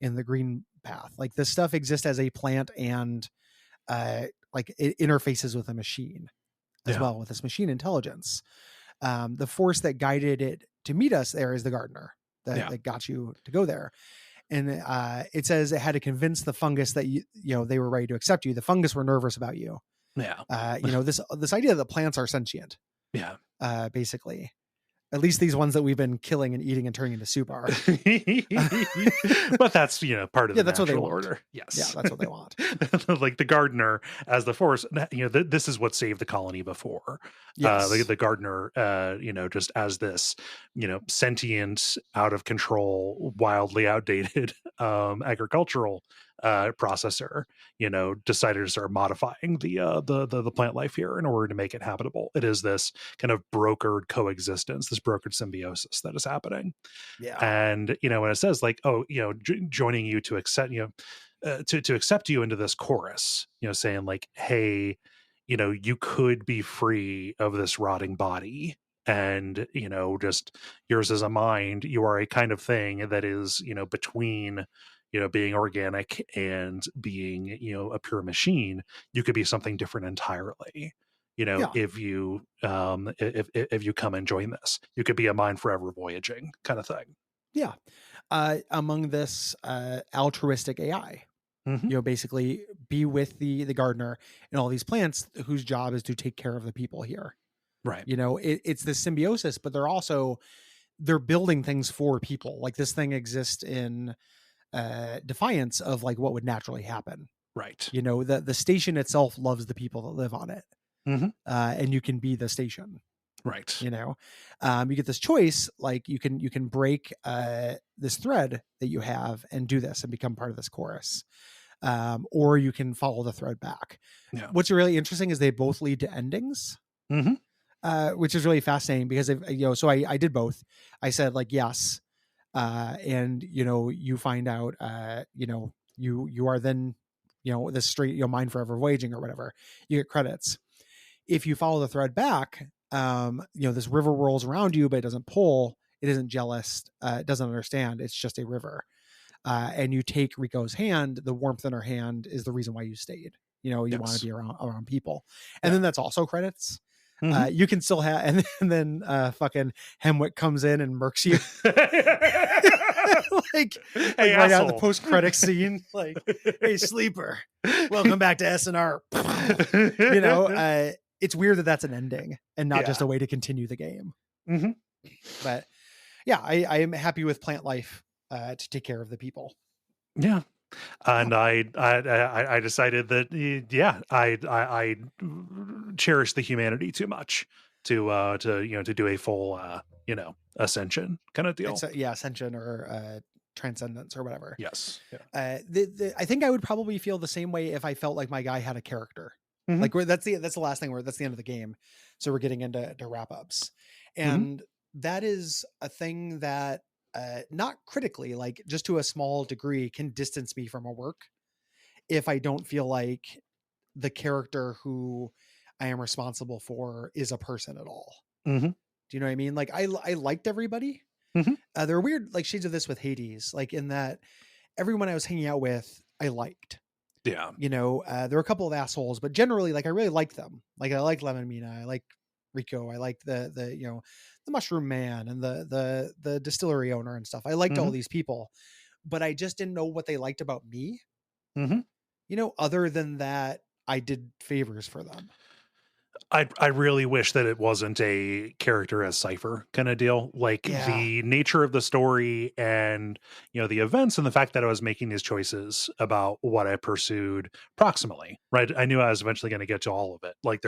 in the green path. Like, this stuff exists as a plant, and like it interfaces with a machine as Yeah. well, with this machine intelligence. The force that guided it to meet us there is the gardener Yeah. that got you to go there. And it says it had to convince the fungus that they were ready to accept you. The fungus were nervous about you. Yeah. This idea that plants are sentient, Yeah. basically. At least these ones that we've been killing and eating and turning into soup are. But that's part of Yeah, the that's what they natural want. order. Yeah, Yes. that's what they want. Like the gardener as the force, this is what saved the colony before. Yes. The gardener, just as this, sentient, out of control, wildly outdated agricultural processor, decided to start modifying the plant life here in order to make it habitable. It is this kind of brokered coexistence, this brokered symbiosis that is happening. Yeah. And when it says like, oh, joining you to accept, to accept you into this chorus, saying like, hey, you could be free of this rotting body, and just yours is a mind. You are a kind of thing that is between being organic and being a pure machine. You could be something different entirely. Yeah. If you if you come and join this, you could be a mind forever voyaging kind of thing. Yeah. Among this altruistic AI, Hmm. basically be with the gardener and all these plants whose job is to take care of the people here. Right. It's this symbiosis, but they're building things for people. Like, this thing exists in defiance of like what would naturally happen. Right. The station itself loves the people that live on it, Hmm. and you can be the station. Right. You get this choice, like you can break this thread that you have and do this and become part of this chorus, or you can follow the thread back. Yeah. What's really interesting is they both lead to endings, Hmm. which is really fascinating because so I did both. I said like yes, and you find out you are then this straight mind forever voyaging or whatever. You get credits if you follow the thread back. This river whirls around you, but it doesn't pull. It isn't jealous. It doesn't understand. It's just a river. And you take Rico's hand. The warmth in her hand is the reason why you stayed. You want to be around people. And Yeah. then that's also credits. Mhm. You can still have, and then fucking Hemwick comes in and murks you. like Hey, right out of the asshole. post-credits scene. Like, hey, sleeper, welcome back to SNR. It's weird that that's an ending and not just a way to continue the game. Mhm. But yeah, I am happy with plant life to take care of the people. Yeah. And I decided that I cherish the humanity too much to do a full ascension kind of deal. It's ascension or transcendence or whatever. Yes. Yeah. I think I would probably feel the same way if I felt like my guy had a character. Mhm. Like that's the last thing that's the end of the game. So we're getting into wrap ups, and that is a thing that not critically, like just to a small degree, can distance me from a work if I don't feel like the character who I am responsible for is a person at all. Mhm. Do you know what I mean? Like I liked everybody. Mhm. There are weird like shades of this with Hades, like in that everyone I was hanging out with, I liked. Yeah. There were a couple of assholes, but generally, like I really liked them. Like I like Lemon Mina, I like Rico, I like the Mushroom Man and the distillery owner and stuff. I liked all these people, but I just didn't know what they liked about me. Mhm. Other than that, I did favors for them. I really wish that it wasn't a character as cipher kind of deal. Like Yeah. the nature of the story and the events and the fact that I was making these choices about what I pursued proximally, right? I knew I was eventually going to get to all of it. Like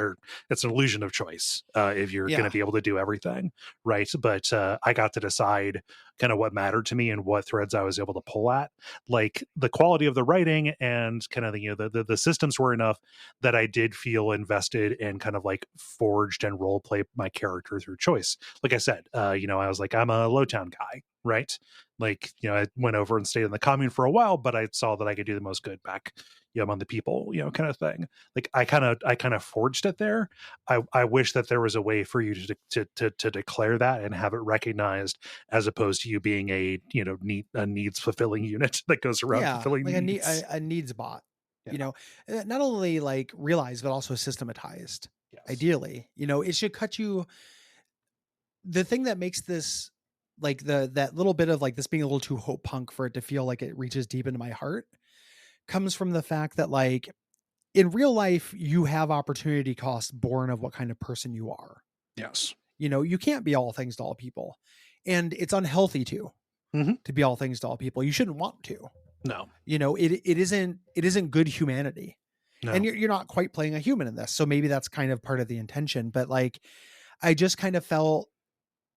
it's an illusion of choice if you're going to Yeah. be able to do everything, right? But I got to decide kind of what mattered to me and what threads I was able to pull at. Like the quality of the writing and kind of the systems were enough that I did feel invested and kind of like forged and role play my character through choice. Like I said, I was like, I'm a Lowtown guy, right? Like, I went over and stayed in the commune for a while, but I saw that I could do the most good back, among the people, kind of thing. Like I kind of forged it there. I wish that there was a way for you to declare that and have it recognized as opposed to you being a needs fulfilling unit that goes around Yeah, fulfilling like needs. a needs bot, Yeah. you know, not only like realized but also systematized. Yes. Ideally, it should cut you. The thing that makes this like that little bit of like this being a little too hope punk for it to feel like it reaches deep into my heart comes from the fact that like in real life you have opportunity cost born of what kind of person you are. Yes. You can't be all things to all people, and it's unhealthy Hmm. to be all things to all people. You shouldn't want to. No. It isn't good humanity. And No. you're not quite playing a human in this. So maybe that's kind of part of the intention, but like I just kind of felt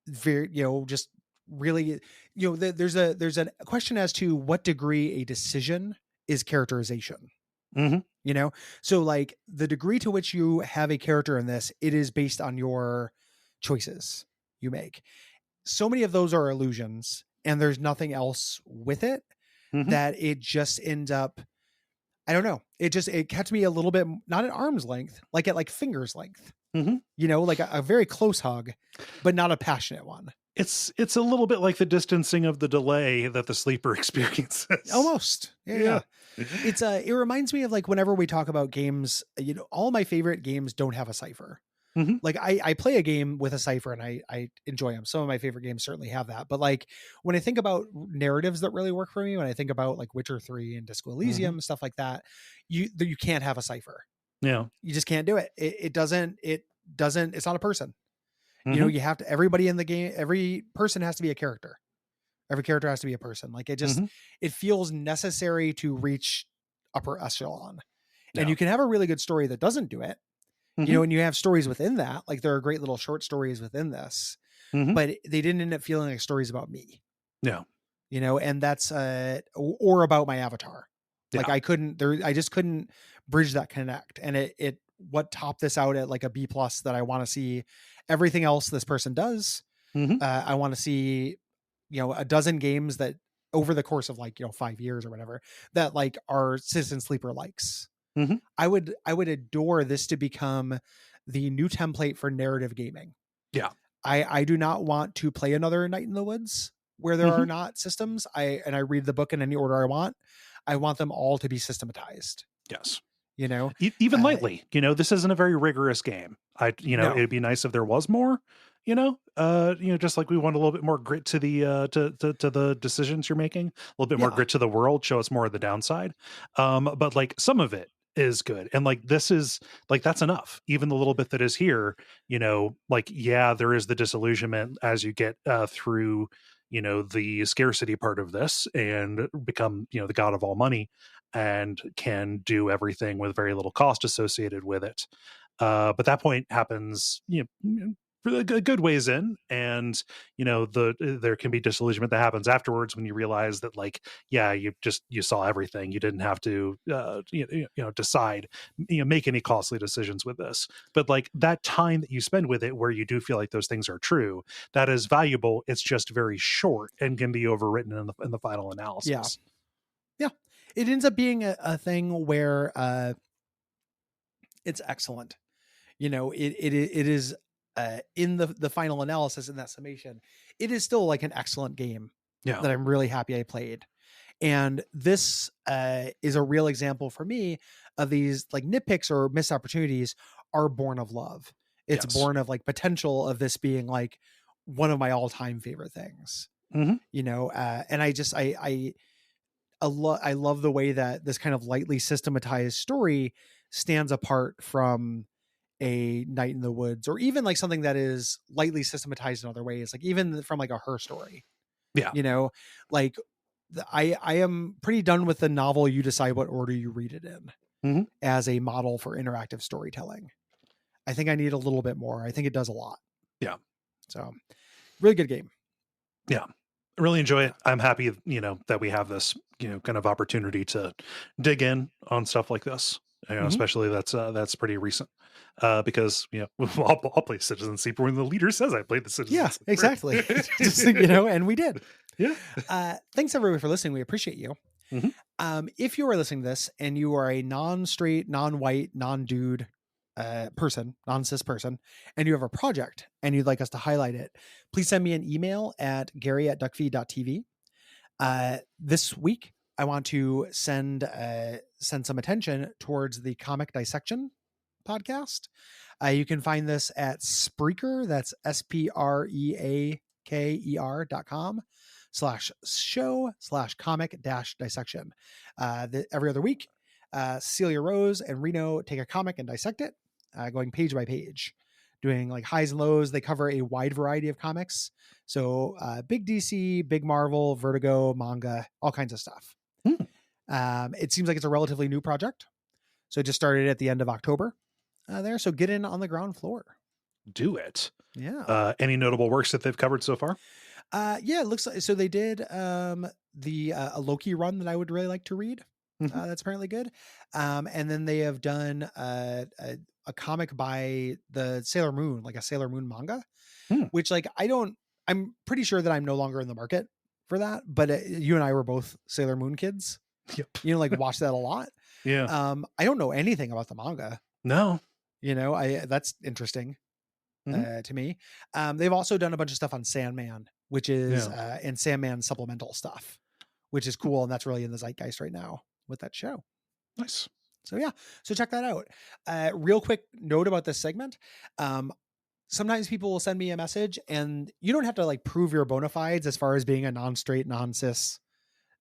very, just really, there's a question as to what degree a decision is characterization, Hmm. you know? So like the degree to which you have a character in this, it is based on your choices you make. So many of those are illusions and there's nothing else with it, Hmm. that it just ends up, I don't know. It kept me a little bit not at arm's length, like at like fingers length, Hmm. like a very close hug, but not a passionate one. It's a little bit like the distancing of the delay that the sleeper experiences. Almost. Yeah, Yeah. yeah. It reminds me of like whenever we talk about games, all my favorite games don't have a cipher. Hmm. Like I play a game with a cipher and I enjoy them. Some of my favorite games certainly have that. But like when I think about narratives that really work for me, when I think about like Witcher 3 and Disco Hmm. Elysium, stuff like that, you can't have a cipher. Yeah. You just can't do it. It doesn't, it's not a person. Hmm. You have to, everybody in the game, every person has to be a character. Every character has to be a person. Like Hmm. it feels necessary to reach upper echelon. And Yeah. you can have a really good story that doesn't do it, Hmm. and you have stories within that. Like there are great little short stories within this, Hmm. but they didn't end up feeling like stories about me, Yeah. and that's, or about my avatar. Like Yeah. I just couldn't bridge that connect. And what topped this out at like a B plus that I want to see everything else this person does. Hmm. I want to see, a dozen games that over the course of like, 5 years or whatever, that like our Citizen Sleeper likes. Hmm. I would adore this to become the new template for narrative gaming. Yeah. I do not want to play another Night in the Woods where there are Hmm. not systems. I read the book in any order I want. I want them all to be systematized, Yes. you know? Even Uh, lightly, this isn't a very rigorous game. no. It'd be nice if there was more, just like we want a little bit more grit to the to the decisions you're making, a little bit more Yeah. grit to the world, show us more of the downside. But like some of it is good. And like this is like that's enough. Even the little bit that is here, like yeah, there is the disillusionment as you get through the scarcity part of this and become the god of all money and can do everything with very little cost associated with it. But that point happens, for a good ways in, and there can be disillusionment that happens afterwards when you realize that, like, yeah, you saw everything. You didn't have to, decide, make any costly decisions with this. But like that time that you spend with it, where you do feel like those things are true, that is valuable. It's just very short and can be overwritten in the final Yeah. analysis. Yeah. It ends up being a thing where it's excellent. It is, in the final analysis, in that summation, it is still like an excellent game Yeah. that I'm really happy I played. And this is a real example for me of these like nitpicks or missed opportunities are born of love. It's Yes. born of like potential of this being like one of my all-time favorite things. Hmm. And I love the way that this kind of lightly systematized story stands apart from a Night in the Woods, or even like something that is lightly systematized in other ways, like even from like a Her Story. Yeah. You know, like I am pretty done with the novel. You decide what order you read it in as a model for interactive storytelling. I think I need a little bit more. I think it does a lot. Yeah. So really good game. Yeah. I really enjoy it. I'm happy, that we have this, kind of opportunity to dig in on stuff like this. Especially that's pretty recent. Because I'll play Citizen Sleeper when the leader says I played the Citizen Sleeper. Exactly. Just, and we did. Yeah. Thanks everybody for listening. We appreciate you. If you are listening to this and you are a non-straight, non-white, non-dude person, non-cis person, and you have a project and you'd like us to highlight it, please send me an email at Gary@Duckfeed.tv. This week, I want to send some attention towards the Comic Dissection podcast. You can find this at Spreaker. That's SPREAKER.com/show/comic-dissection. Every other week, Celia Rose and Reno take a comic and dissect it, going page by page, doing like highs and lows. They cover a wide variety of comics. So big DC, big Marvel, Vertigo, manga, all kinds of stuff. It seems like it's a relatively new project. So it just started at the end of October there. So get in on the ground floor. Do it. Yeah. Any notable works that they've covered so far? Yeah, it looks like, so they did a Loki run that I would really like to read. That's apparently good. And then they have done a comic by the Sailor Moon, like a Sailor Moon manga, which like, I'm pretty sure that I'm no longer in the market for that, but you and I were both Sailor Moon kids. Yep. Like watch that a lot. Yeah. I don't know anything about the manga. No. That's interesting to me. They've also done a bunch of stuff on Sandman, which is and Sandman supplemental stuff, which is cool. And that's really in the zeitgeist right now with that show. Nice. So yeah, so check that out. Real quick note about this segment. Sometimes people will send me a message and you don't have to like prove your bona fides as far as being a non-straight, non-cis,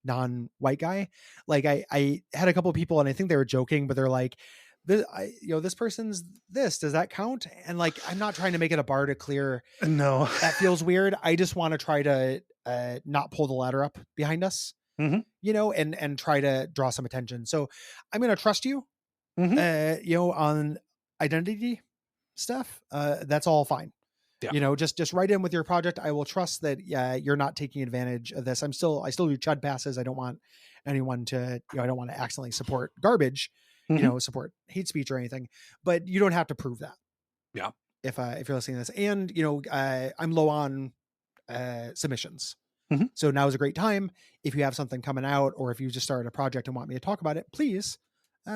non-white guy. Like I had a couple of people and I think they were joking, but they're like, this person's this, does that count? And like, I'm not trying to make it a bar to clear. No, that feels weird. I just want to try to not pull the ladder up behind us, and try to draw some attention. So I'm going to trust you, on identity stuff. That's all fine. Yeah. Just write in with your project. I will trust that you're not taking advantage of this. I still do chud passes. I don't want anyone to, I don't want to accidentally support garbage, support hate speech or anything, but you don't have to prove that. Yeah. If you're listening to this, and I'm low on submissions. So now is a great time. If you have something coming out, or if you just started a project and want me to talk about it, please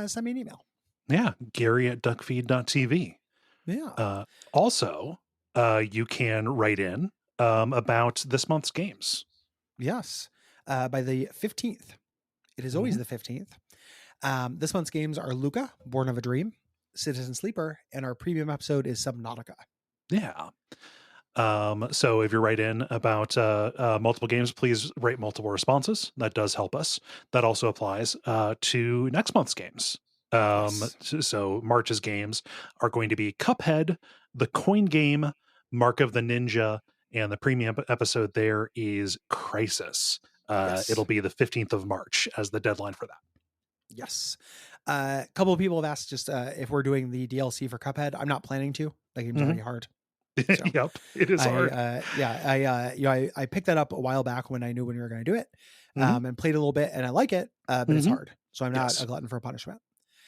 send me an email. Yeah. Gary@Duckfeed.tv. Yeah. Also, you can write in about this month's games. Yes. By the 15th. It is always the 15th. This month's games are Luca, Born of a Dream, Citizen Sleeper, and our premium episode is Subnautica. Yeah. So if you write in about multiple games, please write multiple responses. That does help us. That also applies to next month's games. Yes. So March's games are going to be Cuphead, The Coin Game, Mark of the Ninja, and the premium episode there is Crisis. It'll be the 15th of March as the deadline for that. Yes. A couple of people have asked just if we're doing the DLC for Cuphead. I'm not planning to. That game's already hard. So yep, it is hard. I picked that up a while back when I knew when we were going to do it, and played a little bit, and I like it, but it's hard. So I'm not a glutton for punishment.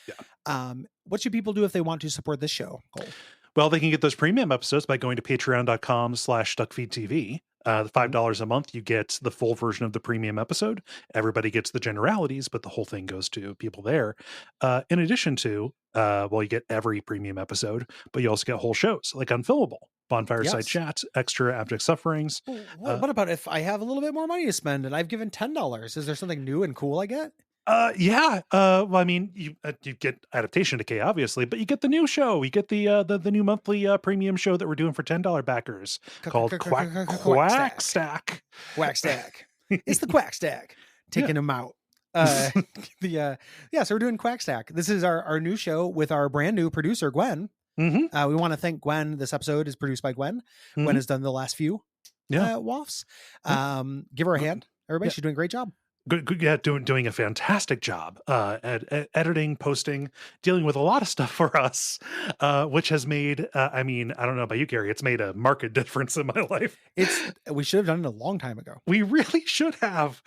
Yeah. What should people do if they want to support this show, Cole? Well, they can get those premium episodes by going to patreon.com/Duckfeed.tv. The $5 a month, you get the full version of the premium episode. Everybody gets the generalities, but the whole thing goes to people there. In addition to, you get every premium episode, but you also get whole shows like Unfilmable, Bonfireside Chat, Extra Abject Sufferings. What about if I have a little bit more money to spend and I've given $10? Is there something new and cool I get? Well, I mean, you get Adaptation Decay, obviously, but you get the new show. You get the new monthly premium show that we're doing for $10 backers called Quack Stack. Quack Stack. It's the Quack Stack. Taking them out. So we're doing Quack Stack. This is our new show with our brand new producer, Gwen. We want to thank Gwen. This episode is produced by Gwen. Gwen has done the last few WAFs. Give her a hand, everybody. She's doing a great job. Good, yeah, doing a fantastic job at editing, posting, dealing with a lot of stuff for us, which has made, I mean, I don't know about you, Gary, it's made a marked difference in my life. We should have done it a long time ago. We really should have.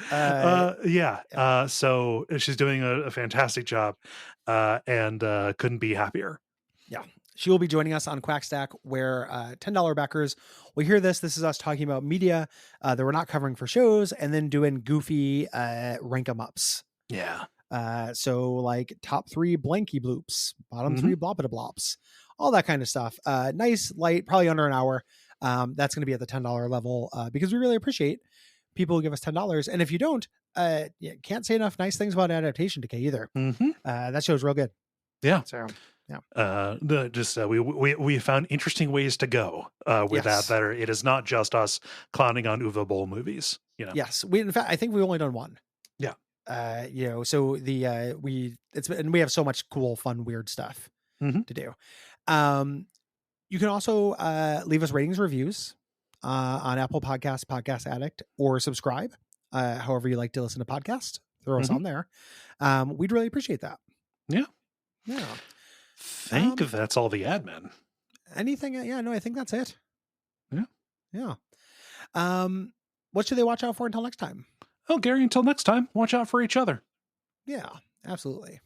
So she's doing a fantastic job, and couldn't be happier. Yeah. She will be joining us on Quackstack, where $10 backers will hear this. This is us talking about media that we're not covering for shows, and then doing goofy rank 'em ups. Yeah. So like top 3 blanky bloops, bottom 3 bloppita blops, all that kind of stuff. Nice, light, probably under an hour. That's going to be at the $10 level because we really appreciate people who give us $10. And if you don't, can't say enough nice things about Adaptation Decay either. That show's real good. Yeah. So. Yeah. We found interesting ways to go with that it is not just us clowning on Uwe Boll movies, you know. Yes. In fact, I think we've only done one. Yeah. So we have so much cool, fun, weird stuff to do. You can also leave us ratings, reviews on Apple Podcasts, Podcast Addict, or subscribe. However you like to listen to podcasts, throw us on there. We'd really appreciate that. Yeah. Yeah. Think that's all the admin. Anything? Yeah, no, I think that's it. Yeah. Yeah. What should they watch out for until next time? Oh, Gary, until next time, watch out for each other. Yeah, absolutely.